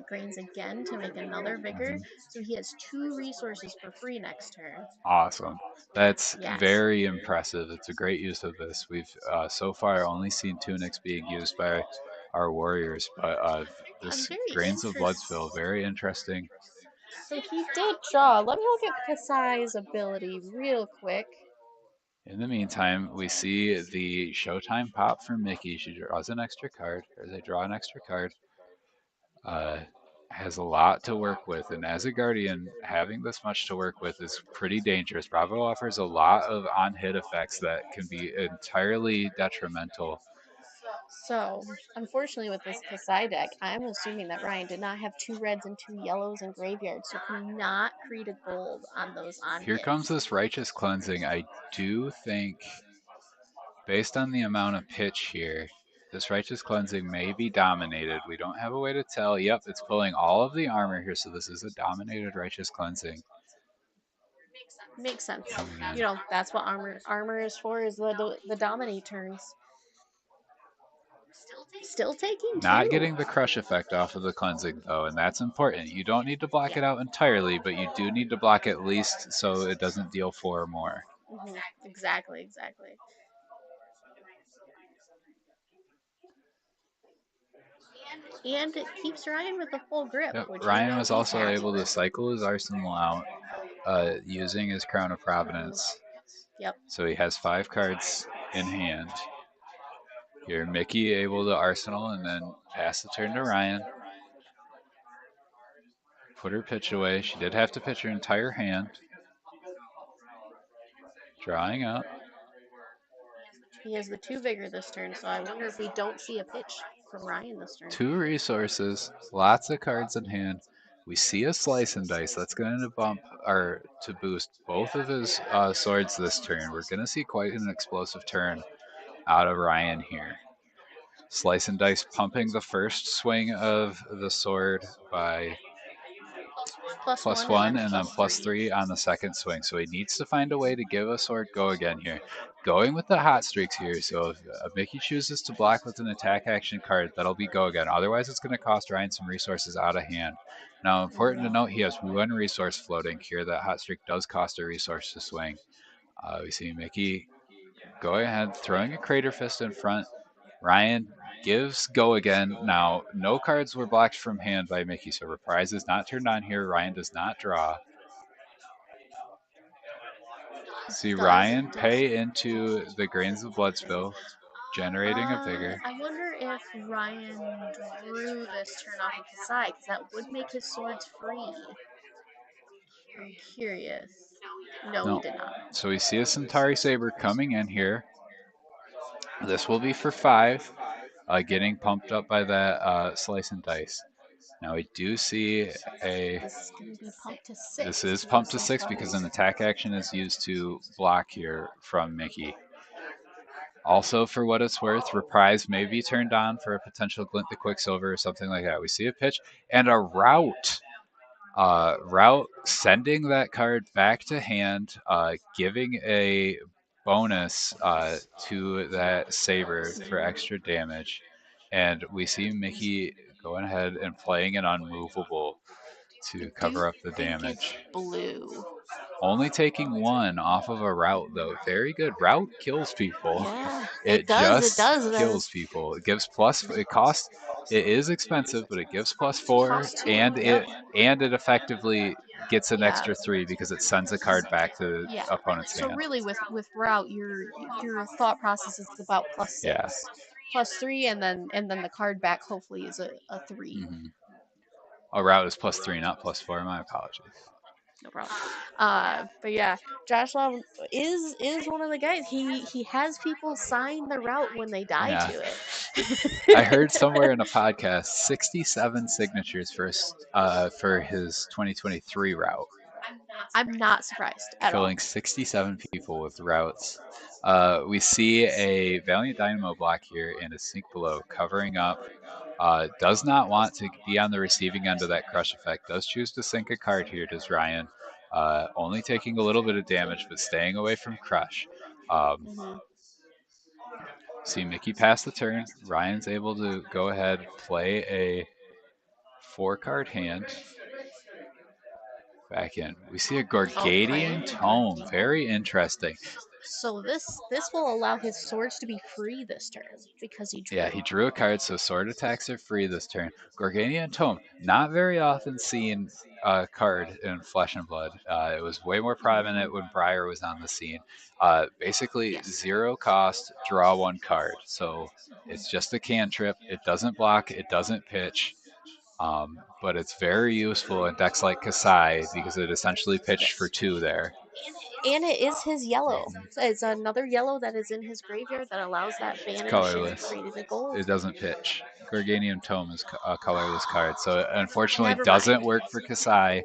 Grains again to make another Vigor, so he has 2 resources for free next turn. Awesome. That's very impressive. It's a great use of this. We've so far only seen Tunics being used by our warriors, but this Grains of Bloodspill, very interesting. So he did draw. Let me look at Kasai's ability real quick. In the meantime, we see the Showtime pop from Mickey. She draws an extra card, or they draw an extra card. Has a lot to work with, and as a Guardian, having this much to work with is pretty dangerous. Bravo offers a lot of on-hit effects that can be entirely detrimental. So, unfortunately with this Kasai deck, I'm assuming that Ryan did not have 2 reds and 2 yellows in graveyard, so cannot create a gold on those on-hits. Here comes this Righteous Cleansing. I do think, based on the amount of pitch here, this Righteous Cleansing may be dominated. We don't have a way to tell. Yep, it's pulling all of the armor here, so this is a dominated Righteous Cleansing. Makes sense. You know, that's what armor is for, is the dominate turns. Still taking 2. Not getting the crush effect off of the cleansing, though, and that's important. You don't need to block it out entirely, but you do need to block at least so it doesn't deal 4 or more. Exactly. And it keeps Ryan with a full grip. Yep. Ryan was also able to cycle his arsenal out using his Crown of Providence. Yep. So he has 5 cards in hand. Here, Mickey able to arsenal and then pass the turn to Ryan. Put her pitch away. She did have to pitch her entire hand. Drawing up. He has the 2 Vigor this turn, so I wonder if we don't see a pitch from Ryan this turn. 2 resources, lots of cards in hand. We see a Slice and Dice. That's going to boost both of his swords this turn. We're going to see quite an explosive turn out of Ryan here. Slice and Dice pumping the first swing of the sword by +1 1 and and then +3 on the second swing. So he needs to find a way to give a sword go again here. Going with the hot streaks here. So if Mickey chooses to block with an attack action card, that'll be go again. Otherwise, it's going to cost Ryan some resources out of hand. Now, important to note, he has 1 resource floating here. That hot streak does cost a resource to swing. We see Mickey going ahead, throwing a Crater Fist in front. Ryan gives go again. Now, no cards were blocked from hand by Mickey, so Reprise is not turned on here. Ryan does not draw. See Ryan pay into the Grains of Bloodspill, generating a Vigor. I wonder if Ryan drew this turn off of his side, because that would make his swords free. I'm curious. No, he did not. So we see a Centauri Saber coming in here. This will be for 5, getting pumped up by that Slice and Dice. Now we do see a. This is going to be pumped to 6. This is pumped to 6 because an attack action is used to block here from Mickey. Also, for what it's worth, Reprise may be turned on for a potential Glint the Quicksilver or something like that. We see a pitch and a Route. Route sending that card back to hand, giving a bonus to that Saber for extra damage. And we see Mickey going ahead and playing an Unmovable to cover up the damage. Blue. Only taking 1 off of a Route, though. Very good. Route kills people. Yeah, It does. kills people. It gives plus. It costs. It is expensive, but it gives +4, and it effectively gets an extra 3 because it sends a card back to the opponent's hand. So really, with Route, your thought process is about +6, Yeah. +3, and then the card back hopefully is a 3. Mm-hmm. A Route is +3, not +4. My apologies. No problem. But yeah, Josh Love is one of the guys. He has people sign the Route when they die to it. I heard somewhere in a podcast 67 signatures for his 2023 Route. I'm not surprised at Filling all. 67 people with Routes. We see a Valiant Dynamo block here and a Sink Below covering up. Does not want to be on the receiving end of that crush effect. Does choose to sink a card here, does Ryan. Only taking a little bit of damage, but staying away from crush. See Mickey pass the turn. Ryan's able to go ahead, play a 4-card hand. Back in. We see a Gorgadian Tome. Very interesting. So this will allow his swords to be free this turn because he drew. Yeah, he drew a card, so sword attacks are free this turn. Gorganian Tome, not very often seen a card in Flesh and Blood. It was way more prominent when Briar was on the scene. Basically, 0 cost, draw 1 card. So it's just a cantrip. It doesn't block, it doesn't pitch. But it's very useful in decks like Kasai because it essentially pitched for 2 there. And it is his yellow. It's another yellow that is in his graveyard that allows that banish. It's colorless. Created a gold. It doesn't pitch. Gorganian Tome is a colorless card, so it unfortunately doesn't work for Kasai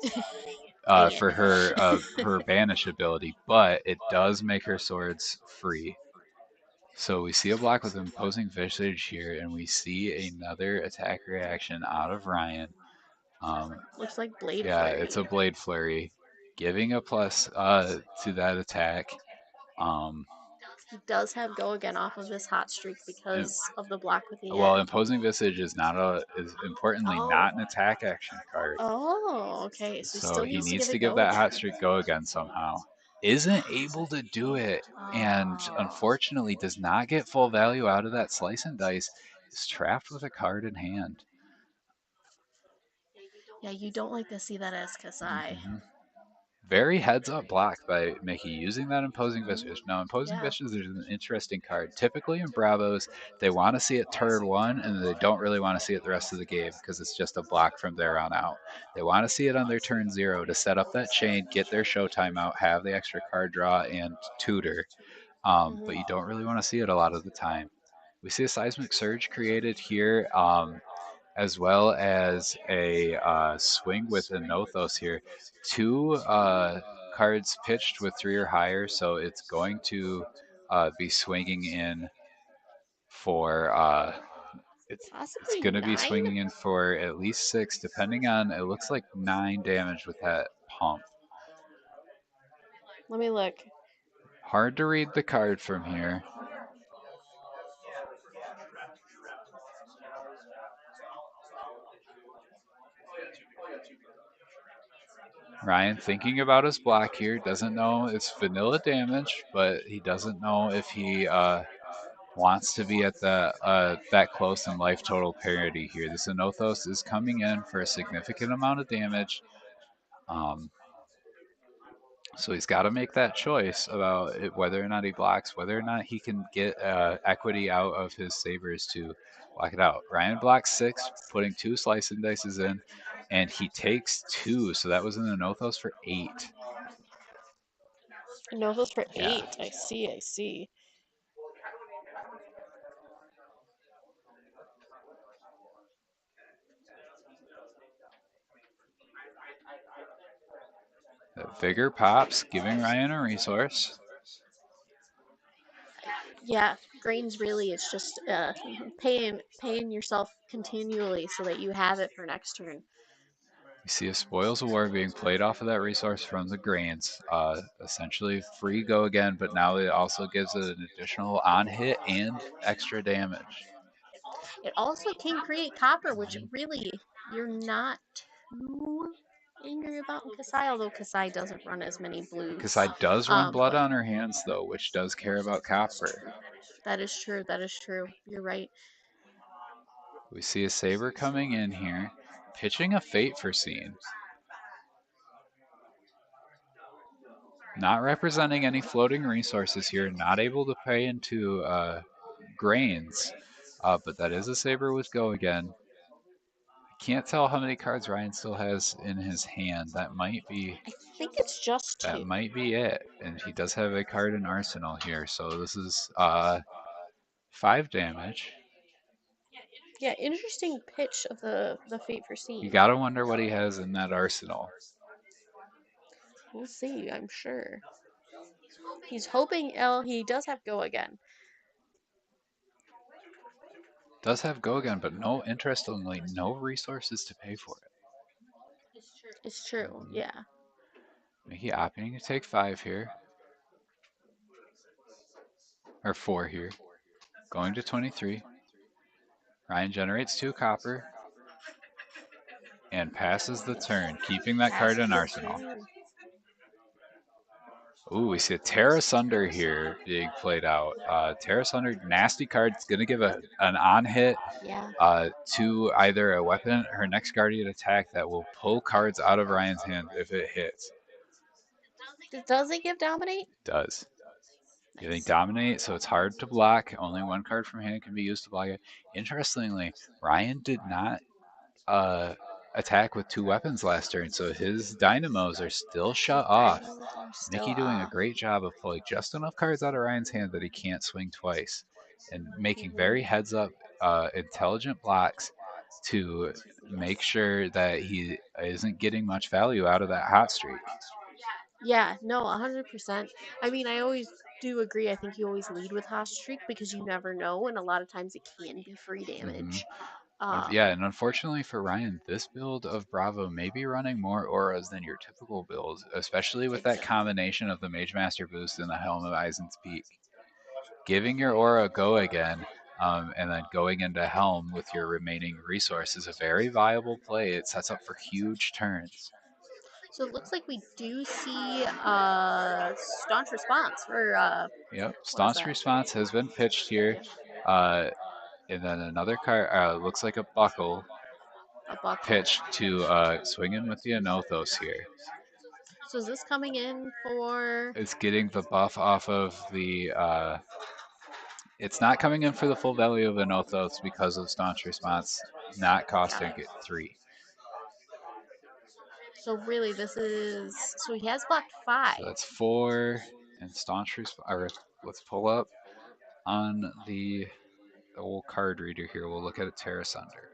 for her banish ability, but it does make her swords free. So we see a block with Imposing Visage here, and we see another attack reaction out of Ryan. Looks like Blade Flurry. Yeah, it's a Blade Flurry, giving a plus to that attack. He does have go again off of this hot streak because of the block with the Well, Imposing Visage is importantly not an attack action card. Oh, okay. So he needs to give that hot streak go again somehow. Isn't able to do it, and unfortunately does not get full value out of that Slice and Dice. Is trapped with a card in hand. Yeah, you don't like to see that as Kasai. Very heads-up block by Mickey using that Imposing Visage. Now, Imposing Visage is an interesting card. Typically in Bravos, they want to see it turn 1, and they don't really want to see it the rest of the game because it's just a block from there on out. They want to see it on their turn 0 to set up that chain, get their showtime out, have the extra card draw, and tutor. But you don't really want to see it a lot of the time. We see a Seismic Surge created here, as well as a swing with a Nothos here. 2 cards pitched with 3 or higher, so it's going to be swinging in for It's Possibly going to be 9? swinging in for at least 6, depending on, it looks like 9 damage with that pump. Let me look. Hard to read the card from here. Ryan thinking about his block here, doesn't know it's vanilla damage, but he doesn't know if he wants to be at that close in life total parity here. The Xenothos is coming in for a significant amount of damage. So he's got to make that choice about whether or not he blocks, whether or not he can get equity out of his sabers to block it out. Ryan blocks 6, putting 2 slice indices in, and he takes 2. So that was in the Nothos for 8. Novos for Yeah. 8. I see. The Vigor pops, giving Ryan a resource. Yeah, grains really it's just paying yourself continually so that you have it for next turn. You see a Spoils of War being played off of that resource from the grains. Essentially free go again, but now it also gives it an additional on hit and extra damage. It also can create copper, which really you're not too angry about in Kasai, although Kasai doesn't run as many blues. Kasai does run blood but on her hands though, which does care about copper. That is true. You're right. We see a Saber coming in here, pitching a Fate Foreseen. Not representing any floating resources here, not able to pay into grains, but that is a Saber with Go again. Can't tell how many cards Ryan still has in his hand. That might be. I think it's just 2. That might be it, and he does have a card in Arsenal here, so this is 5 damage. Yeah, interesting pitch of the Fate Foreseen. You gotta wonder what he has in that arsenal. We'll see, I'm sure. He's hoping he does have Go again. Does have Go again, but interestingly, no resources to pay for it. It's true, yeah. He opting to take 5 here. Or 4 here. Going to 23. Ryan generates 2 copper. And passes the turn, keeping that card in Arsenal. Ooh, we see a Terra Sunder here being played out. Terra Sunder, nasty card. It's going to give an on hit to either a weapon or next guardian attack that will pull cards out of Ryan's hand if it hits. Does it give Dominate? Does. Getting Dominate, so it's hard to block. Only 1 card from hand can be used to block it. Interestingly, Ryan did not attack with 2 weapons last turn, so his dynamos are still shut off. Mickey doing a great job of pulling just enough cards out of Ryan's hand that he can't swing twice, and making very heads up, intelligent blocks to make sure that he isn't getting much value out of that hot streak. Yeah, no, 100%. I mean, I always do agree. I think you always lead with hot streak because you never know, and a lot of times it can be free damage. Yeah, and unfortunately for Ryan, this build of Bravo may be running more auras than your typical build, especially with that combination of the Mage Master boost and the Helm of Aizen's Peak. Giving your aura Go again, and then going into Helm with your remaining resource is a very viable play. It sets up for huge turns. So it looks like we do see Staunch Response for Yep, Staunch Response has been pitched here. And then another card, looks like a Buckle. Pitched to swing in with the Anothos here. So is this coming in for... It's getting the buff off of the... it's not coming in for the full value of Anothos because of Staunch Response not costing it 3. So really this is... So he has blocked 5. So that's 4 and Staunch Response... Let's pull up on the old card reader here. We'll look at a Terra Sunder.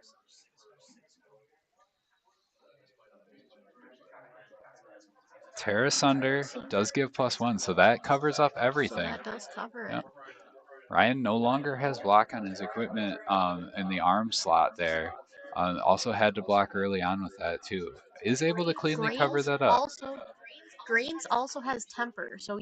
Terra Sunder does give +1, so that covers up everything. So that does cover it. Ryan no longer has block on his equipment in the arm slot there. Also had to block early on with that too. Is able to cleanly cover that up. Grains also has temper, so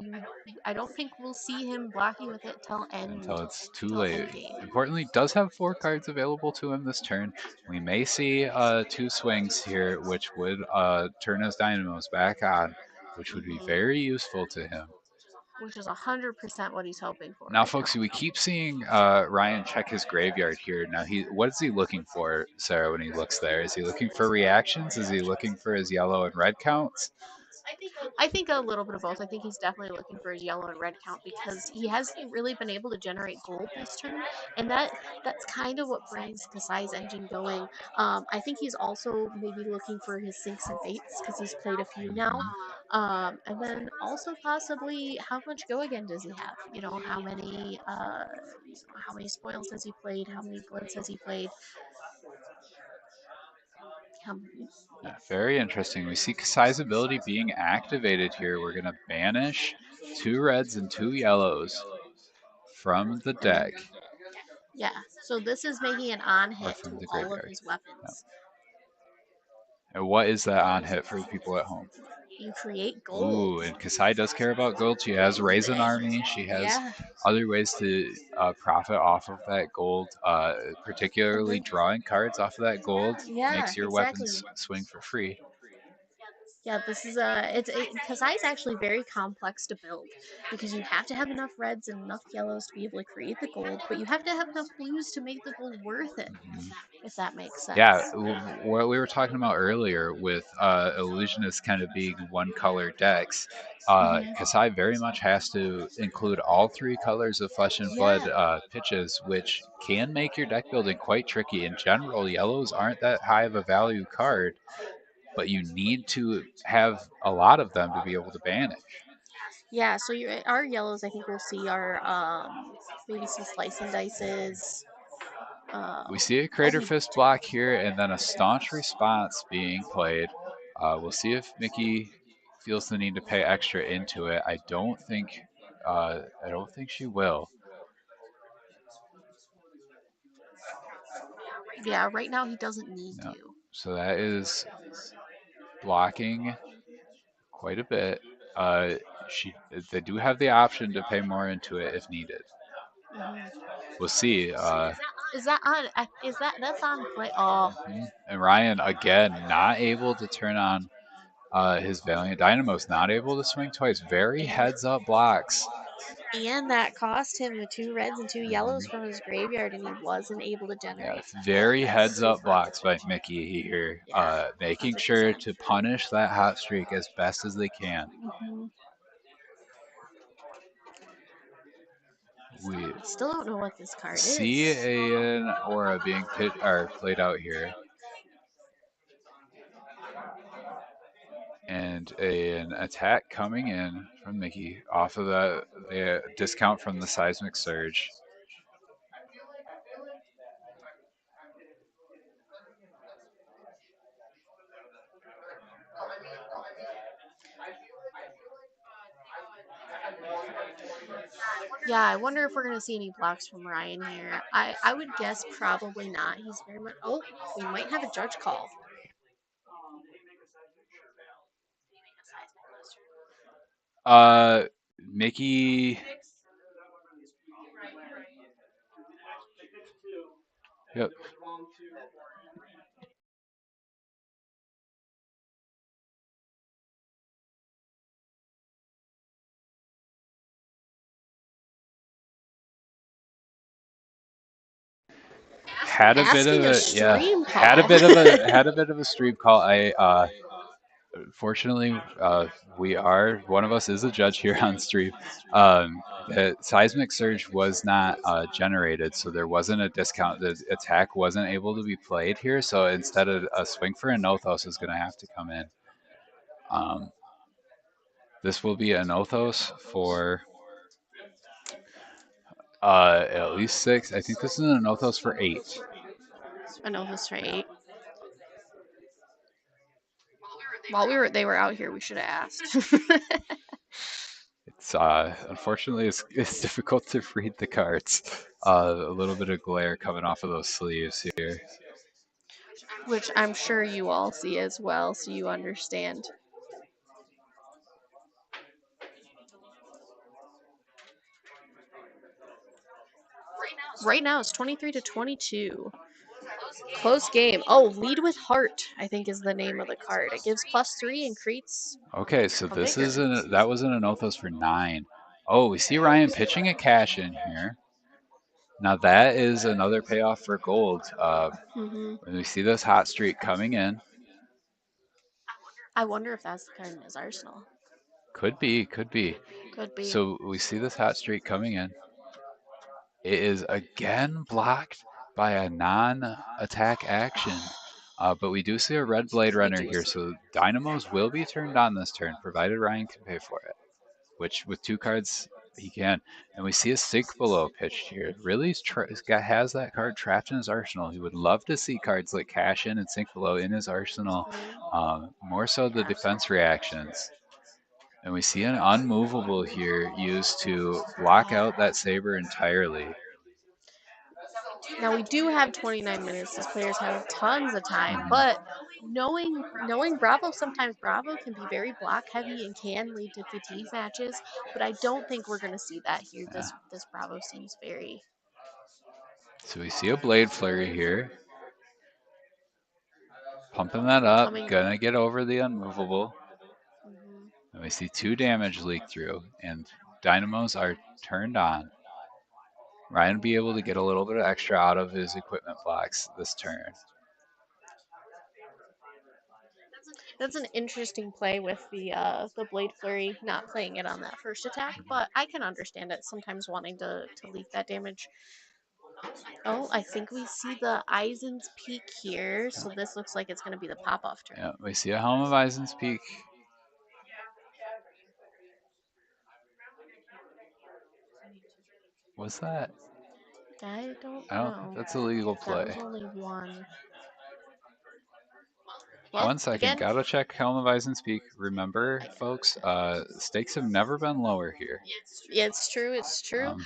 I don't think we'll see him blocking with it Until it's too till late. end game. Importantly, does have 4 cards available to him this turn. We may see 2 swings here, which would turn his dynamos back on, which would be very useful to him. Which is 100% what he's hoping for. Now, folks, we keep seeing Ryan check his graveyard here. Now, what is he looking for, Sarah, when he looks there? Is he looking for reactions? Is he looking for his yellow and red counts? I think a little bit of both. I think he's definitely looking for his yellow and red count because he hasn't really been able to generate gold this turn, and that's kind of what brings Kasai's engine going. I think he's also maybe looking for his sinks and fates because he's played a few now, and then also possibly how much go again does he have? You know, how many spoils has he played? How many glints has he played? Yeah, very interesting. We see Kasai's ability being activated here. We're going to banish 2 reds and 2 yellows from the deck. Yeah, so this is making an on hit from to the all of graveyard. his weapons. Yep. And what is that on hit for the people at home? You create gold. Ooh, and Kasai does care about gold. She has Raisin Army. She has other ways to profit off of that gold, particularly drawing cards off of that gold makes your weapons swing for free. Yeah, this is Kasai is actually very complex to build because you have to have enough reds and enough yellows to be able to create the gold, but you have to have enough blues to make the gold worth it, if that makes sense. Yeah, what we were talking about earlier with Illusionist kind of being one color decks, Kasai very much has to include all 3 colors of Flesh and Blood pitches, which can make your deck building quite tricky. In general, yellows aren't that high of a value card, but you need to have a lot of them to be able to banish. Yeah, so our yellows, I think we'll see our maybe some Slice and Dices. We see a Crater Fist block here, and then a Staunch Response being played. We'll see if Mickey feels the need to pay extra into it. I don't think she will. Yeah, right now he doesn't need to. So that is blocking quite a bit. They do have the option to pay more into it if needed. We'll see. That's on play? Oh. And Ryan again not able to turn on his Valiant Dynamo's, not able to swing twice. Very heads up blocks. And that cost him the 2 reds and 2 yellows from his graveyard, and he wasn't able to generate. Yeah, very heads up blocks by Mickey here, making sure to punish that hot streak as best as they can. We still don't know what this card is. See an aura being played out here. And an attack coming in from Mickey off of the discount from the Seismic Surge. Yeah, I wonder if we're going to see any blocks from Ryan here. I would guess probably not. He's very much... Oh, we might have a judge call. Mickey... Yep. Had a bit of a stream call. Fortunately, one of us is a judge here on stream. The Seismic Surge was not generated, so there wasn't a discount. The attack wasn't able to be played here, so instead of a Swing for a Nothos is going to have to come in. This will be a Nothos for at least 6. I think this is a Nothos for 8. A Nothos for 8. While they were out here, we should have asked. It's unfortunately it's difficult to read the cards. A little bit of glare coming off of those sleeves here. Which I'm sure you all see as well, so you understand. Right now it's 23-22. Close game. Oh, Lead with Heart, I think is the name of the card. It gives +3 and creates Okay, so a this vigor. is that was an Anothos for 9. Oh, we see Ryan pitching a cash in here. Now that is another payoff for gold. When we see this hot streak coming in. I wonder if that's the card in his arsenal. Could be, could be. Could be. So we see this hot streak coming in. It is again blocked by a non-attack action. But we do see a red Blade Runner here, so Dynamos will be turned on this turn, provided Ryan can pay for it. Which, with 2 cards, he can. And we see a Sink Below pitched here. Really has that card trapped in his arsenal. He would love to see cards like Cash In and Sink Below in his arsenal. More so the defense reactions. And we see an Unmovable here used to block out that Saber entirely. Now we do have 29 minutes. These players have tons of time, but knowing Bravo, sometimes Bravo can be very block heavy and can lead to fatigue matches. But I don't think we're going to see that here. Yeah. This Bravo seems very. So we see a Blade Flurry here. Pumping that up, gonna get over the Unmovable. And we see 2 damage leak through, and Dynamos are turned on. Ryan will be able to get a little bit of extra out of his equipment blocks this turn. That's an interesting play with the Blade Flurry not playing it on that first attack, but I can understand it sometimes wanting to leak that damage. Oh, I think we see the Eisen's Peak here, so this looks like it's going to be the pop-off turn. Yeah, we see a Helm of Eisen's Peak. What's that? I don't I don't think that's a legal play. That was only one. Well, 1 second, gotta check Helm of Eisen's Peak. Remember, folks, stakes have never been lower here. Yeah, it's true. It's true.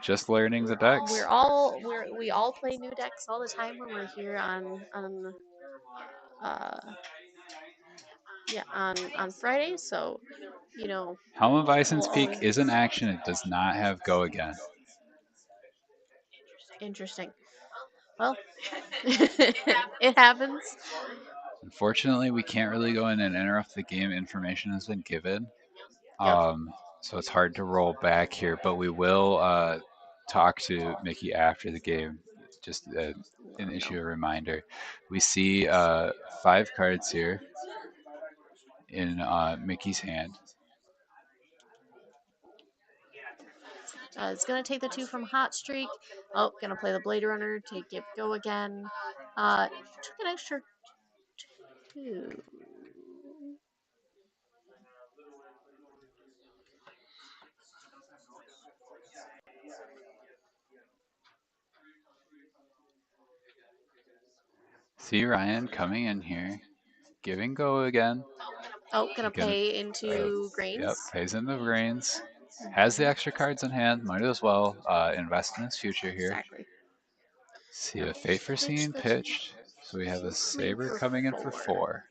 Just learning the decks. We all play new decks all the time when we're here on Friday. So, you know. Helm of Eisen's Peak is an action. It does not have Go Again. Interesting. Well, it happens. Unfortunately, we can't really go in and interrupt the game. Information has been given. So it's hard to roll back here, but we will talk to Mickey after the game. Just an issue a reminder. We see 5 cards here in Mickey's hand. It's going to take the 2 from Hot Streak. Oh, going to play the Blade Runner to give Go Again. Took an extra 2. See Ryan coming in here, giving Go Again. Oh, gonna pay into Grains. Yep, pays into Grains. Has the extra cards in hand, might as well invest in his future here. Exactly. See a Fate Foreseen pitched. So we have a Saber coming in for 4.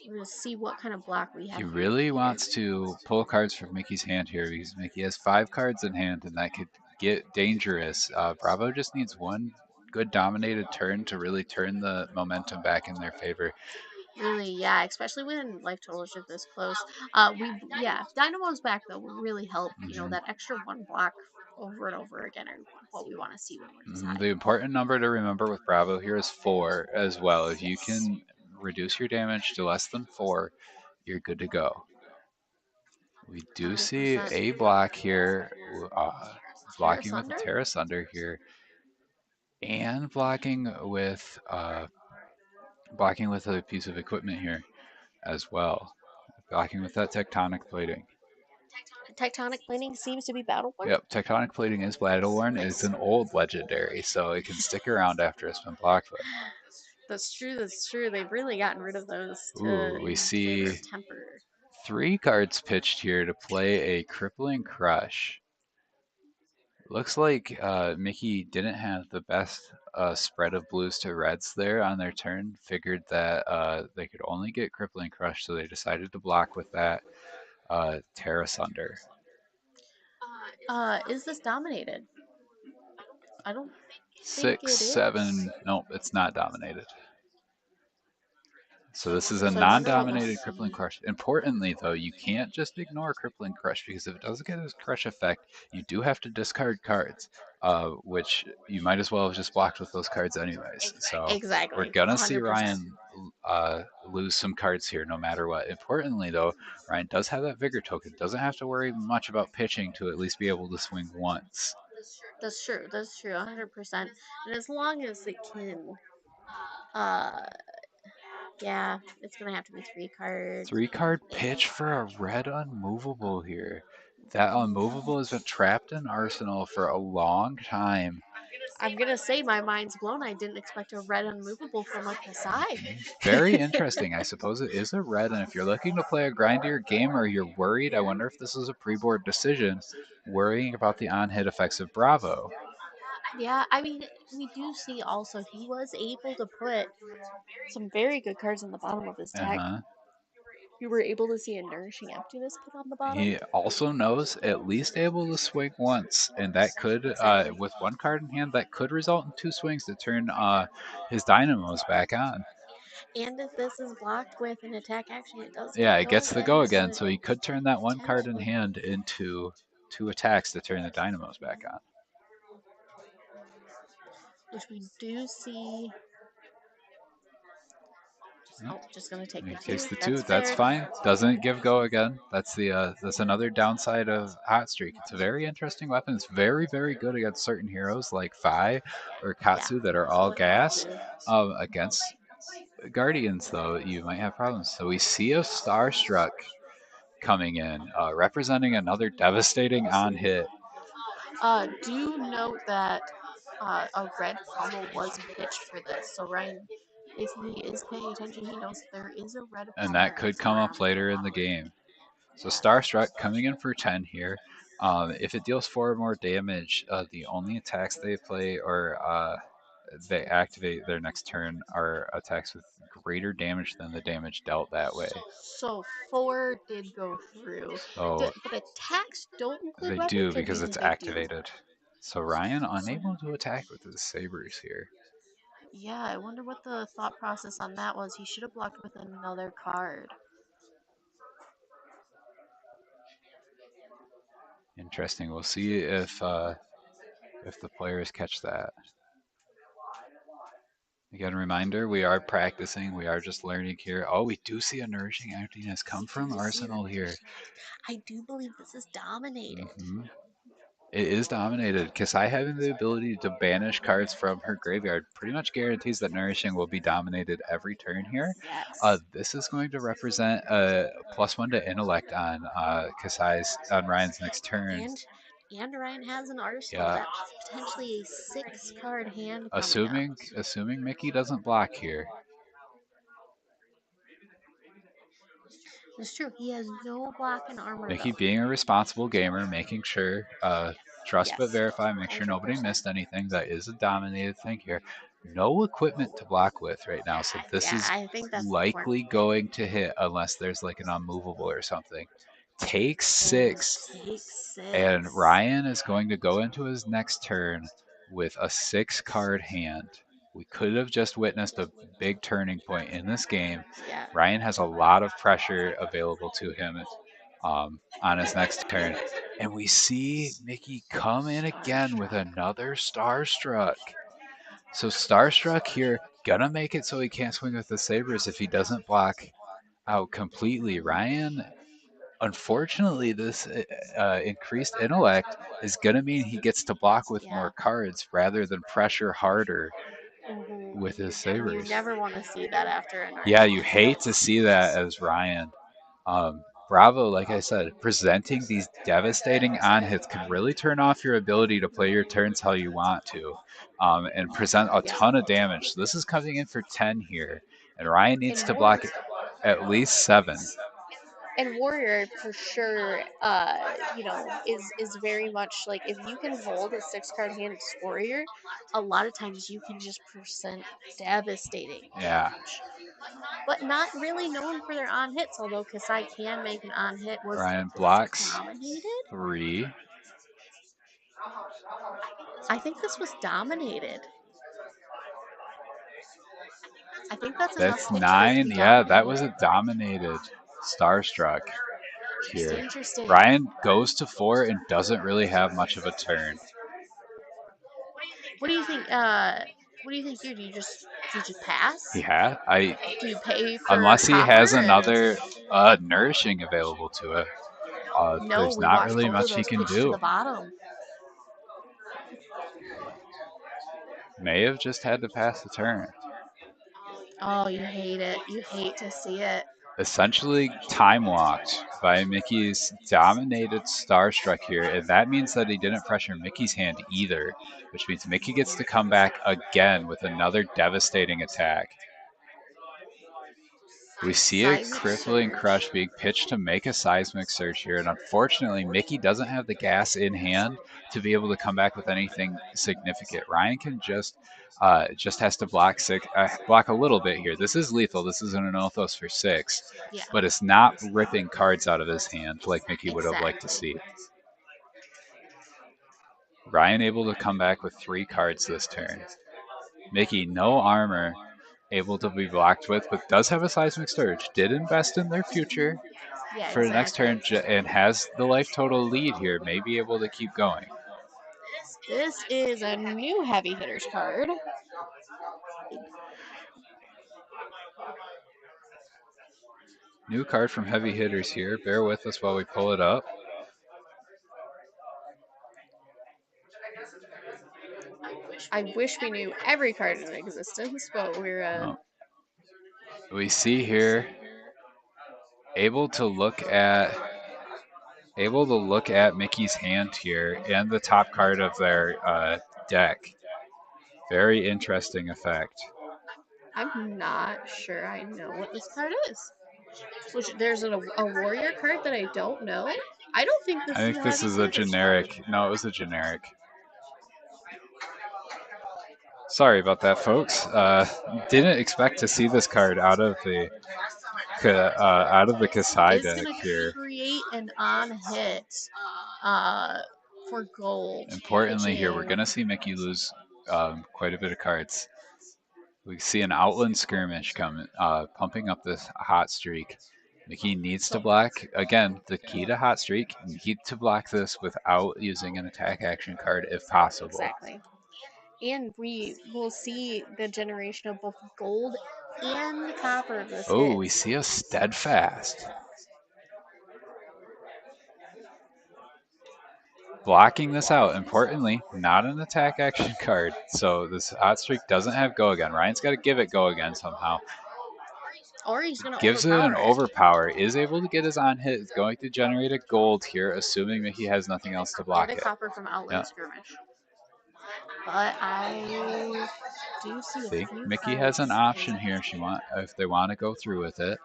We're gonna see what kind of block we have. He really wants to pull cards from Mickey's hand here because Mickey has 5 cards in hand and that could get dangerous. Bravo just needs 1 good dominated turn to really turn the momentum back in their favor. Really, yeah, especially when life totals are this close. Dynamo's back though will really help. You know, that extra 1 block over and over again are what we want to see when we're deciding. The important number to remember with Bravo here is 4 as well. If you can reduce your damage to less than 4, you're good to go. We do see a block here, blocking with Terra Sunder here, and blocking with a piece of equipment here as well. Blocking with that Tectonic Plating. Tectonic Plating seems to be Battle-worn? Yep, Tectonic Plating is Battle-worn. It's an old legendary, so it can stick around after it's been blocked with. That's true. They've really gotten rid of those. We see 3 cards pitched here to play a Crippling Crush. Looks like Mickey didn't have the best spread of blues to reds there on their turn. Figured that they could only get Crippling Crush, so they decided to block with that Terra Sunder. Is this dominated? I don't think 6, it is. 7. Nope, it's not dominated. So this is a So non-dominated it's- Crippling Crush. Importantly, though, you can't just ignore Crippling Crush, because if it doesn't get its Crush effect, you do have to discard cards, which you might as well have just blocked with those cards anyways. So Exactly. we're gonna see 100%. Ryan lose some cards here no matter what. Importantly, though, Ryan does have that Vigor token. Doesn't have to worry much about pitching to at least be able to swing once. That's true. That's true. 100%. And as long as it can, yeah, it's gonna have to be 3 cards. 3-card pitch for a red unmovable here. That unmovable has been trapped in Arsenal for a long time. I'm gonna say my mind's blown. I didn't expect a red unmovable from a Kasai. Very interesting. I suppose it is a red, and if you're looking to play a grindier game or you're worried, I wonder if this is a pre-board decision, worrying about the on-hit effects of Bravo. Yeah, I mean, we do see also he was able to put some very good cards on the bottom of his deck. You were able to see a Nourishing Emptiness put on the bottom. He also knows at least able to swing once, and that could, with 1 card in hand, that could result in 2 swings to turn his Dynamos back on. And if this is blocked with an attack action, it does. Yeah, it gets the go again, so he could turn that 1 card in hand into 2 attacks to turn the Dynamos back on. Which we do see. Oh, just gonna take the 2. Takes the 2. That's That's fair. fine. Doesn't give go again. That's another downside of Hot Streak. It's a very interesting weapon. It's very, very good against certain heroes like Fi or Katsu that are all gas. Against Guardians, though, you might have problems. So we see a Starstruck coming in, representing another devastating on hit. Do note that a red pummel was pitched for this. So Ryan, if he is paying attention, he knows there is a red pummel. And that could come up later in the game. So Starstruck coming in for 10 here. If it deals 4 or more damage, the only attacks they play or they activate their next turn are attacks with greater damage than the damage dealt that way. So 4 did go through. So but attacks don't include they weapons, do or because do it's they activated. So Ryan unable to attack with his sabers here. Yeah, I wonder what the thought process on that was. He should have blocked with another card. Interesting. We'll see if the players catch that. Again, reminder, we are practicing. We are just learning here. Oh, we do see a Nourishing Emptiness come from Arsenal here. I do believe this is dominated. It is dominated. Kasai having the ability to banish cards from her graveyard pretty much guarantees that Nourishing will be dominated every turn here. Yes. This is going to represent a +1 to intellect on on Ryan's next turn. And Ryan has an arsenal. That's potentially a 6-card hand. Assuming Mickey doesn't block here. It's true. He has no block in armor. Mickey being a responsible gamer, making sure trust but verify, make sure nobody missed anything. That is a dominated thing here. No equipment to block with right now, so this is likely going to hit unless there's like an unmovable or something. Takes 6. And Ryan is going to go into his next turn with a 6-card hand. We could have just witnessed a big turning point in this game. Yeah. Ryan has a lot of pressure available to him on his next turn. And we see Mickey come in again with another Starstruck. So Starstruck here, gonna make it so he can't swing with the sabers if he doesn't block out completely. Ryan, unfortunately, this increased intellect is gonna mean he gets to block with more cards rather than pressure harder with his sabers. You never want to see that after an Yeah, you hate to see that as Ryan. Bravo, like I said, presenting these devastating on-hits can really turn off your ability to play your turns how you want to, and present a ton of damage. So this is coming in for 10 here, and Ryan needs to block at least 7. And Warrior for sure, is very much like if you can hold a 6-card hand as Warrior, a lot of times you can just present devastating Yeah. damage. But not really known for their on hits, although Kasai can make an on hit. Was Ryan this blocks dominated? 3. I think this was dominated. I think that's enough That's hit for it to 9. be Yeah, that was dominated. a dominated Starstruck Just here. interesting. Ryan goes to 4 and doesn't really have much of a turn. What do you think? What do you think here? Do you just pass? Do you pay for unless he copper has and- another nourishing available to it. No, There's we not watched really both of much he those can pitch to do. the bottom. May have just had to pass the turn. Oh, you hate it. You hate to see it. Essentially time walked by Mickey's dominated Starstruck here, and that means that he didn't pressure Mickey's hand either, which means Mickey gets to come back again with another devastating attack. We see a Seismic crippling Surge. crush being pitched to make a seismic surge here, and unfortunately, Mickey doesn't have the gas in hand to be able to come back with anything significant. Ryan can just has to block a little bit here. This is lethal. This is an Unothos for 6, Yeah. but it's not ripping cards out of his hand like Mickey would have liked to see. Ryan able to come back with 3 cards this turn. Mickey, no armor, able to be blocked with, but does have a Seismic Surge. Did invest in their future for the next turn and has the life total lead here. May be able to keep going. This is a new heavy hitters card. New card from Heavy Hitters here. Bear with us while we pull it up. I wish we knew every card in existence, but we're we see here able to look at Mickey's hand here and the top card of their deck. Very interesting effect. I'm not sure I know what this card is. Which there's a warrior card that I don't know. I don't think this. I think this is a generic. Card. No, it was a generic. Sorry about that, folks. Didn't expect to see this card out of the Kasai deck here. Create an on hit for gold. Importantly, here we're gonna see Mickey lose quite a bit of cards. We see an Outland Skirmish coming, pumping up this hot streak. Mickey needs to block again. The key to hot streak: need to block this without using an attack action card if possible. Exactly. And we will see the generation of both gold and copper of this. Oh, we see a Steadfast. Blocking this out, importantly, not an attack action card. So this hot streak doesn't have go again. Ryan's got to give it go again somehow. Or he's going to gives it an overpower, is able to get his on hit, is going to generate a gold here, assuming that he has nothing else to block and a copper from Outland Skirmish. But I do see. I think Mickey has an option here if they want to go through with it.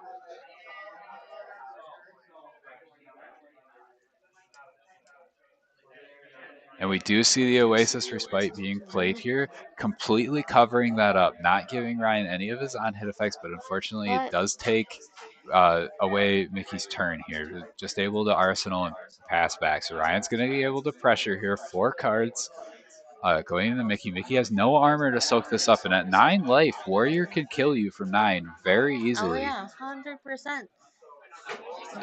And we do see the Oasis Respite being played here, completely covering that up, not giving Ryan any of his on-hit effects, but unfortunately it does take away Mickey's turn here. Just able to Arsenal and pass back. So Ryan's going to be able to pressure here, 4 cards. Going into Mickey. Mickey has no armor to soak this up, and at 9 life, Warrior can kill you from 9 very easily. Oh yeah, 100%.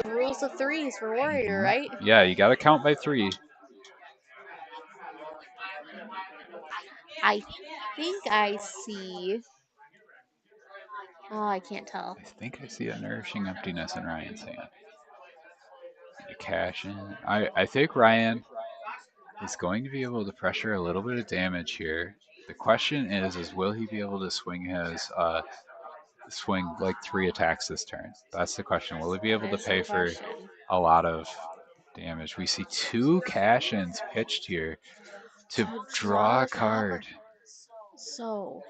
The rules of 3s for Warrior, right? Yeah, you got to count by 3. I think I see. Oh, I can't tell. I think I see a Nourishing Emptiness in Ryan's hand. Cash in. I think Ryan is going to be able to pressure a little bit of damage here. The question is will he be able to swing his swing like 3 attacks this turn? That's the question. Will he be able to pay for a lot of damage? We see 2 cash-ins pitched here to draw a card. So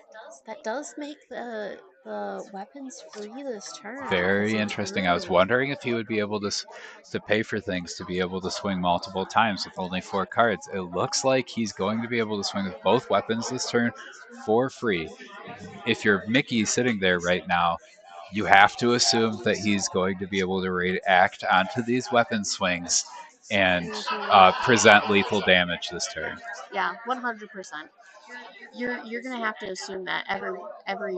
that does make the the weapons free this turn. Very because it's interesting. I was blue. wondering if he would be able to pay for things to be able to swing multiple times with only 4 cards. It looks like he's going to be able to swing with both weapons this turn for free. If you're Mickey sitting there right now, you have to assume that he's going to be able to react onto these weapon swings and present lethal damage this turn. Yeah, 100%. You're gonna have to assume that every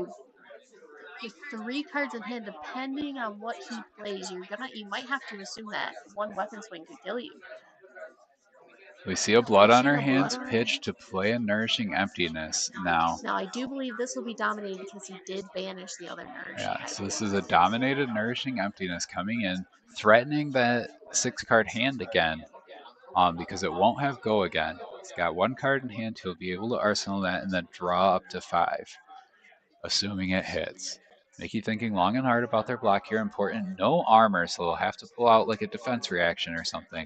with 3 cards in hand, depending on what he plays, you might have to assume that one weapon swing could kill you. We see a Blood We on see Our the Hands Blood on pitch to play a Nourishing Emptiness. Now, I do believe this will be dominated because he did banish the other Nourishing. yeah, so this is a dominated Nourishing Emptiness coming in, threatening that 6-card hand again, because it won't have Go again. He's got 1 card in hand. He'll be able to arsenal that and then draw up to 5, assuming it hits. Mickey thinking long and hard about their block here. Important. No armor, so they'll have to pull out like a defense reaction or something.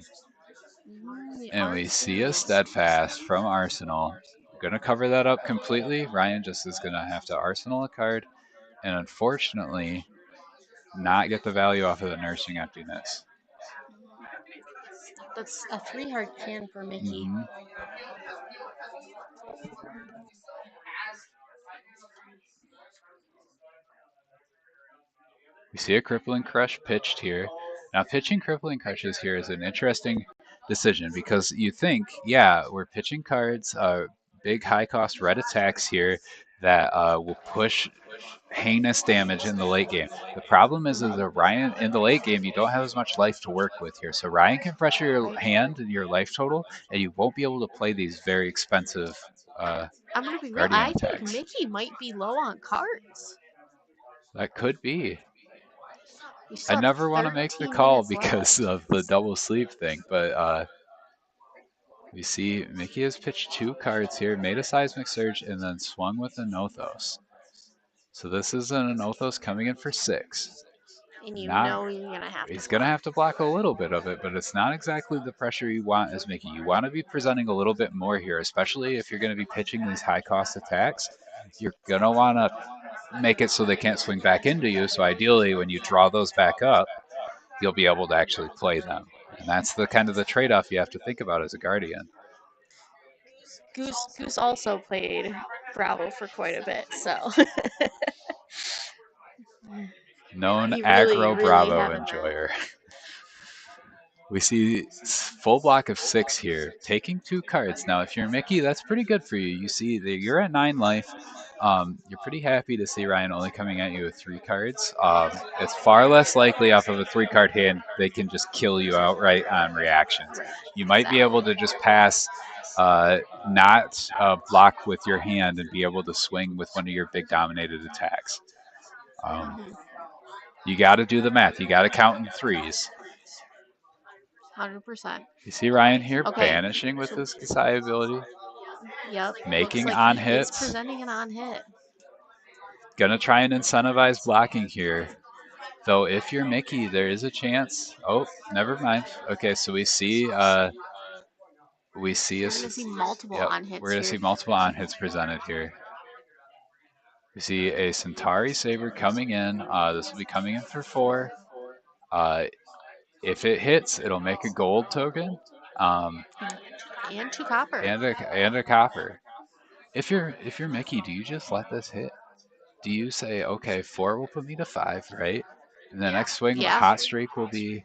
And we see a Steadfast from Arsenal. Going to cover that up completely. Ryan just is going to have to Arsenal a card and unfortunately not get the value off of the Nourishing Emptiness. That's a 3-hard can for Mickey. Mm-hmm. We see a Crippling Crush pitched here. Now, pitching Crippling Crushes here is an interesting decision because you think, yeah, we're pitching cards, big high-cost red attacks here that will push heinous damage in the late game. The problem is that Ryan, in the late game, you don't have as much life to work with here. So Ryan can pressure your hand and your life total, and you won't be able to play these very expensive I'm going to be real. Guardian I think attacks. Mickey might be low on cards. That could be. We still I have never want to make the 13 call minutes because left. of the double sleeve thing, but we see Mickey has pitched 2 cards here, made a Seismic Surge, and then swung with a Nothos. So this is an Nothos coming in for 6. And you know he's going to have to block a little bit of it, but it's not exactly the pressure you want as Mickey. You want to be presenting a little bit more here, especially if you're going to be pitching these high-cost attacks. You're going to want to make it so they can't swing back into you, so ideally when you draw those back up, you'll be able to actually play them. And that's the kind of the trade-off you have to think about as a Guardian. Goose also played Bravo for quite a bit, so. Known He aggro really Bravo haven't- enjoyer. We see full block of 6 here, taking 2 cards. Now, if you're Mickey, that's pretty good for you. You see that you're at 9 life. You're pretty happy to see Ryan only coming at you with 3 cards. It's far less likely off of a 3-card hand they can just kill you outright on reactions. You might be able to just pass, not block with your hand and be able to swing with one of your big dominated attacks. You got to do the math. You got to count in 3s. 100%. You see Ryan here Okay. banishing with his Kasai ability. Yep. Making Looks on he is hits. presenting an on hit. Gonna try and incentivize blocking here. Though if you're Mickey, there is a chance. Oh, never mind. Okay, so we see We're going to see multiple on hits. we're gonna see multiple on hits presented here. We see a Centauri Saber coming in. This will be coming in for 4. If it hits, it'll make a gold token. And 2 copper. And a copper. If you're Mickey, do you just let this hit? Do you say, okay, 4 will put me to 5, right? And the next swing, Yeah. hot streak will be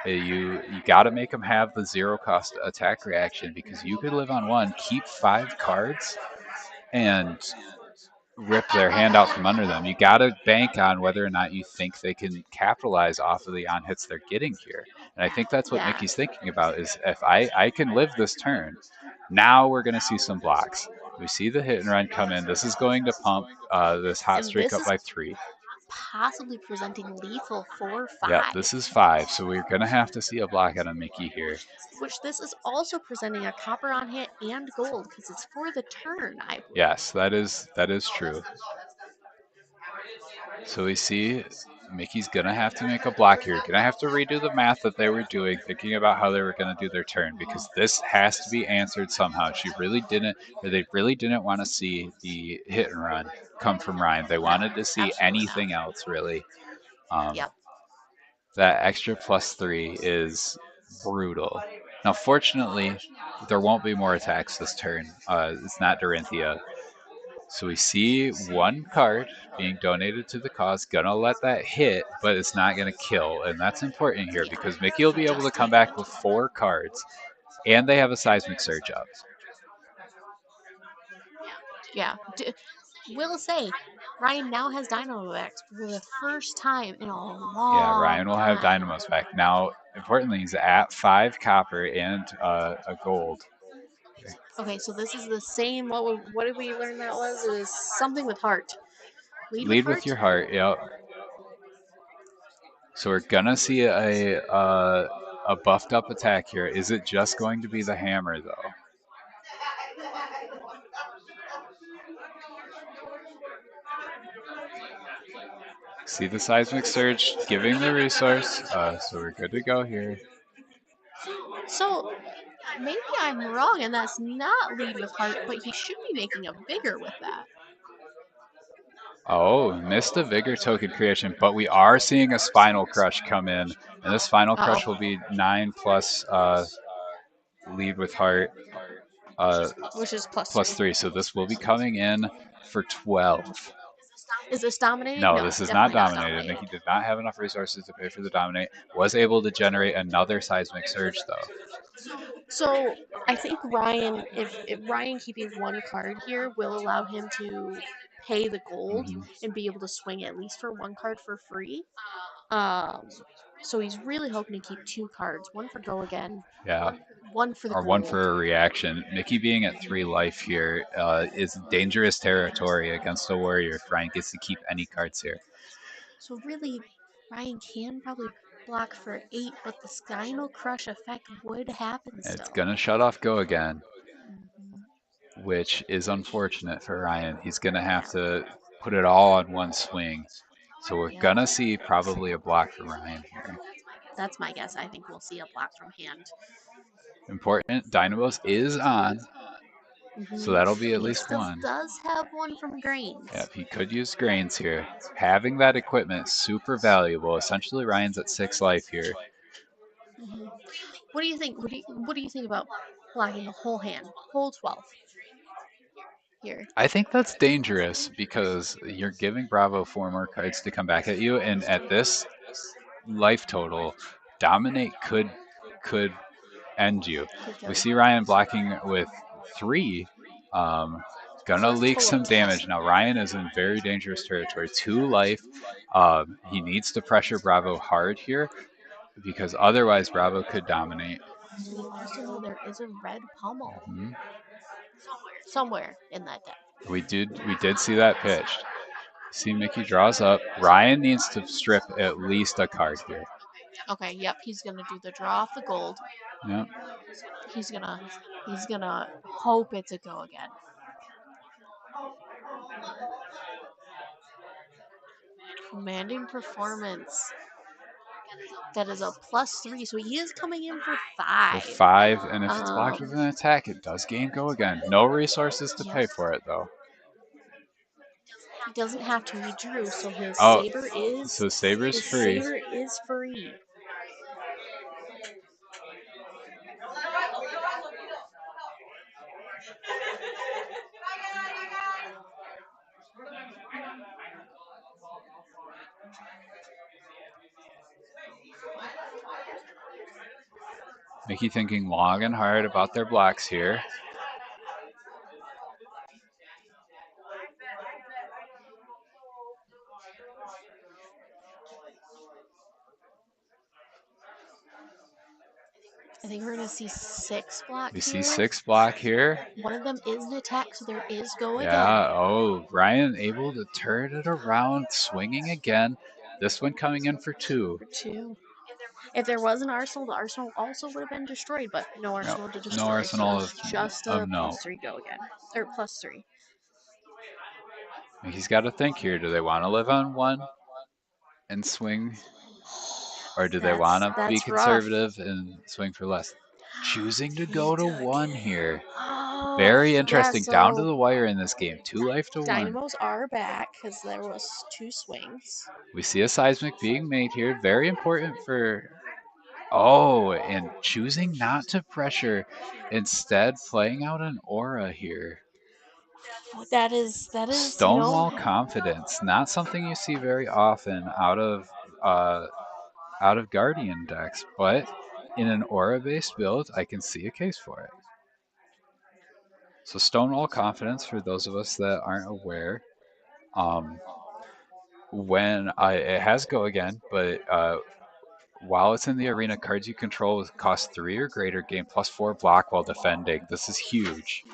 you got to make them have the 0-cost attack reaction because you could live on 1, keep 5 cards, and rip their hand out from under them. You got to bank on whether or not you think they can capitalize off of the on hits they're getting here. And I think that's what Yeah. Mickey's thinking about is if I can live this turn, now we're going to see some blocks. We see the hit and run come in. This is going to pump this hot And streak this up by is 3. Possibly presenting lethal 4, 5. Yeah, this is 5, so we're going to have to see a block out of Mickey here. Which this is also presenting a copper on hit and gold because it's for the turn. I believe. Yes, that is true. So we see Mickey's gonna have to make a block here. Gonna have to redo the math that they were doing, thinking about how they were gonna do their turn, because this has to be answered somehow. She really didn't, or they really didn't want to see the hit and run come from Ryan. They wanted to see anything else, really. Yep. That extra +3 is brutal. Now, fortunately, there won't be more attacks this turn. It's not Dorinthia. So we see one card being donated to the cause, gonna let that hit, but it's not gonna kill, and that's important here because Mickey will be able to come back with 4 cards, and they have a Seismic Surge up. Yeah. Will say, Ryan now has Dynamax for the first time in a long Yeah, Ryan will have time. Dynamos back. Now, importantly, he's at 5 copper and a gold. Okay, so this is the same. What did we learn that was? It was something with heart. Lead with your heart. Yep. So we're gonna see a buffed up attack here. Is it just going to be the hammer though? See the Seismic Surge giving the resource. So we're good to go here. So maybe I'm wrong, and that's not lead with heart, but he should be making a vigor with that. Oh, missed a Vigor token creation, but we are seeing a Spinal Crush come in, and this Spinal Crush will be 9 plus lead with heart, which is plus 3. So this will be coming in for 12. Is this dominating? No, this is not dominated. Mickey did not have enough resources to pay for the dominate. Was able to generate another Seismic Surge though. So I think Ryan, if Ryan keeping one card here will allow him to pay the gold and be able to swing at least for one card for free. So he's really hoping to keep 2 cards, one for go again. Yeah. One for the or gold. one for a reaction. Mickey being at 3 life here is dangerous territory against a warrior if Ryan gets to keep any cards here. So really, Ryan can probably block for 8, but the Spinal Crush effect would happen still. It's gonna shut off go again, which is unfortunate for Ryan. He's gonna have to put it all on one swing. So we're gonna see probably a block for Ryan here. That's my guess. I think we'll see a block from hand. Important. Dynamos is on. So that'll be at least one. He does have one from Grains. Yep, he could use Grains here. Having that equipment, super valuable. Essentially, Ryan's at 6 life here. What do you think? What do you think about blocking the whole hand, whole 12? Here. I think that's dangerous because you're giving Bravo 4 more cards to come back at you, and at this life total, Dominate could end you. We see Ryan blocking with 3. Gonna leak some damage. Now Ryan is in very dangerous territory. 2 life. He needs to pressure Bravo hard here because otherwise Bravo could dominate. We also know there is a red pummel somewhere in that deck. We did see that pitched. See Mickey draws up. Ryan needs to strip at least a card here. Okay, yep, he's gonna do the draw off the gold. Yep. He's gonna hope it's a go again. Commanding Performance. That is a +3, so he is coming in for 5. For 5, and if it's blocked with an attack, it does gain go again. No resources to pay for it though. He doesn't have to. He drew, so his saber is. So Saber's free. Saber is free. Mickey thinking long and hard about their blocks here. I think we're going to see 6 block We here. see 6 block here. One of them is an attack, so there is go again. Yeah, Ryan able to turn it around, swinging again. This one coming in for 2. For 2. If there was an Arsenal, the Arsenal also would have been destroyed, but no Arsenal to destroy. No Arsenal so just a +3 go again. Or +3. He's got to think here. Do they want to live on 1? and swing? Or do they want to be conservative and swing for less? Choosing to go to 1 here. Oh, Very interesting. Yeah, Down to the wire in this game. 2 life to 1. Dynamos are back because there was 2 swings. We see a seismic being made here. Very important for... Oh, and choosing not to pressure. Instead, playing out an aura here. That is Stonewall confidence. Not something you see very often out of Guardian decks, but in an aura-based build, I can see a case for it. So Stonewall confidence, for those of us that aren't aware, when it has go again, but while it's in the arena, cards you control cost 3 or greater, gain +4 block while defending. This is huge.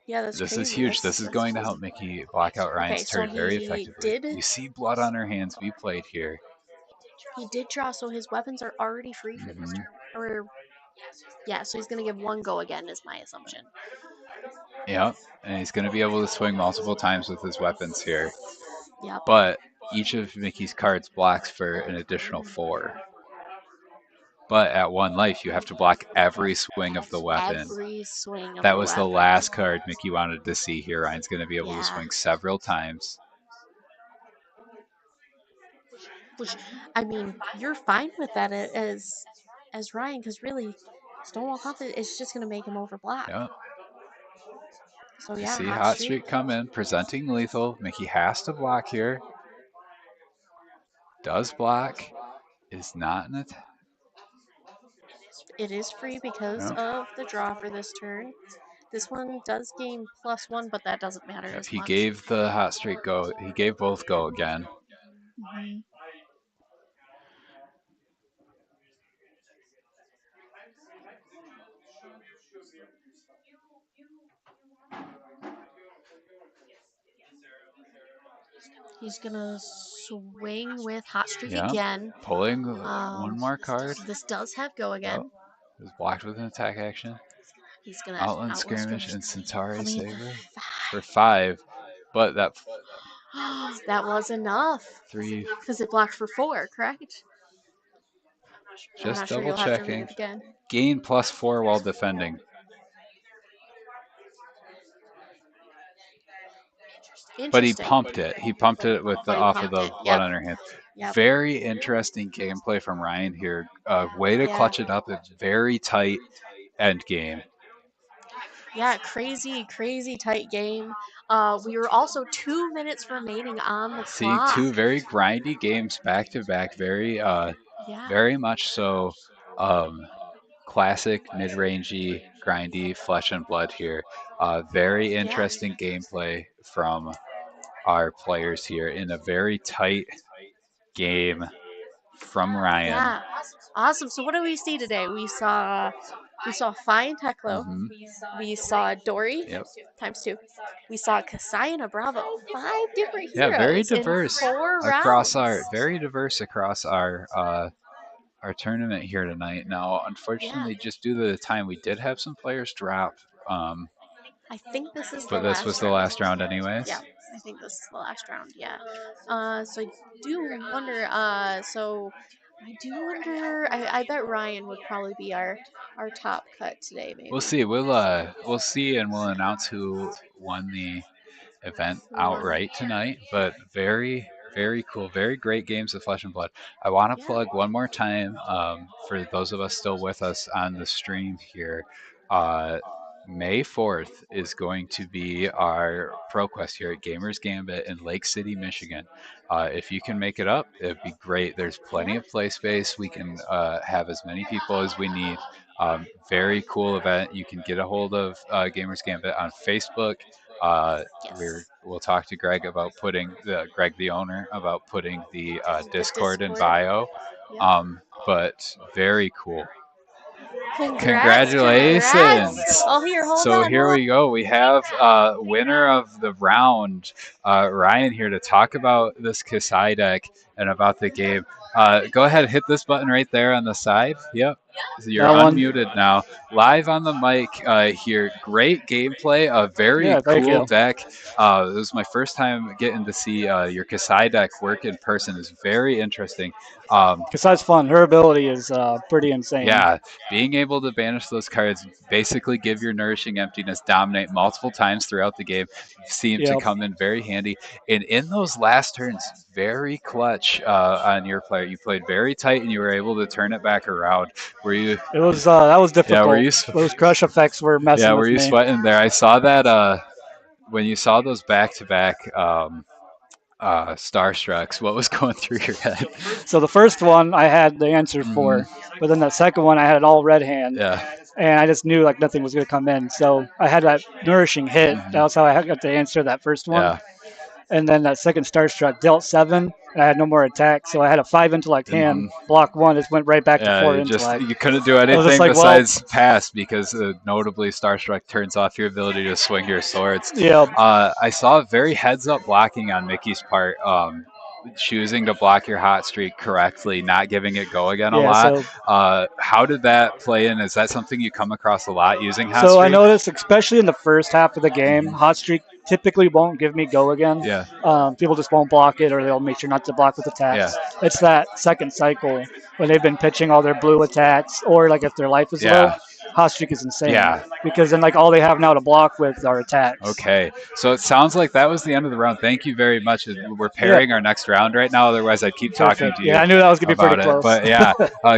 Yeah, that's This crazy. is huge. This is going to help Mickey block out Ryan's turn very effectively. You see blood on her hands be played here. He did draw, so his weapons are already free for this turn. Or, yeah, so he's going to give 1 go again, is my assumption. Yep, and he's going to be able to swing multiple times with his weapons here. Yep. But each of Mickey's cards blocks for an additional 4. But at 1 life, you have to block every swing of the weapon. Every swing of that the was weapon. The last card Mickey wanted to see here. Ryan's going to be able to swing several times. Which, I mean, you're fine with that as Ryan, because really, Stonewall confidence is just going to make him overblock. Yep. So you see Hot Streak come in, presenting lethal. Mickey has to block here. Does block. Is not an attack. It is free because of the draw for this turn. This one does gain +1, but that doesn't matter as He much. gave the Hot Streak go. He gave both go again. Mm-hmm. He's gonna swing with Hot Streak again. Pulling 1 more card. This does have go again. Oh, it was blocked with an attack action. He's gonna Outland Skirmish and Centauri Saber for 5, but that was enough. 3. Because it blocked for 4, correct? Just double checking. Gain +4 while defending. But he pumped it. He pumped it with off of the blood on her hand. Yep. Very interesting gameplay from Ryan here. Way to clutch it up. It's very tight end game. Yeah, crazy tight game. We were also 2 minutes remaining on the clock. 2 very grindy games back to back. Very, very much so. Classic mid-rangey, grindy flesh and blood here. Very interesting gameplay from our players here in a very tight game from Ryan. Yeah, awesome. So what do we see today? We saw Fi and Teklo. We saw Dory ×2. We saw Kasai and Bravo. 5 different heroes. Yeah, very diverse in 4 across rounds. our tournament here tonight. Now, unfortunately, just due to the time, we did have some players drop. I think this is but this was the last round anyways. Yeah, I think this is the last round, yeah. So I do wonder, I bet Ryan would probably be our top cut today, maybe. We'll see. We'll see, and we'll announce who won the event outright tonight. But very, very cool. Very great games of Flesh and Blood. I want to plug one more time for those of us still with us on the stream here. May 4th is going to be our ProQuest here at Gamers Gambit in Lake City, Michigan. If you can make it up, it'd be great. There's plenty of play space. We can have as many people as we need. Very cool event. You can get a hold of Gamers Gambit on Facebook. We'll talk to Greg about Greg the owner, about putting the Discord in bio. But very cool. Congratulations. Oh, here we go. We have winner of the round, Ryan, here to talk about this Kasai deck and about the game. Go ahead, hit this button right there on the side. Yep. You're That one. unmuted now. Live on the mic here. Great gameplay. A very Yeah, thank cool you. deck. This was my first time getting to see your Kasai deck work in person. It's very interesting. Kasai's fun. Her ability is pretty insane. Yeah, being able to banish those cards, basically give your Nourishing Emptiness dominate multiple times throughout the game, seemed to Yep. come in very handy. And in those last turns, very clutch on your player. You played very tight, and you were able to turn it back around. Were you? It was that was difficult. Yeah, were you? Those crush effects were messing Yeah, with were you me. sweating there? I saw that when you saw those back-to-back Starstrucks. What was going through your head? So the first one I had the answer for, but then that second one I had an all red hand. Yeah. And I just knew like nothing was going to come in. So I had that nourishing hit. That's how I got to answer that first one. Yeah. And then that second Starstruck dealt 7, and I had no more attack. So I had a 5 intellect hand. Block 1, it went right back to 4 intellect. You couldn't do anything like, besides pass because notably Starstruck turns off your ability to swing your swords. Yeah. I saw very heads up blocking on Mickey's part. Choosing to block your hot streak correctly, not giving it go again a lot. So, how did that play in? Is that something you come across a lot using hot so streak? I noticed, especially in the first half of the game, hot streak typically won't give me go again. Yeah. People just won't block it, or they'll make sure not to block with attacks. Yeah. It's that second cycle when they've been pitching all their blue attacks, or like if their life is low. Hot streak is insane. Yeah. Because then like all they have now to block with are attacks. Okay. So it sounds like that was the end of the round. Thank you very much. We're pairing our next round right now. Otherwise, I'd keep talking to you. Yeah, I knew that was going to be pretty close. But yeah,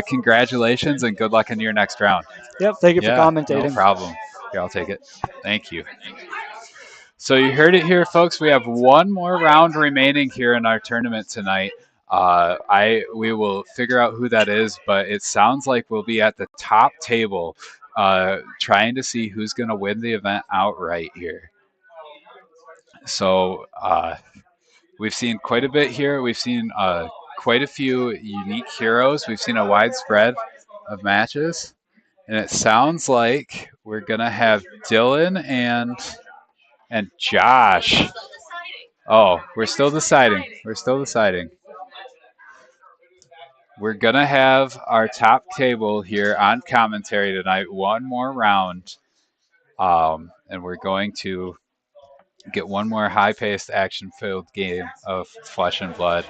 congratulations and good luck in your next round. Yep. Thank you for commentating. No problem. Here, I'll take it. Thank you. So you heard it here, folks. We have one more round remaining here in our tournament tonight. We will figure out who that is, but it sounds like we'll be at the top table trying to see who's going to win the event outright here. So we've seen quite a bit here. We've seen quite a few unique heroes. We've seen a wide spread of matches. And it sounds like we're going to have Dylan and Josh. Oh, we're still deciding. We're going to have our top table here on commentary tonight, one more round. And we're going to get one more high-paced, action-filled game of Flesh and Blood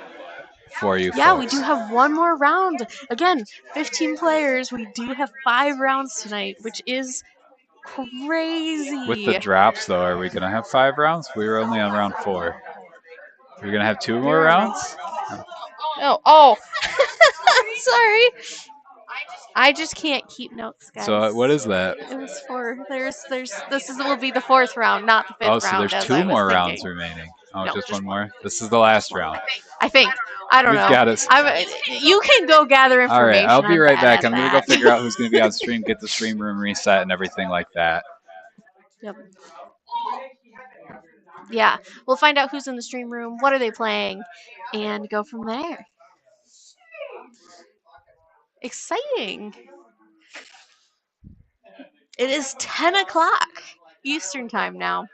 for you Yeah, folks. we do have one more round. Again, 15 players. We do have 5 rounds tonight, which is crazy. With the drops, though, are we going to have 5 rounds? We were only on round 4. Are we going to have 2 more rounds? Oh. Sorry. I just can't keep notes, guys. So what is that? It was 4. Will be the 4th round, not the 5th round. Oh, so there's 2 more rounds remaining. Oh, no, just one more? This is the last round. I think. I don't know. We've got it. You can go gather information. All right, I'll be right back. I'm going to go figure out who's going to be on stream, get the stream room reset and everything like that. Yep. Yeah, we'll find out who's in the stream room, what are they playing, and go from there. Exciting. It is 10 o'clock Eastern time now.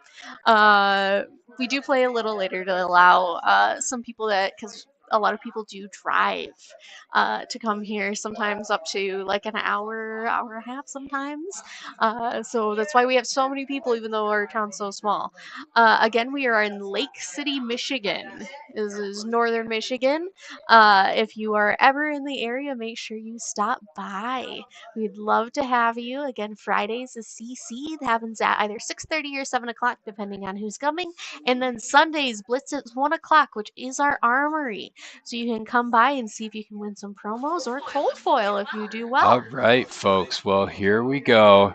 We do play a little later to allow some people because a lot of people do drive to come here, sometimes up to like an hour and a half sometimes. So that's why we have so many people, even though our town's so small. Again, we are in Lake City, Michigan. This is northern Michigan. If you are ever in the area, make sure you stop by. We'd love to have you. Again, Fridays is CC. It happens at either 6:30 or 7 o'clock, depending on who's coming. And then Sundays, Blitz at 1 o'clock, which is our armory. So you can come by and see if you can win some promos or cold foil if you do well. All right, folks. Well, here we go.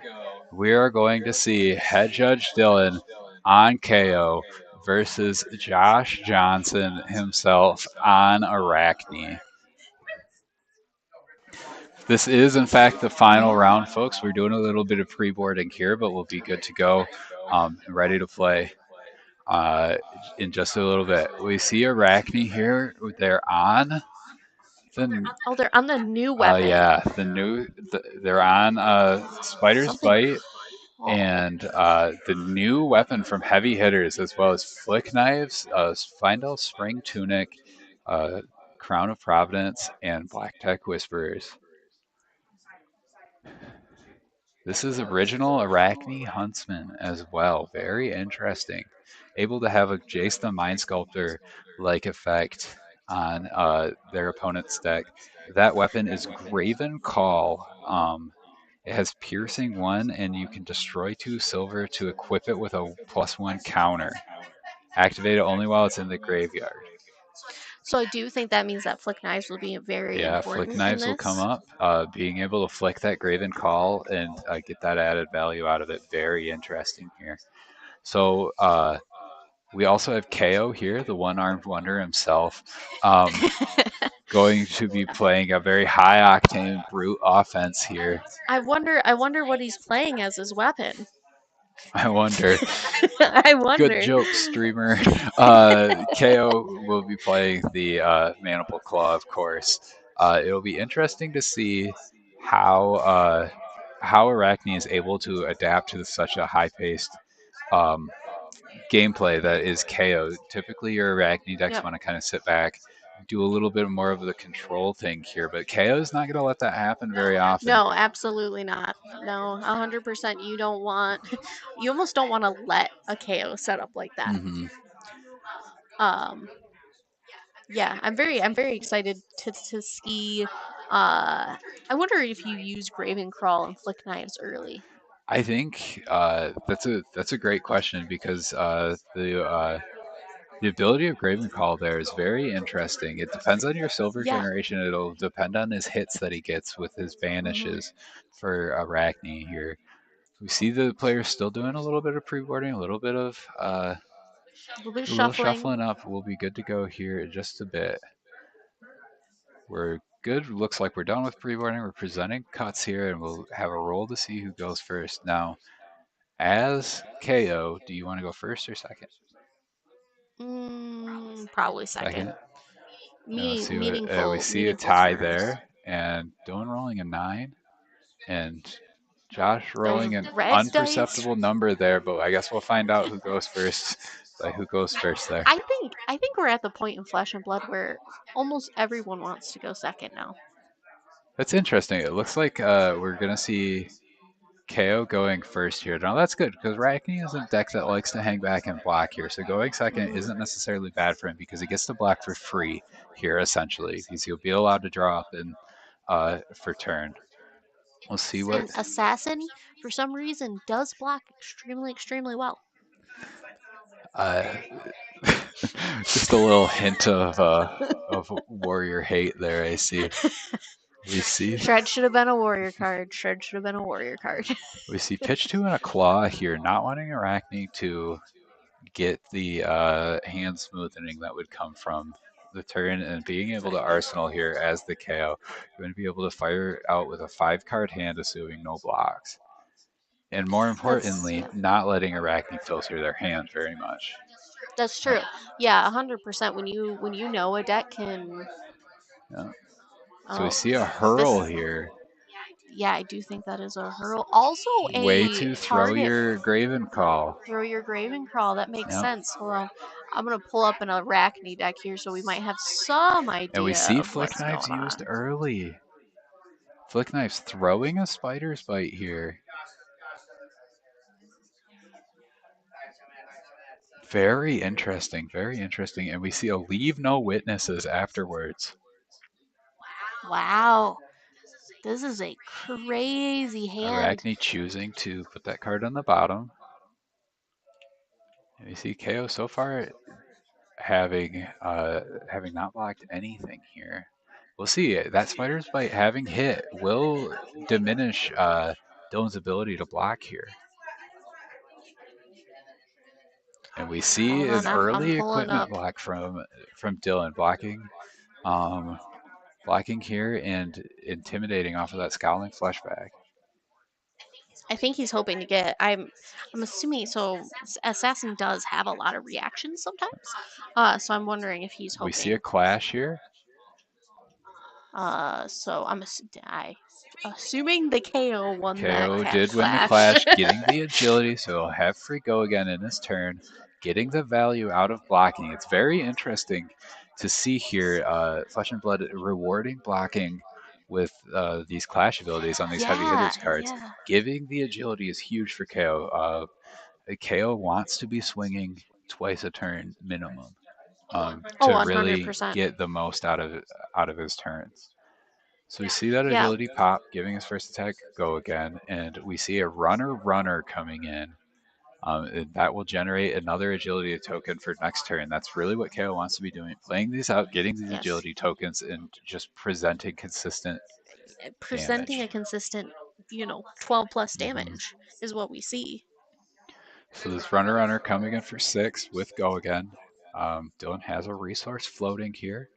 We are going to see Head Judge Dylan on KO versus Josh Johnson himself on Arachne. This is, in fact, the final round, folks. We're doing a little bit of pre-boarding here, but we'll be good to go and ready to play in just a little bit. We see Arachne here. They're on they're on the new weapon. Yeah, they're on Spider's Bite and the new weapon from Heavy Hitters, as well as Flick Knives, Findel Spring Tunic, Crown of Providence, and Black Tech Whisperers. This is original Arachne Huntsman as well. Very interesting. Able to have a Jace the Mind Sculptor-like effect on their opponent's deck. That weapon is Graven Call. It has Piercing 1, and you can destroy 2 silver to equip it with a +1 counter. Activate it only while it's in the graveyard. So I do think that means that Flick Knives will be very important. Flick Knives will come up. Being able to flick that Graven Call and get that added value out of it, very interesting here. So we also have KO here, the one-armed wonder himself, going to be playing a very high-octane brute offense here. I wonder what he's playing as his weapon. I wonder. I wonder. Good joke, streamer. KO will be playing the Maniple Claw, of course. It'll be interesting to see how Arachne is able to adapt to such a high-paced gameplay that is KO. Typically, your Arachne decks want to kind of sit back, do a little bit more of the control thing here, but KO is not going to let that happen very often. No, absolutely not. No, 100%. You almost don't want to let a KO set up like that. Mm-hmm. Yeah, I'm very excited to see. I wonder if you use Graven Crawl and Flick Knives early. I think that's a great question because the ability of Graven Call there is very interesting. It depends on your silver generation. It'll depend on his hits that he gets with his banishes for Arachne here. We see the players still doing a little bit of pre-boarding, a little bit of shuffling up. We'll be good to go here in just a bit. We're good. Looks like we're done with pre-boarding. We're presenting cuts here, and we'll have a roll to see who goes first. Now, as KO, do you want to go first or second? Probably second. We see a tie there, and Dylan rolling a 9, and Josh rolling an unperceptible number there. But I guess we'll find out who goes first. Who goes first there? I think we're at the point in Flesh and Blood where almost everyone wants to go second now. That's interesting. It looks like we're gonna see KO going first here. Now that's good because Arachne is a deck that likes to hang back and block here. So going second isn't necessarily bad for him because he gets to block for free here essentially because he'll be allowed to draw up in for turn. We'll see what. And Assassin, for some reason, does block extremely well. Just a little hint of warrior hate there. I see. We see. Shred should have been a warrior card. We see pitch 2 and a claw here, not wanting Arachne to get the hand smoothing that would come from the turn, and being able to arsenal here as the KO. You're going to be able to fire out with a 5-card hand, assuming no blocks. And more importantly, not letting Arachne filter their hand very much. That's true. Yeah, 100%. When you know a deck can. Yeah. So we see a hurl here. Yeah, I do think that is a hurl. Also a way to throw your Graven Call. Throw your Graven Call. That makes sense. Hold on. I'm going to pull up an Arachne deck here so we might have some idea. And we see Flick Knives used early. Flick Knives throwing a Spider's Bite here. Very interesting. And we see a Leave No Witnesses afterwards. Wow. This is a crazy hand. Arachne choosing to put that card on the bottom. And you see KO so far having not blocked anything here. We'll see. That Spider's Bite having hit will diminish Dylan's ability to block here. And we see an early equipment block from Dylan, blocking here and intimidating off of that Scowling Fleshback. I think he's hoping to get. I'm assuming so. Assassin does have a lot of reactions sometimes, so I'm wondering if he's hoping. We see a clash here. So I'm assuming the KO won that. KO did win the clash, getting the agility, so he'll have free go again in his turn, getting the value out of blocking. It's very interesting to see here, Flesh and Blood rewarding blocking with these clash abilities on these heavy hitters cards. Yeah. Giving the agility is huge for KO. KO wants to be swinging twice a turn minimum to really 100%. get the most out of his turns. So we see that Yeah. agility pop, giving his first attack go again, and we see a runner coming in. And that will generate another agility token for next turn. That's really what KO wants to be doing, playing these out, getting these Yes. agility tokens, and just presenting consistent Presenting damage. a consistent, 12 plus damage is what we see. So this runner coming in for 6 with go again. Dylan has a resource floating here.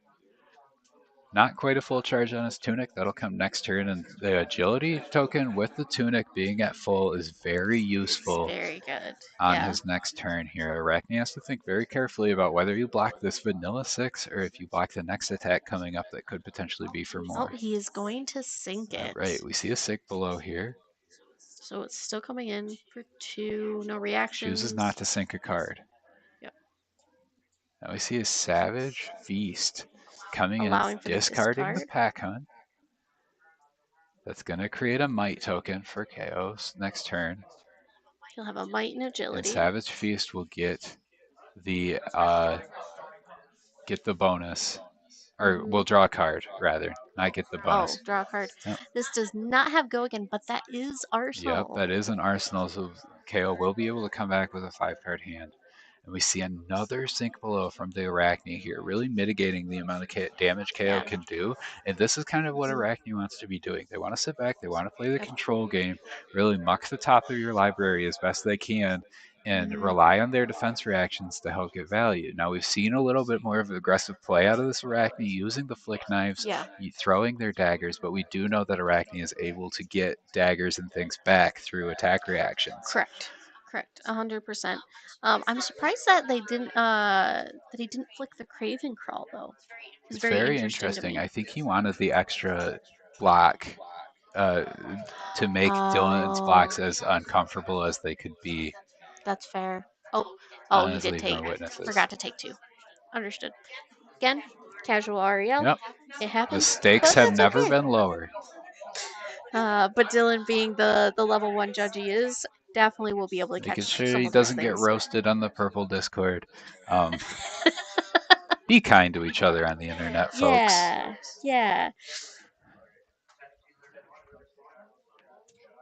Not quite a full charge on his tunic. That'll come next turn, and the agility token with the tunic being at full is very useful. Very good. On his next turn here. Arachne has to think very carefully about whether you block this vanilla 6 or if you block the next attack coming up that could potentially be for more. Oh, he is going to sink it. Right, we see a sink below here. So it's still coming in for 2, no reactions. Chooses not to sink a card. Yep. Now we see a Savage Feast coming Allowing in, for discarding the the Pack Hunt. That's going to create a Might token for Chaos next turn. He'll have a Might and Agility. And Savage Feast will get the bonus. Or we'll draw a card, rather. Not get the bonus. Oh, draw a card. Yep. This does not have go again, but that is Arsenal. Yep, that is an Arsenal, so KO will be able to come back with a 5-card hand. And we see another sink below from the Arachne here, really mitigating the amount of damage KO can do. And this is kind of what Arachne wants to be doing. They want to sit back, they want to play the control game, really muck the top of your library as best they can, and rely on their defense reactions to help get value. Now, we've seen a little bit more of aggressive play out of this Arachne, using the flick knives, throwing their daggers, but we do know that Arachne is able to get daggers and things back through attack reactions. Correct, 100%. I'm surprised that they didn't that he didn't flick the Craven Crawl though. It's very interesting. I think he wanted the extra block to make Dylan's blocks as uncomfortable as they could be. That's fair. Oh, you did take. Forgot to take 2. Understood. Again, casual Ariel. Yep. It happens. The stakes have never been lower. But Dylan, being the level 1 judge he is, definitely will be able to catch. Making sure he doesn't get roasted on the purple Discord. Be kind to each other on the internet, folks. Yeah.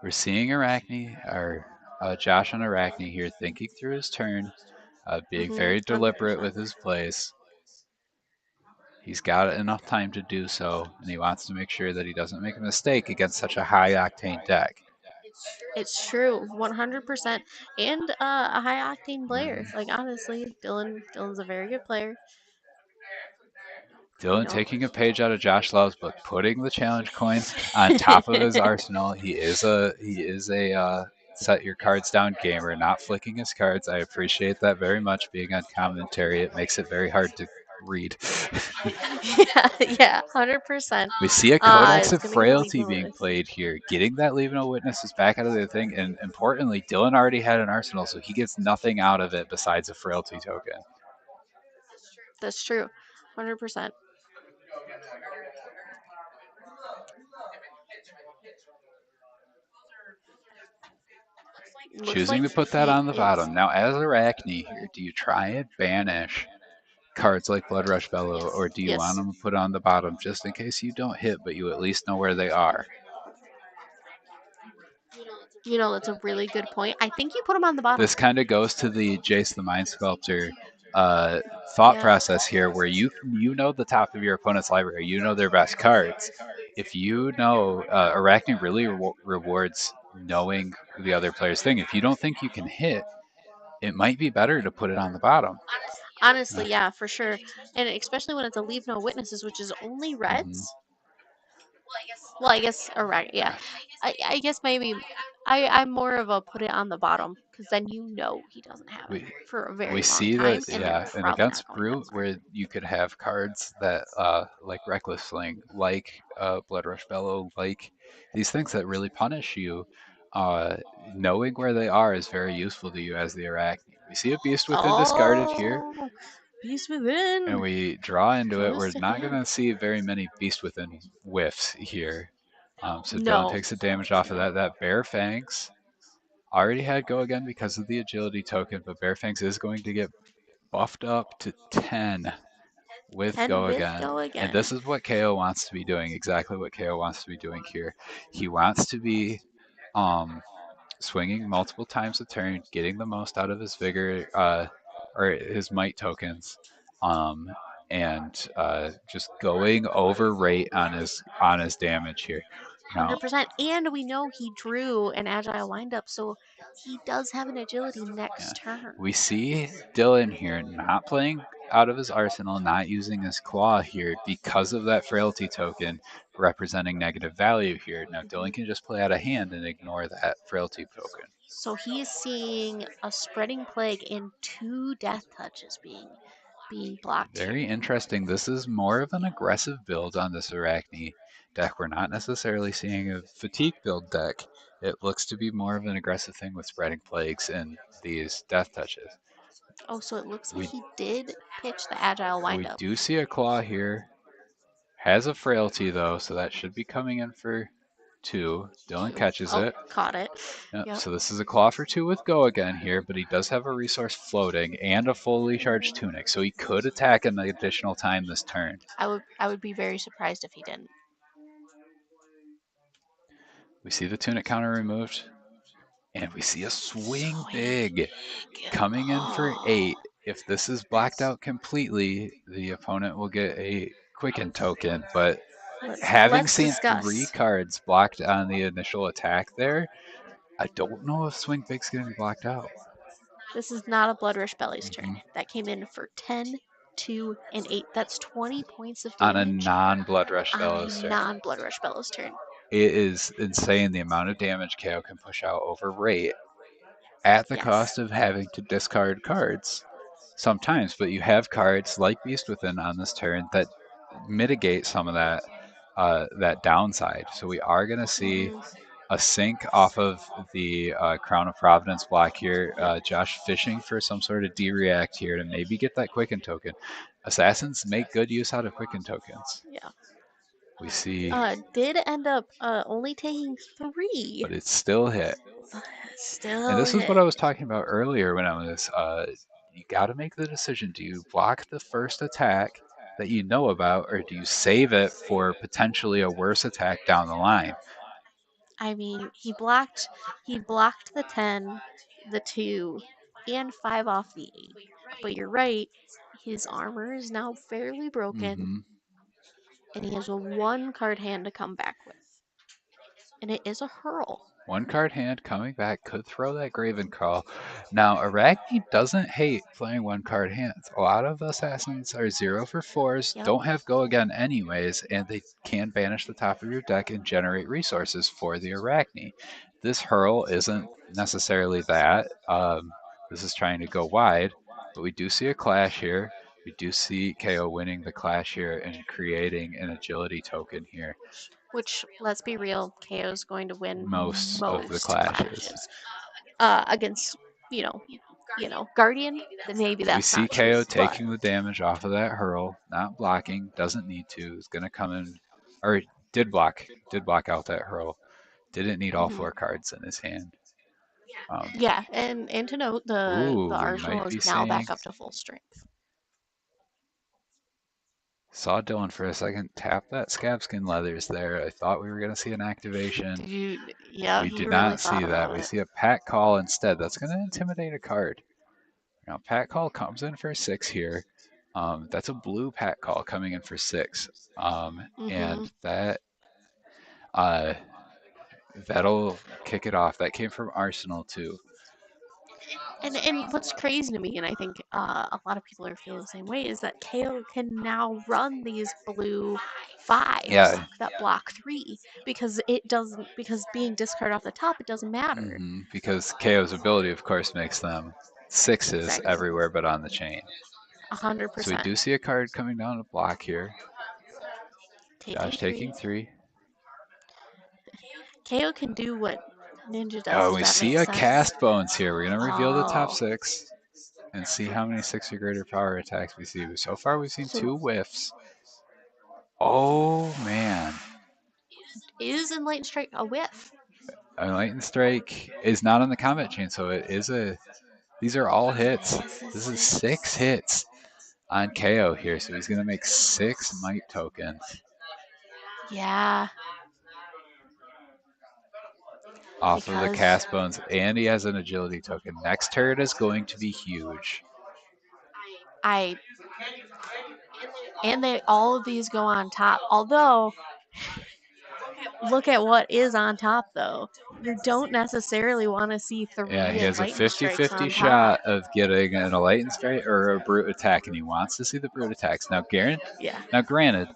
We're seeing Arachne, or Josh on Arachne here, thinking through his turn, being very deliberate 100%. With his plays. He's got enough time to do so, and he wants to make sure that he doesn't make a mistake against such a high-octane deck. It's true, 100%, and a high-octane player. Like, honestly, Dylan's a very good player. Dylan taking a page out of Josh Love's book, putting the challenge coin on top of his arsenal. He is a set your cards down gamer, not flicking his cards. I appreciate that very much. Being on commentary, it makes it very hard to read. yeah, 100%. We see a Codex of Frailty being played here, getting that Leave No Witnesses back out of the thing, and importantly, Dylan already had an arsenal, so he gets nothing out of it besides a Frailty token. That's true, 100%. Choosing to put that on the bottom. Now, as Arachne here, do you try and banish cards like Bloodrush Bellow, or do you want them to put on the bottom just in case you don't hit, but you at least know where they are? That's a really good point. I think you put them on the bottom. This kind of goes to the Jace the Mind Sculptor thought process here, where you know the top of your opponent's library, you know their best cards. If you know, Arachne really rewards knowing the other player's thing. If you don't think you can hit, it might be better to put it on the bottom. Honestly, yeah, for sure. And especially when it's a Leave No Witnesses, which is only reds. Well, I guess, yeah. I guess maybe I'm more of a put it on the bottom, because then you know he doesn't have it for a very long time. We see that, and against Brute, where you could have cards that, like Reckless Sling, like Bloodrush Bellow, like these things that really punish you, knowing where they are is very useful to you as the Arachne. We see a Beast Within discarded here. Beast Within. And we draw into it. We're Close to not going hand. to see very many Beast Within whiffs here. So No. Dylan takes the damage off of that. That Bear Fangs already had Go Again because of the agility token, but Bear Fangs is going to get buffed up to 10 with 10 Go with Again. Go Again. And this is what KO wants to be doing, exactly what KO wants to be doing here. He wants to be swinging multiple times a turn, getting the most out of his vigor or his might tokens, and just going over rate on his damage here. Now, 100%. And we know he drew an agile windup, so he does have an agility next turn. we see Dylan here not playing out of his arsenal, not using his claw here because of that frailty token representing negative value here. Now Dylan can just play out of hand and ignore that frailty token. So he is seeing a spreading plague and 2 death touches being blocked. Very interesting. This is more of an aggressive build on this Arachne deck. We're not necessarily seeing a fatigue build deck. It looks to be more of an aggressive thing with spreading plagues and these death touches. Oh, so it looks like he did pitch the agile windup. We do see a claw here. Has a frailty though, so that should be coming in for 2. Dylan catches it. Caught it. Yep. So this is a claw for 2 with Go Again here, but he does have a resource floating and a fully charged tunic, so he could attack an additional time this turn. I would be very surprised if he didn't. We see the tunic counter removed, and we see a swing big coming in for 8. If this is blacked out completely, the opponent will get a Quicken token, but having seen 3 cards blocked on the initial attack there, I don't know if Swing Big's going to be blocked out. This is not a Blood Rush Belly's turn. That came in for 10, 2, and 8. That's 20 points of damage. On a non-Blood Rush Bellows turn. Non-Blood Rush Bellows turn. It is insane the amount of damage KO can push out over rate at the cost of having to discard cards sometimes. But you have cards like Beast Within on this turn that mitigate some of that that downside. So we are going to see a sink off of the Crown of Providence block here. Josh fishing for some sort of D-react here to maybe get that Quicken token. Assassins make good use out of Quicken tokens. Yeah. We see... did end up only taking 3. But it's still hit. And this is what I was talking about earlier when I was... you got to make the decision. Do you block the first attack that you know about, or do you save it for potentially a worse attack down the line? I mean, he blocked the 10, the 2, and 5 off the 8. But you're right, his armor is now fairly broken, and he has a 1 card hand to come back with. And it is a Hurl. 1 card hand coming back could throw that Graven Crawl. Now, Arachne doesn't hate playing 1 card hands. A lot of assassins are 0 for 4s, don't have Go Again anyways, and they can banish the top of your deck and generate resources for the Arachne. This Hurl isn't necessarily that. This is trying to go wide, but we do see a clash here. We do see KO winning the clash here and creating an agility token here. Which, let's be real, KO's going to win most of the clashes. Against, you know, Guardian, then maybe that's we see not KO true, taking the damage off of that Hurl, not blocking, doesn't need to, is going to come in, or did block out that Hurl. Didn't need all 4 cards in his hand. Yeah, and to note, the arsenal is now back up to full strength. Saw Dylan for a second tap that Scabskin Leathers there. I thought we were going to see an activation. We did not see that. We see a Pat Call instead. That's going to intimidate a card. Now, Pat Call comes in for 6 here. That's a blue Pat Call coming in for 6. And that'll kick it off. That came from Arsenal too. And what's crazy to me, and I think a lot of people are feeling the same way, is that KO can now run these blue 5s that block 3 because being discarded off the top, it doesn't matter. Because KO's ability, of course, makes them 6s everywhere but on the chain. 100%. So we do see a card coming down to block here. Josh taking 3. KO can do what Ninja does. Oh, we see a Cast Bones here. We're going to reveal the top 6. and see how many 6 or greater power attacks we see. So far, we've seen 2 whiffs. Oh, man. Is Enlightened Strike a whiff? Enlightened Strike is not on the combat chain, so it is a... These are all hits. This is 6 hits on KO here, so he's going to make 6 might tokens. Yeah. Off of the cast bones, and he has an agility token. Next turn is going to be huge. And all of these go on top. Although, look at what is on top, though. You don't necessarily want to see 3 Yeah, he has a Enlightened Strikes 50-50 on shot top. of getting an Enlightened Strike or a Brute attack, and he wants to see the Brute attacks. Now, granted,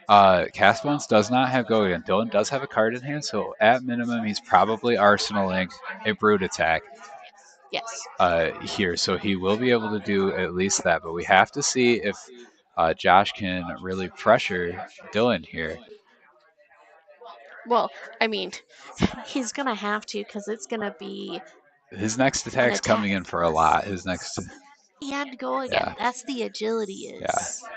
Cast Bones does not have Go Again. Dylan does have a card in hand, so at minimum, he's probably arsenaling a Brute attack. Yes. Here, so he will be able to do at least that, but we have to see if Josh can really pressure Dylan here. Well, I mean, he's going to have to because it's going to be... His next attack's coming in for a lot. His next... And Go Again. Yeah. That's the agility is. Yeah.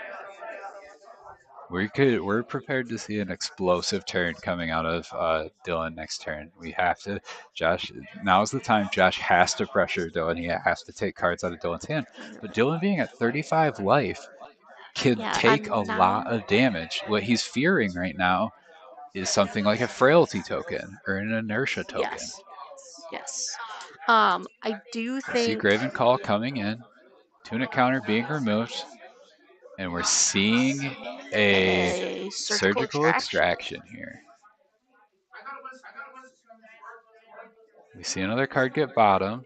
We're prepared to see an explosive turn coming out of Dylan next turn. We have to, Josh, now's the time Josh has to pressure Dylan. He has to take cards out of Dylan's hand. But Dylan being at 35 life can take a lot of damage. What he's fearing right now is something like a frailty token or an inertia token. Yes. I do think... See Graven Call coming in. Tunic counter being removed. And we're seeing a surgical extraction here. We see another card get bottomed.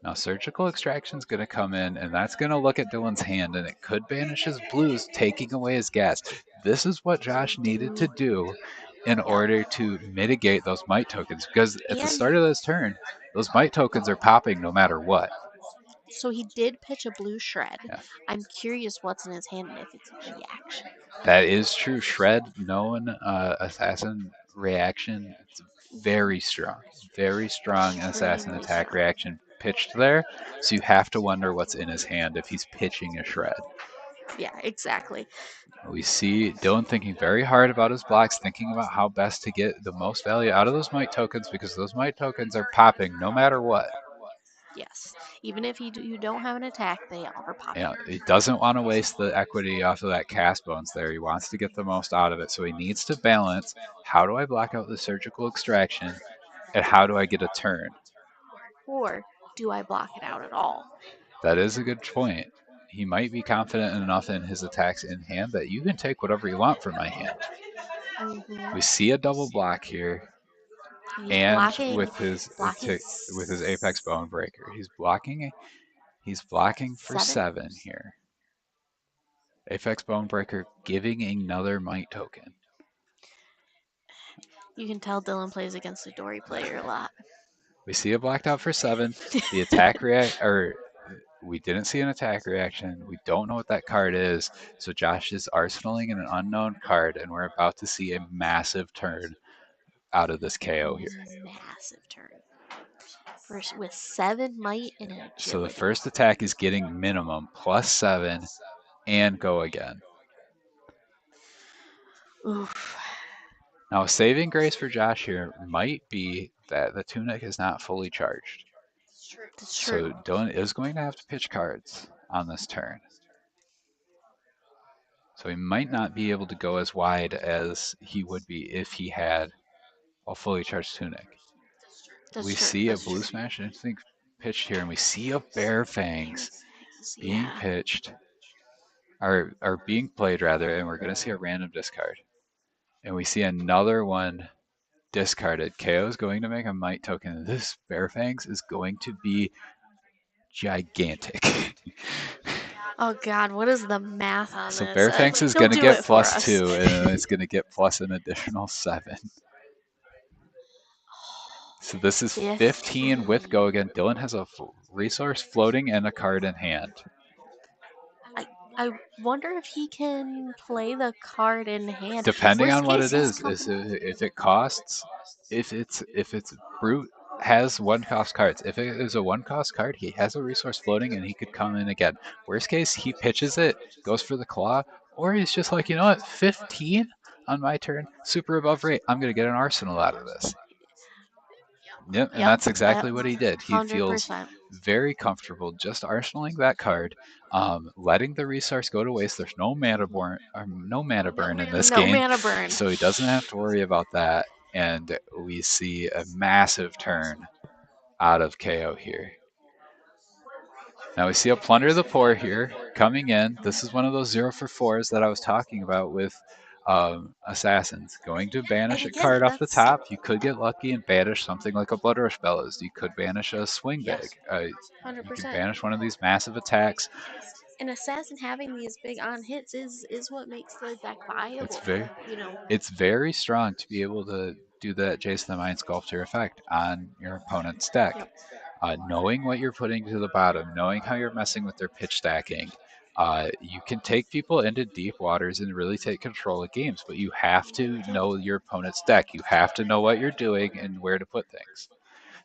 Now surgical extraction is going to come in, and that's going to look at Dylan's hand, and it could banish his blues, taking away his gas. This is what Josh needed to do in order to mitigate those might tokens, because at the start of this turn, those might tokens are popping no matter what. So he did pitch a blue shred. Yeah. I'm curious what's in his hand and if it's a reaction. That is true. Shred, known assassin reaction. It's very strong. Very strong assassin attack reaction pitched there. So you have to wonder what's in his hand if he's pitching a shred. Yeah, exactly. We see Dylan thinking very hard about his blocks, thinking about how best to get the most value out of those might tokens, because those might tokens are popping no matter what. Yes, even if you don't have an attack, they are popping. Yeah, he doesn't want to waste the equity off of that cast bones there. He wants to get the most out of it, so he needs to balance, how do I block out the surgical extraction, and how do I get a turn? Or do I block it out at all? That is a good point. He might be confident enough in his attacks in hand that you can take whatever you want from my hand. Mm-hmm. We see a double block here. And with his Apex Bone Breaker, he's blocking for 7 here. Apex Bone Breaker giving another might token. You can tell Dylan plays against a Dory player a lot. We see it blocked out for 7. The attack we didn't see an attack reaction. We don't know what that card is. So Josh is arsenaling an unknown card, and we're about to see a massive turn out of this KO here. Massive turn. First with 7 might and an agility. So the first attack is getting minimum +7 and Go Again. Oof. Now, saving grace for Josh here might be that the tunic is not fully charged. That's true. So Dylan is going to have to pitch cards on this turn. So he might not be able to go as wide as he would be if he had a fully charged tunic. We see a Blue Smash Instinct pitched here, and we see a Bare Fangs being pitched, or being played rather, and we're going to see a random discard. And we see another one discarded. KO is going to make a might token. This Bare Fangs is going to be gigantic. Oh God, what is the math on this? So Bare Fangs is going to get +2, and it's going to get plus an additional 7. So this is 15 with Go Again. Dylan has a resource floating and a card in hand. I wonder if he can play the card in hand. Depending on what it is if it costs, if it's brute has one-cost cards. If it is a one-cost card, he has a resource floating and he could come in again. Worst case, he pitches it, goes for the claw, or he's just like, you know what, 15 on my turn, super above rate. I'm going to get an arsenal out of this. Yep, and that's exactly what he did. He 100%. feels very comfortable just arsenaling that card, letting the resource go to waste. There's no mana burn in this game, mana burn. so he doesn't have to worry about that. And we see a massive turn out of KO here. Now we see a Plunder the Poor here coming in. This is one of those 0 for 4s that I was talking about with Assassins. Going to banish a card off the top. You could get lucky and banish something like a Blood Rush Bellows. You could banish a Swing Bag. 100%. You can banish one of these massive attacks. An assassin having these big on hits is what makes the deck viable. It's very strong to be able to do that Jason the Mind Sculptor effect on your opponent's deck. Yep. Knowing what you're putting to the bottom, knowing how you're messing with their pitch stacking, you can take people into deep waters and really take control of games, but you have to know your opponent's deck. You have to know what you're doing and where to put things.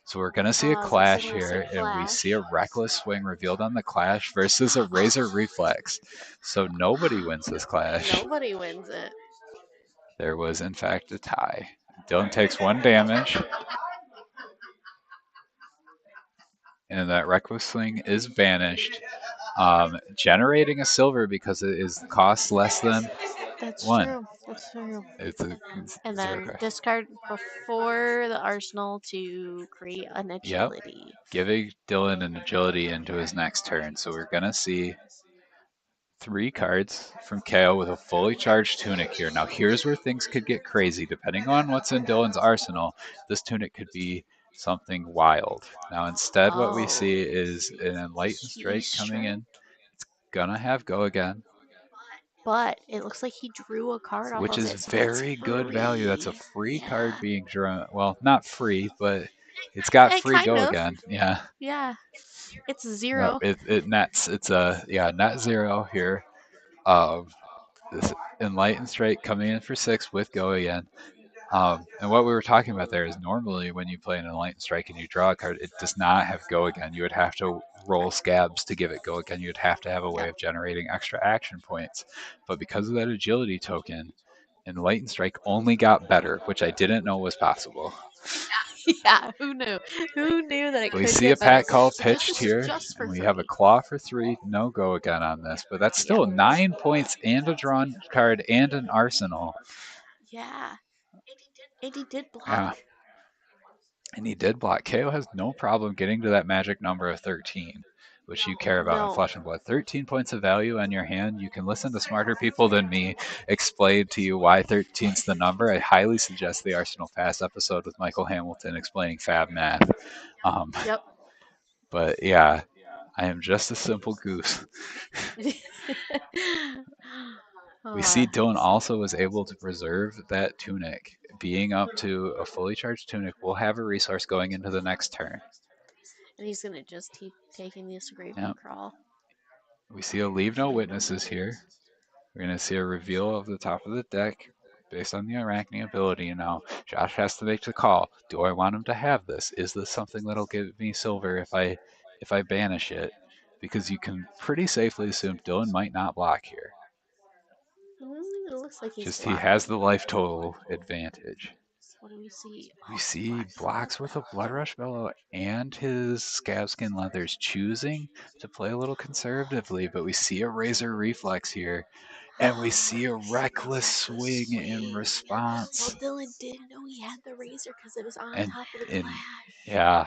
So we're going to see a clash here, and we see a Reckless Swing revealed on the clash versus a Razor Reflex. So nobody wins this clash. Nobody wins it. There was, in fact, a tie. Dylan takes 1 damage. And that Reckless Swing is banished, generating a silver because it is cost less than That's 1. True. That's true. And then discard before the arsenal to create an agility. Yep. Giving Dylan an agility into his next turn. So we're going to see 3 cards from KO with a fully charged Tunic here. Now here's where things could get crazy. Depending on what's in Dylan's arsenal, this Tunic could be something wild. Now instead what we see is an Enlightened Strike coming in. It's gonna have Go Again. But it looks like he drew a card off which of is it, so very good value. That's a free card being drawn. Well, not free, but it's got free Go Again. Yeah. Yeah. It's 0. No, it nets. It's a net 0 here. This Enlightened Strike coming in for 6 with Go Again. And what we were talking about there is normally when you play an Enlightened Strike and you draw a card, it does not have Go Again. You would have to roll scabs to give it Go Again. You'd have to have a way of generating extra action points. But because of that agility token, Enlightened Strike only got better, which I didn't know was possible. Yeah, who knew? Who knew that it could We get see a better? Pat Call pitched here, and we free. have a Claw for 3, no Go Again on this, but that's still 9 points and a drawn card and an arsenal. Yeah. And he did block. Yeah. And he did block. KO has no problem getting to that magic number of 13, which you care about in Flesh and Blood. 13 points of value on your hand. You can listen to smarter people than me explain to you why 13's the number. I highly suggest the Arsenal Pass episode with Michael Hamilton explaining fab math. Yep. But yeah, I am just a simple goose. We see Dylan also was able to preserve that Tunic. Being up to a fully charged Tunic will have a resource going into the next turn. And he's going to just keep taking this Grave Crawl. We see a Leave No Witnesses here. We're going to see a reveal of the top of the deck based on the Arachne ability. Now, Josh has to make the call. Do I want him to have this? Is this something that'll give me silver if I banish it? Because you can pretty safely assume Dylan might not block here. It looks like he's just blocking. He has the life total advantage. What do we see? We see blocks with a Blood Rush Bellow and his Scabskin Leathers choosing to play a little conservatively, but we see a Razor Reflex here, and we see a Reckless Swing in response. Well, Dylan didn't know he had the Razor because it was on top of the Clash. Yeah.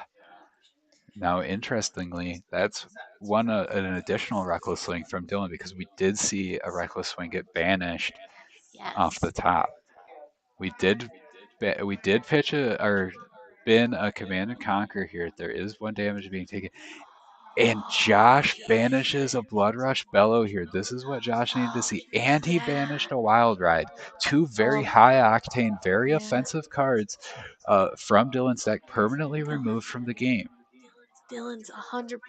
Now, interestingly, that's an additional Reckless Swing from Dylan because we did see a Reckless Swing get banished off the top. We did pitch or bin a Command and Conquer here. There is 1 damage being taken. And Josh banishes a Blood Rush Bellow here. This is what Josh needed to see. And he banished a Wild Ride. 2 very high octane, very offensive cards from Dylan's deck permanently removed from the game. Dylan's 100%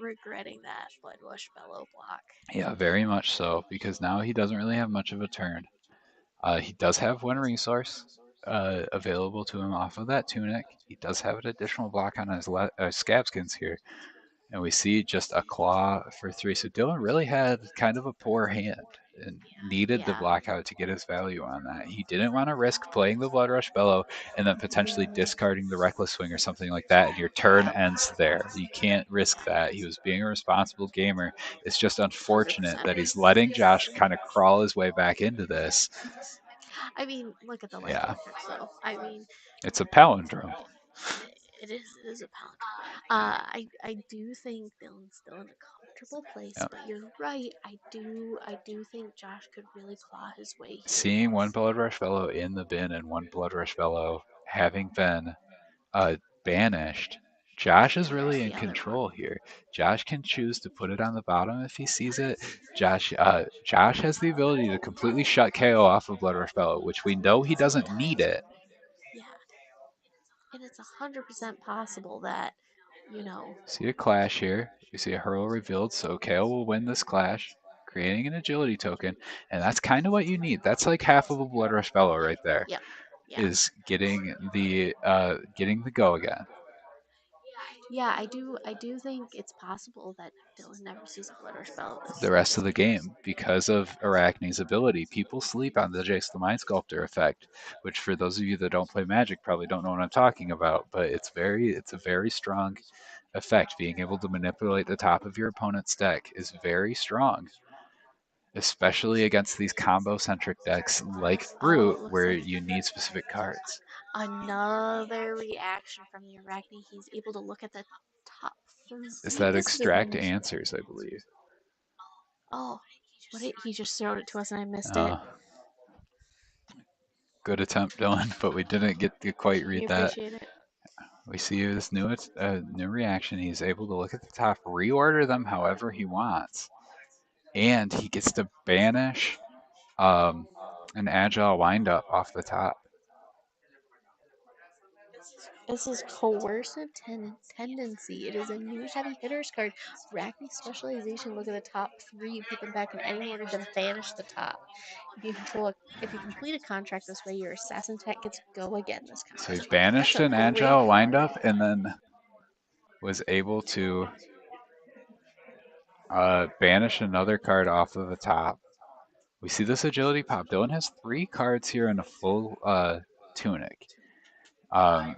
regretting that Blood Rush Bellow block. Yeah, very much so, because now he doesn't really have much of a turn. He does have 1 resource, available to him off of that tunic. He does have an additional block on his Scabskins here. And we see just a claw for 3. So Dylan really had kind of a poor hand and needed the block out to get his value on that. He didn't want to risk playing the Bloodrush Bellow and then potentially discarding the Reckless Swing or something like that, and your turn ends there. You can't risk that. He was being a responsible gamer. It's just unfortunate that he's letting Josh kind of crawl his way back into this. I mean, look at the life record, so I mean, it's a palindrome. It is a palindrome. I do think Dylan's still in a comfortable place, but you're right. I do think Josh could really claw his way here. Seeing one Bloodrush Fellow in the bin and one Bloodrush Fellow having been banished, Josh is really in control here. Josh can choose to put it on the bottom if he sees it. Josh has the ability to completely shut KO off of Bloodrush Fellow, which we know he doesn't need it. Yeah. And it's 100% possible that, you know. See a clash here. We see a hurl revealed, so KO will win this clash, creating an agility token, and that's kind of what you need. That's like half of a Bloodrush Fellow right there. Yep. Is getting the go again. Yeah, I do think it's possible that Dylan never sees a Bloodrush Fellow the rest of the game because of Arachne's ability. People sleep on the Jace the Mind Sculptor effect, which for those of you that don't play Magic probably don't know what I'm talking about, but it's a very strong effect. Being able to manipulate the top of your opponent's deck is very strong, especially against these combo-centric decks like Brute, where you need specific cards. Another reaction from the Arachne. He's able to look at the top 3. Is that extract answers, I believe. Oh, he just showed it to us and I missed it. Good attempt, Dylan, but we didn't get to quite read that. Appreciate it. We see this new reaction. He's able to look at the top, reorder them however he wants, and he gets to banish an agile windup off the top. This is Coercive Tendency. It is a new heavy hitters card. Arachne Specialization. Look at the top 3. You put them back in any order, then banish the top. If you complete a contract this way, your assassin tech gets go again this time. So he banished an agile windup and then was able to banish another card off of the top. We see this agility pop. Dylan has 3 cards here in a full tunic.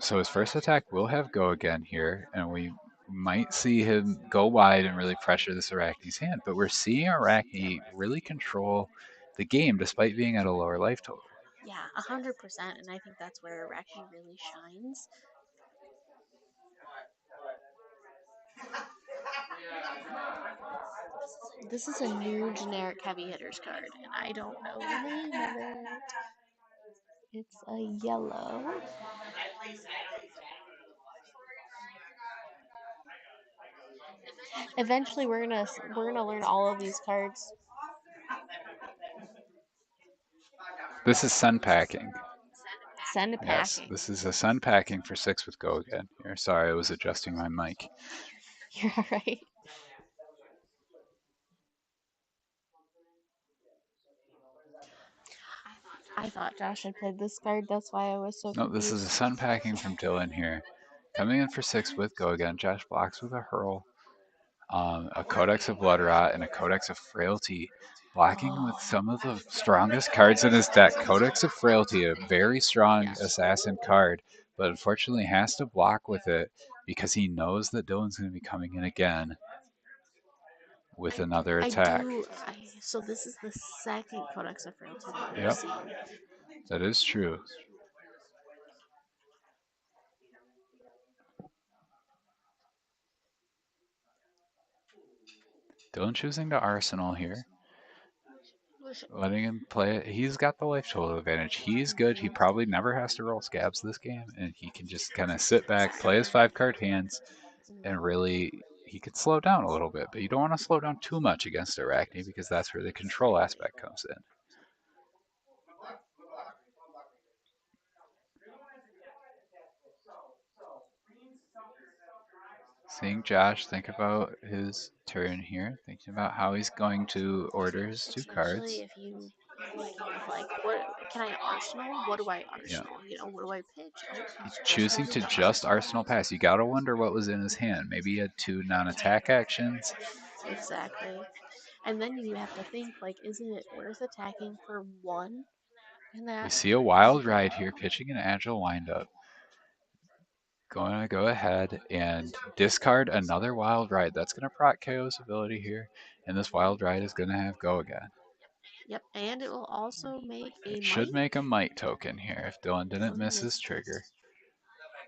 So his first attack will have go again here, and we might see him go wide and really pressure this Arachne's hand. But we're seeing Arachne really control the game despite being at a lower life total. Yeah, 100%, and I think that's where Arachne really shines. This is a new generic heavy hitters card, and I don't know the name of it. It's a yellow. Eventually, we're gonna learn all of these cards. This is Sun Packing. Sun Packing. Yes, this is a Sun Packing for 6 with go again. Here, sorry, I was adjusting my mic. You're all right. I thought Josh had played this card. That's why I was so confused. No, this is a Sun Packing from Dylan here. Coming in for 6 with go again. Josh blocks with a hurl, a Codex of Bloodrot, and a Codex of Frailty. Blocking with some of the strongest cards in his deck. Codex of Frailty, a very strong assassin card, but unfortunately has to block with it because he knows that Dylan's going to be coming in again with another attack. So this is the second Codex of Frailty that we've seen. That is true. Dylan choosing to Arsenal here. Letting him play it. He's got the life total advantage. He's good. He probably never has to roll scabs this game, and he can just kind of sit back, play his 5-card hands, and really he could slow down a little bit. But you don't want to slow down too much against Arachne because that's where the control aspect comes in. Seeing Josh think about his turn here, thinking about how he's going to order his 2 cards. If you like what can I arsenal? What do I arsenal? Yeah. You know, what do I pitch? Oh, He's he choosing chose to a just Arsenal Arsenal pass. pass. You gotta wonder what was in his hand. Maybe he had 2 non-attack actions. Exactly. And then you have to think, like, isn't it worth attacking for 1 in that? We see a wild ride here, pitching an agile windup. Going to go ahead and discard another wild ride. That's going to proc KO's ability here, and this wild ride is going to have go again. Yep, and it will also make a It should might. make a might token here if Dylan didn't miss his missed it. trigger.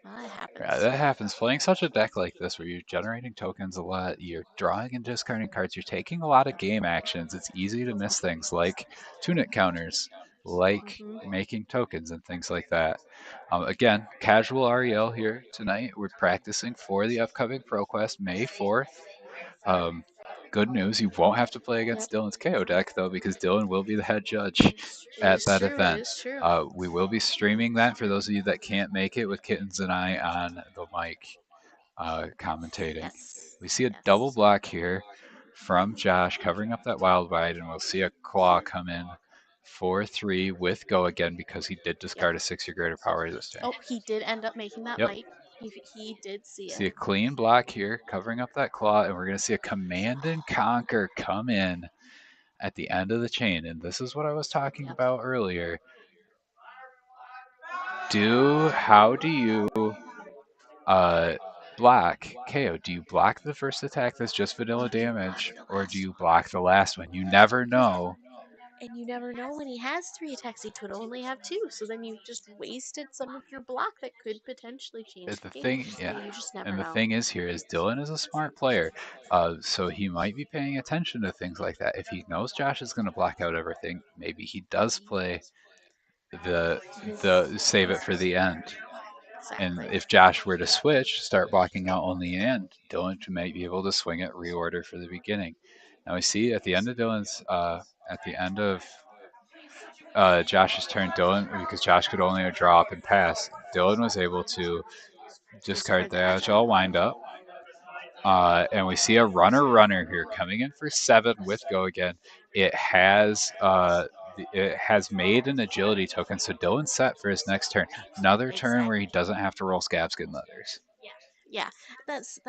That happens. Yeah, that happens. Playing such a deck like this where you're generating tokens a lot, you're drawing and discarding cards, you're taking a lot of game actions. It's easy to miss things like tunic counters, like making tokens and things like that. Again, casual REL here tonight. We're practicing for the upcoming ProQuest May 4th. Good news, you won't have to play against Dylan's KO deck, though, because Dylan will be the head judge at that event. It is true. We will be streaming that for those of you that can't make it with Kittens and I on the mic commentating. Yes. We see a double block here from Josh covering up that wild ride, and we'll see a claw come in 4-3 with go again because he did discard a 6 or greater power this time. Oh, he did end up making that might. He did see it. See a clean block here covering up that claw, and we're going to see a command and conquer come in at the end of the chain. And this is what I was talking about earlier. How do you block KO? Do you block the first attack that's just vanilla damage, or do you block the last one? You never know. And you never know when he has 3 attacks. He could only have 2, so then you just wasted some of your block that could potentially change the game. You just never know. The thing is here is Dylan is a smart player, so he might be paying attention to things like that. If he knows Josh is going to block out everything, maybe he does play the save it for the end. And if Josh were to switch, start blocking out on the end, Dylan might be able to swing it, reorder for the beginning. Now we see at the end of Josh's turn, Dylan, because Josh could only draw up and pass, Dylan was able to discard the agile windup. And we see a runner here coming in for 7 with go again. It has made an agility token, so Dylan's set for his next turn. Another turn where he doesn't have to roll Scabskin letters. Yeah, that's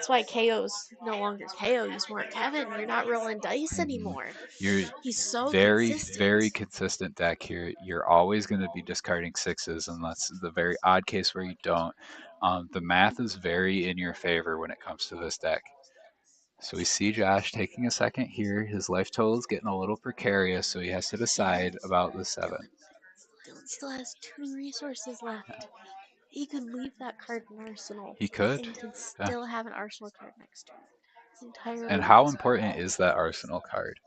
why KO's no longer KO. He's more Kevin. You're not rolling dice anymore. He's so consistent. Very consistent deck here. You're always going to be discarding 6s, unless the very odd case where you don't. The math is very in your favor when it comes to this deck. So we see Josh taking a second here. His life total is getting a little precarious, so he has to decide about the 7. Dylan still has 2 resources left. He could leave that card in Arsenal. He could. And could still have an Arsenal card next turn. It's entirely and how possible. important is that Arsenal card?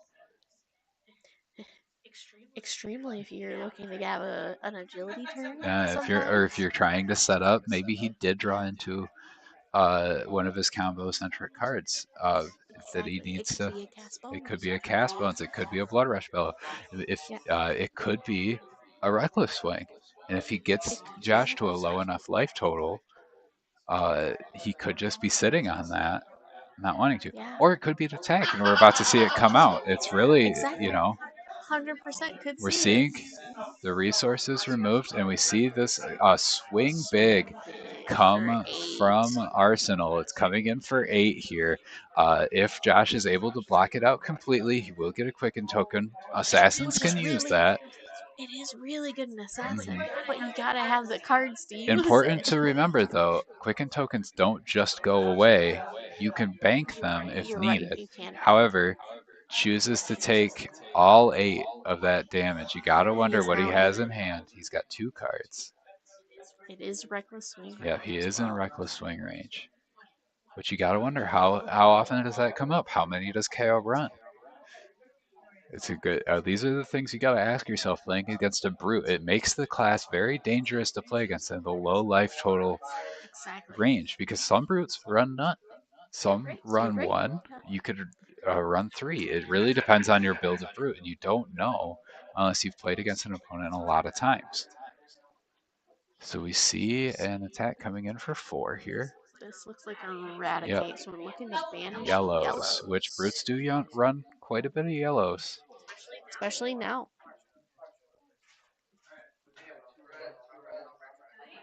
Extremely, if you're looking to have an agility turn. If you're trying to set up, maybe he did draw into one of his combo-centric cards that he needs to. It could be a Cast Bones. It could be a Blood Rush Bellow. It could be a Reckless Swing. And if he gets Josh to a low enough life total, he could just be sitting on that, not wanting to. Or it could be an attack, and we're about to see it come out. It's really, 100% could we're seeing the resources removed, and we see this swing big come from Arsenal. It's coming in for 8 here. If Josh is able to block it out completely, he will get a Quicken token. Assassins can use that. It is really good in Assassin, but you gotta have the cards to use Important to remember, though, Quicken tokens don't just go away. You can bank them if needed. However, chooses to take all 8 of that damage. You gotta wonder what he has in hand. He's got 2 cards. It is Reckless Swing. Yeah, he is in Reckless Swing range. But you gotta wonder how often does that come up? How many does KO run? It's a good. These are the things you gotta ask yourself playing against a brute. It makes the class very dangerous to play against in the low life total range, because some brutes run none. Some run 1. You could run 3. It really depends on your build of brute, and you don't know unless you've played against an opponent a lot of times. So we see an attack coming in for 4 here. This looks like Eradicate, so we're looking to banish yellows, which brutes do run quite a bit of yellows. especially now.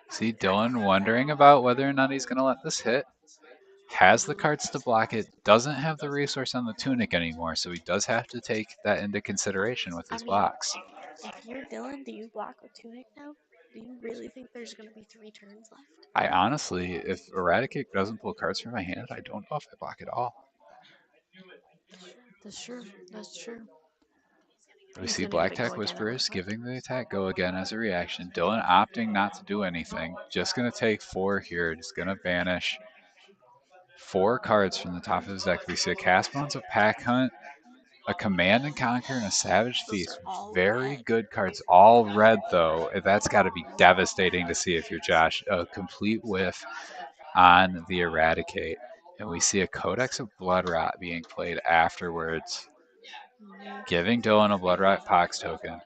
See Dylan wondering about whether or not he's going to let this hit. Has the cards to block it, doesn't have the resource on the tunic anymore, so he does have to take that into consideration with his blocks. If you're Dylan, do you block with tunic now? Do you really think there's going to be 3 turns left? I honestly, if Eradicate doesn't pull cards from my hand, I don't know if I block at all. That's true. That's true. We see Black Tech Whisperers giving the attack go again as a reaction. Dylan opting not to do anything. Just going to take 4 here. Just going to banish 4 cards from the top of his deck. We see a Castbones, a Pack Hunt, a Command and Conquer, and a Savage Feast. Very good cards. All red, though. That's got to be devastating to see if you're Josh. A complete whiff on the Eradicate. And we see a Codex of Bloodrot being played afterwards, giving Dylan a Bloodrot Pox token.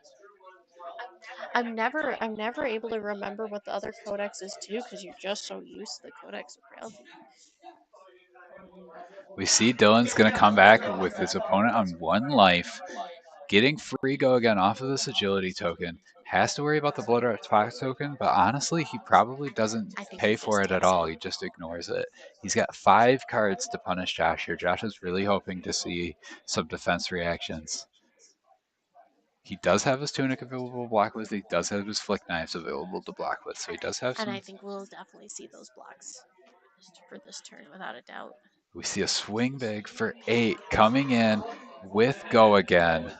I'm never able to remember what the other codexes do because you're just so used to the Codex of Frailty. We see Dylan's going to come back with his opponent on 1 life, getting free go again off of this agility token. Has to worry about the Bloodrot Pox token, but honestly, he probably doesn't pay for it at all. He just ignores it. He's got 5 cards to punish Josh here. Josh is really hoping to see some defense reactions. He does have his tunic available to block with. He does have his flick knives available to block with. So he does have some. And I think we'll definitely see those blocks for this turn, without a doubt. We see a swing big for 8 coming in with go again.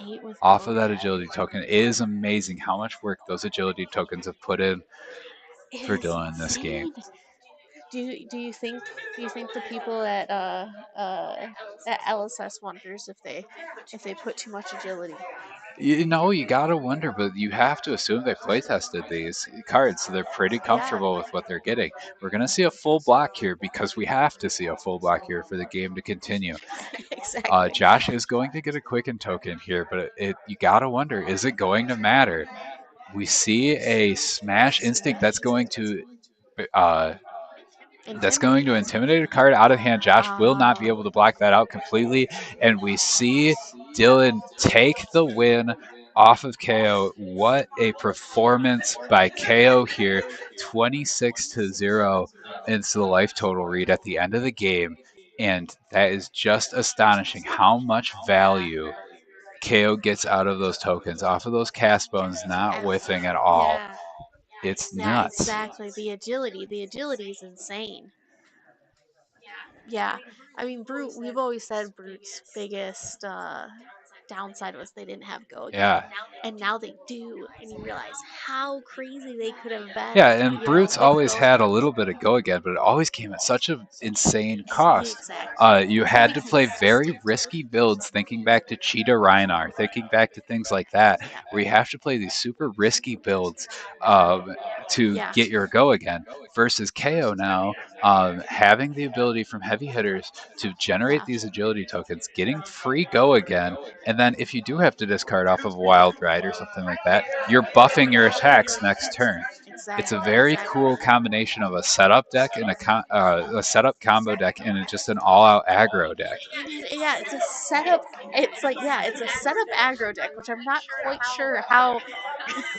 8 with off of that agility token. It is amazing how much work those agility tokens have put in for Dylan in this game. Do you think the people at LSS wonders if they put too much agility? You know, you gotta wonder, but you have to assume they play tested these cards, so they're pretty comfortable with what they're getting. We're gonna see a full block here because we have to see a full block here for the game to continue. Exactly. Josh is going to get a quicken token here, but you gotta wonder, is it going to matter? We see a Smash Instinct that's going to intimidate a card out of hand. Josh will not be able to block that out completely. And we see Dylan take the win off of KO. What a performance by KO here. 26-0 into the life total read at the end of the game. And that is just astonishing how much value KO gets out of those tokens, off of those Castbones, not whiffing at all. Yeah. It's nuts. Exactly. The agility is insane. Yeah. I mean, Brute, we've always said Brute's biggest downside was they didn't have go again. Yeah. And now they do, and you realize how crazy they could have been. Yeah, and Brute's always had a little bit of go again, but it always came at such an insane cost. Exactly. You had to play very risky builds, thinking back to Cheetah Rhinar, thinking back to things like that, where you have to play these super risky builds to get your go again, versus KO now having the ability from heavy hitters to generate these agility tokens, getting free go again, and then if you do have to discard off of a Wild Ride or something like that, you're buffing your attacks next turn. It's a very cool combination of a setup deck and a setup combo deck and just an all-out aggro deck. Yeah, it's a setup. It's a setup aggro deck, which I'm not quite sure how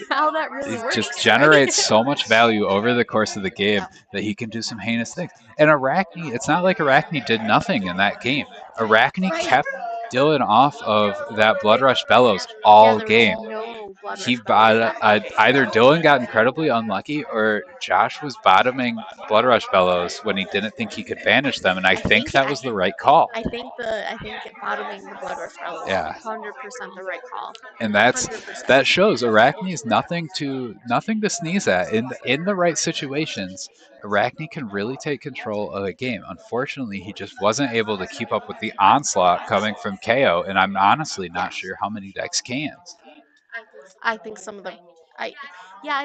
that really works. It just generates so much value over the course of the game that he can do some heinous things. And Arachne, it's not like Arachne did nothing in that game. Arachne kept Dylan off of that Blood Rush Bellows all game. Either Dylan got incredibly unlucky or Josh was bottoming Blood Rush Bellows when he didn't think he could banish them, and I think that was the right call. I think bottoming the Blood Rush Bellows is 100% the right call. And that shows Arachne is nothing to sneeze at. In the right situations, Arachne can really take control of a game. Unfortunately, he just wasn't able to keep up with the onslaught coming from KO, and I'm honestly not sure how many decks can. I think some of them. I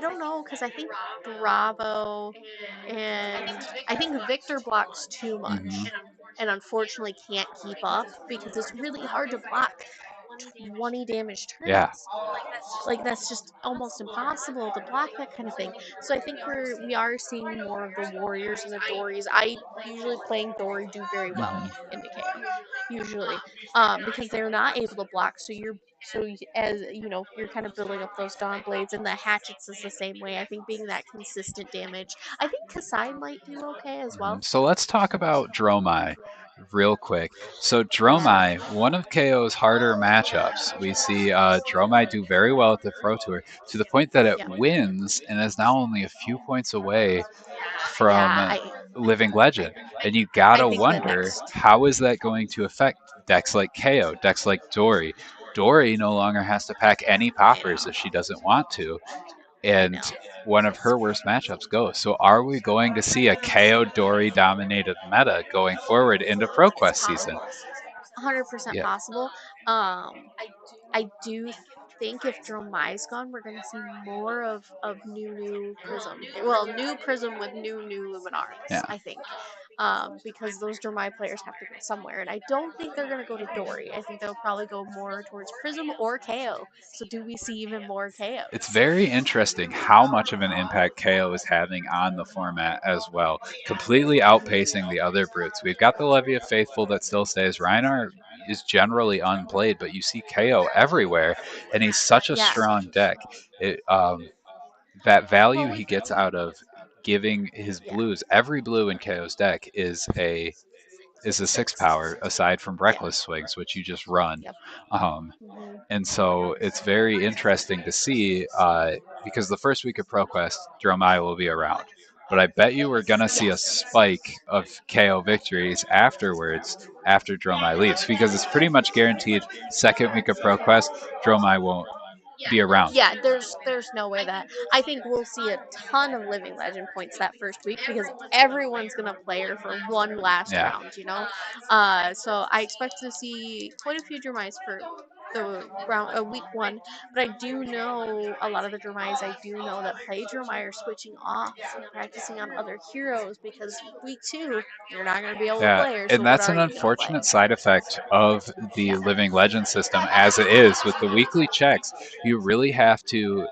don't know, because I think Bravo and I think Victor blocks too much, and unfortunately can't keep up because it's really hard to block 20 damage turns. Yeah. Like that's just almost impossible to block that kind of thing. So I think we are seeing more of the Warriors and the Dories. I usually playing Dory do very well in Decay, usually, because they're not able to block. So you're So as you know, you're kind of building up those Dawn Blades, and the Hatchets is the same way. I think being that consistent damage. I think Kasai might do okay as well. So let's talk about Dromai real quick. So Dromai, one of KO's harder matchups. We see Dromai do very well at the Pro Tour to the point that it wins and is now only a few points away from Living Legend. And you gotta wonder, how is that going to affect decks like KO, decks like Dory? Dory no longer has to pack any poppers if she doesn't want to. And one of her worst matchups goes. So are we going to see a KO Dory dominated meta going forward into ProQuest season? 100% possible. I do think if Dromai's gone, we're going to see more of new Prism. Well, new Prism with new Luminaris, I think. Because those Dromai players have to go somewhere. And I don't think they're going to go to Dory. I think they'll probably go more towards Prism or KO. So do we see even more KO? It's very interesting how much of an impact KO is having on the format as well. Completely outpacing the other brutes. We've got the Levy of Faithful that still stays. Reinhardt is generally unplayed, but you see KO everywhere, and he's such a strong deck. That value he gets out of giving his blues, every blue in KO's deck is a 6 power aside from Reckless Swings, which you just run. And so it's very interesting to see because the first week of ProQuest, Dromai will be around. But I bet you we're going to see a spike of KO victories afterwards after Dromai leaves, because it's pretty much guaranteed second week of ProQuest, Dromai won't be around. Yeah, there's no way that. I think we'll see a ton of Living Legend points that first week because everyone's going to play her for one last round, you know? So I expect to see quite a few Dromais for the week 1, but I do know a lot of the Dromais I do know that play Dromai are switching off and practicing on other heroes because week 2 you're not going to be able to play her. And that's an unfortunate side effect of the Living Legend system as it is with the weekly checks. You really have to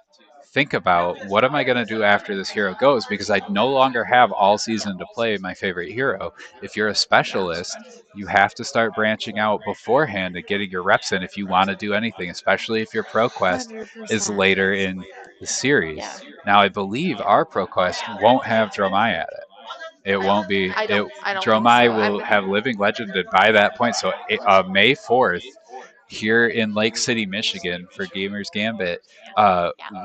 think about, what am I going to do after this hero goes, because I no longer have all season to play my favorite hero. If you're a specialist, you have to start branching out beforehand and getting your reps in if you want to do anything, especially if your ProQuest is later in the series. Now, I believe our ProQuest won't have Dromai at it. It won't be. Dromai will have Living Legended by that point. So May 4th, here in Lake City, Michigan, for Gamers Gambit,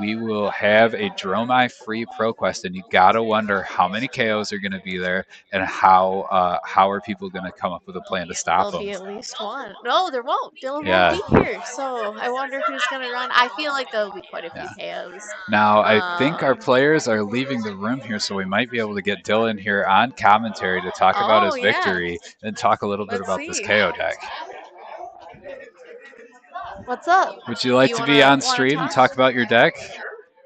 we will have a Dromai free ProQuest, and you gotta wonder how many KOs are going to be there, and how are people going to come up with a plan to stop them. There'll be at least one. No, there won't. Dylan won't be here, so I wonder who's going to run. I feel like there'll be quite a few KOs. Now, I think our players are leaving the room here, so we might be able to get Dylan here on commentary to talk about his victory and talk a little bit about this KO deck. What's up? Would you like to be on stream and talk about your deck?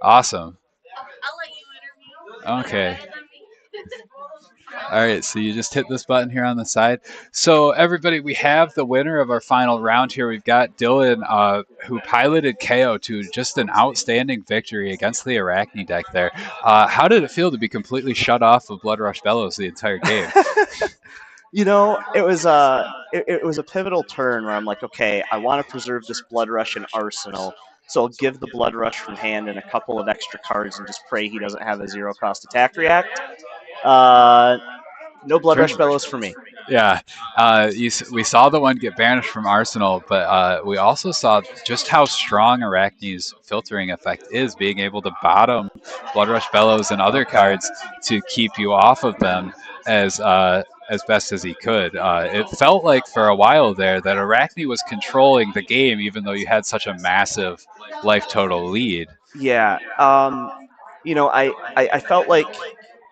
Awesome. I'll let you interview. Okay. All right, so you just hit this button here on the side. So everybody, we have the winner of our final round here. We've got Dylan, who piloted KO to just an outstanding victory against the Arachne deck there. How did it feel to be completely shut off of Blood Rush Bellows the entire game? You know, it was a pivotal turn where I'm like, okay, I want to preserve this Blood Rush in Arsenal, so I'll give the Blood Rush from hand and a couple of extra cards and just pray he doesn't have a 0-cost attack react. No Blood Rush Bellows for me. Yeah, we saw the one get banished from Arsenal, but we also saw just how strong Arachne's filtering effect is, being able to bottom Blood Rush Bellows and other cards to keep you off of them as best as he could. It felt like for a while there that Arachne was controlling the game, even though you had such a massive life total lead. Yeah, you know, I felt like,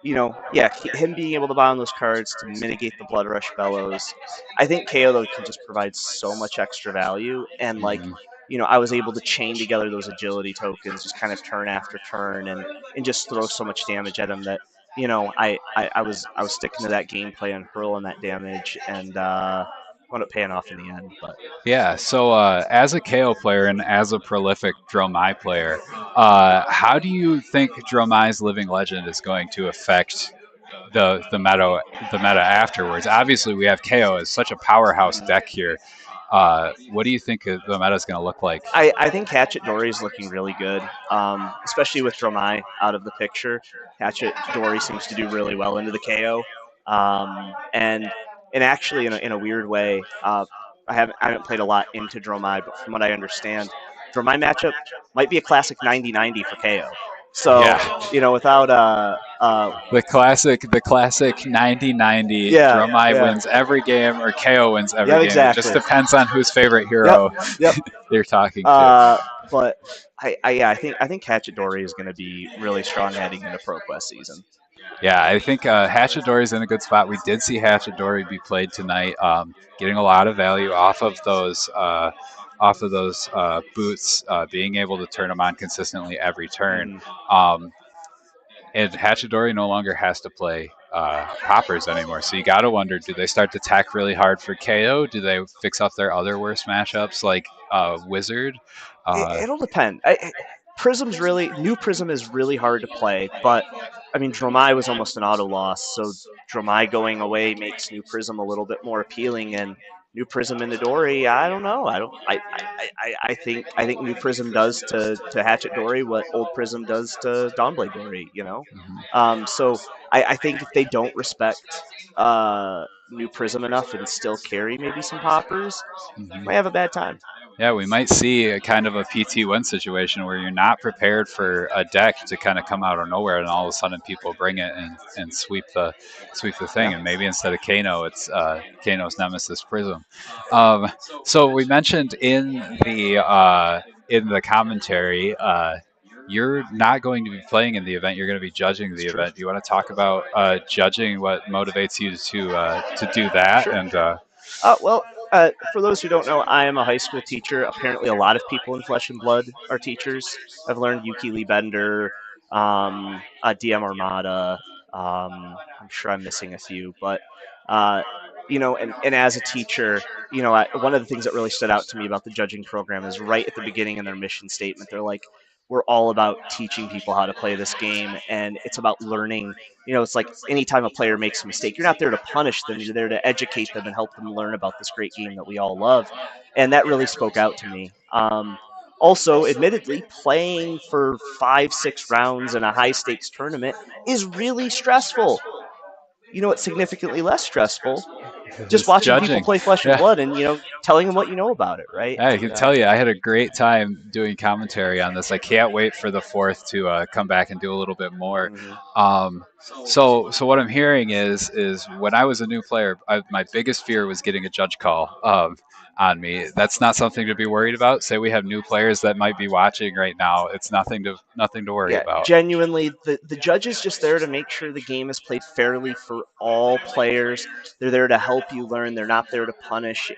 you know, yeah, him being able to buy on those cards to mitigate the Blood Rush Bellows. I think KO, though, can just provide so much extra value. And, like, you know, I was able to chain together those agility tokens, just kind of turn after turn, and just throw so much damage at him that, you know, I was sticking to that gameplay and hurling that damage, and wound up paying off in the end. But yeah, so as a KO player and as a prolific Dromai player, how do you think Dromai's Living Legend is going to affect the meta afterwards? Obviously, we have KO as such a powerhouse deck here. What do you think the meta is going to look like? I think Hatchet Dory is looking really good, especially with Dromai out of the picture. Hatchet Dory seems to do really well into the KO, and actually in a weird way, I haven't played a lot into Dromai, but from what I understand, Dromai matchup might be a classic 90-90 for KO. So yeah. Without the classic 90-90, Dromai wins every game or KO wins every game. Exactly. It just depends on whose favorite hero you're talking to. But I think Hatchet Dory is going to be really strong heading into ProQuest season. Yeah, I think Hatchet Dory is in a good spot. We did see Hatchet Dory be played tonight, getting a lot of value off of those boots, being able to turn them on consistently every turn. And Hatchet Dory no longer has to play hoppers anymore. So you got to wonder, do they start to tack really hard for KO? Do they fix up their other worst matchups like Wizard? It'll depend. Prism's new Prism is really hard to play, but I mean Dromai was almost an auto loss, so Dromai going away makes new Prism a little bit more appealing, and new Prism into Dory, I don't know. I think new Prism does to Hatchet Dory what old Prism does to Dawnblade Dory, So I think if they don't respect new Prism enough and still carry maybe some poppers, might have a bad time. Yeah, we might see a kind of a PT1 situation where you're not prepared for a deck to kind of come out of nowhere, and all of a sudden people bring it and sweep the thing, and maybe instead of Kano, it's Kano's Nemesis Prism. So we mentioned in the commentary, you're not going to be playing in the event. You're going to be judging the event. Do you want to talk about judging? What motivates you to do that? Sure. And for those who don't know, I am a high school teacher. Apparently, a lot of people in Flesh and Blood are teachers. I've learned Yuki Lee Bender, DM Armada. I'm sure I'm missing a few, but and as a teacher, one of the things that really stood out to me about the judging program is right at the beginning in their mission statement, they're like, we're all about teaching people how to play this game, and it's about learning. It's like anytime a player makes a mistake, you're not there to punish them, you're there to educate them and help them learn about this great game that we all love. And that really spoke out to me. Also, admittedly, playing for 5-6 rounds in a high-stakes tournament is really stressful. It's significantly less stressful just watching people play Flesh and Blood and telling them what you know about it, right? I can tell you, I had a great time doing commentary on this. I can't wait for the 4th to come back and do a little bit more. So what I'm hearing is when I was a new player, my biggest fear was getting a judge call on me. That's not something to be worried about. Say we have new players that might be watching right now. It's nothing to worry about. Genuinely, the judge is just there to make sure the game is played fairly for all players. They're there to help you learn. They're not there to punish.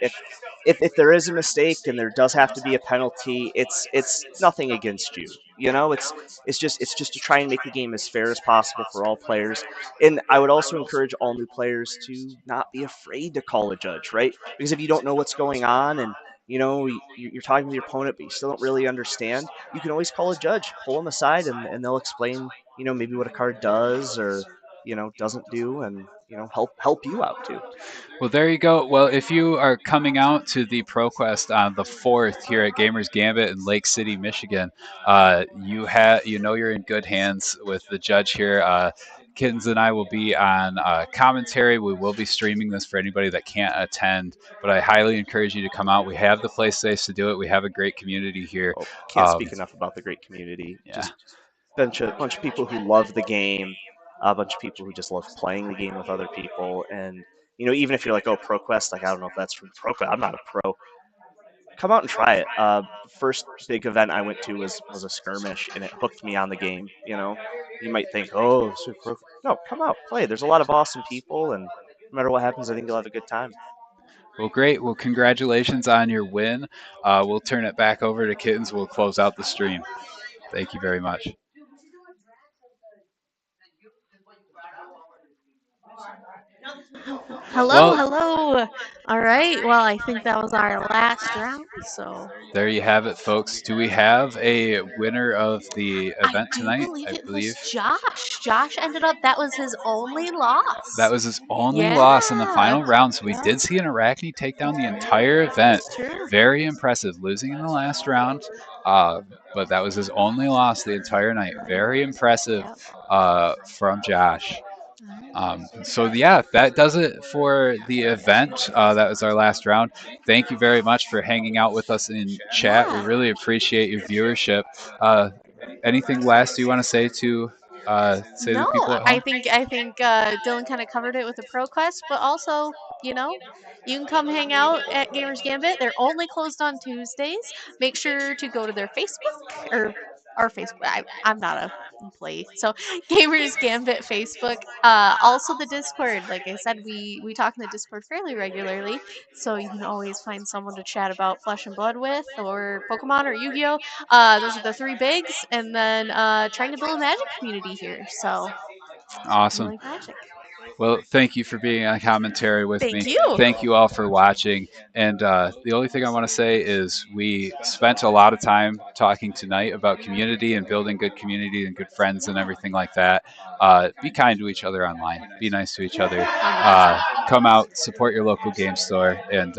If there is a mistake and there does have to be a penalty, it's nothing against you. It's just to try and make the game as fair as possible for all players. And I would also encourage all new players to not be afraid to call a judge, right? Because if you don't know what's going on and you're talking with your opponent, but you still don't really understand, you can always call a judge, pull them aside, and they'll explain, maybe what a card does or doesn't do, and help you out too. Well, there you go. Well, if you are coming out to the ProQuest on the 4th here at Gamers Gambit in Lake City, Michigan, you're in good hands with the judge here. Kittens and I will be on commentary. We will be streaming this for anybody that can't attend, but I highly encourage you to come out. We have the play space to do it. We have a great community here. Can't speak enough about the great community. Yeah. Just a bunch of people who love the game, a bunch of people who just love playing the game with other people, and even if you're like, oh, ProQuest, like I don't know if that's from ProQuest. I'm not a pro. Come out and try it. First big event I went to was a skirmish, and it hooked me on the game. You might think, oh, no, come out, play. There's a lot of awesome people, and no matter what happens, I think you'll have a good time. Well, great. Well, congratulations on your win. We'll turn it back over to Kittens. We'll close out the stream. Thank you very much. Hello, hello. All right. Well, I think that was our last round. So there you have it, folks. Do we have a winner of the event tonight? I believe it was Josh. Josh ended up, that was his only loss. That was his only loss in the final round. So we did see an Arachne take down the entire event. Very impressive, losing in the last round. But that was his only loss the entire night. Very impressive from Josh. So yeah, that does it for the event. That was our last round. Thank you very much for hanging out with us in chat. We really appreciate your viewership. Anything last you want to say to the people at home? I think Dylan kind of covered it with the ProQuest, but also, you can come hang out at Gamers Gambit. They're only closed on Tuesdays. Make sure to go to their Facebook or our Facebook. I'm not a employee, so Gamers Gambit Facebook. Also the Discord. Like I said, we talk in the Discord fairly regularly, so you can always find someone to chat about Flesh and Blood with, or Pokemon, or Yu-Gi-Oh. Those are the three bigs, and then trying to build a Magic community here. So awesome. Like Magic. Well, thank you for being on commentary with me. Thank you. Thank you all for watching. And the only thing I want to say is we spent a lot of time talking tonight about community and building good community and good friends and everything like that. Be kind to each other online. Be nice to each other. Come out, support your local game store, and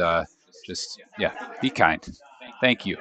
just, be kind. Thank you.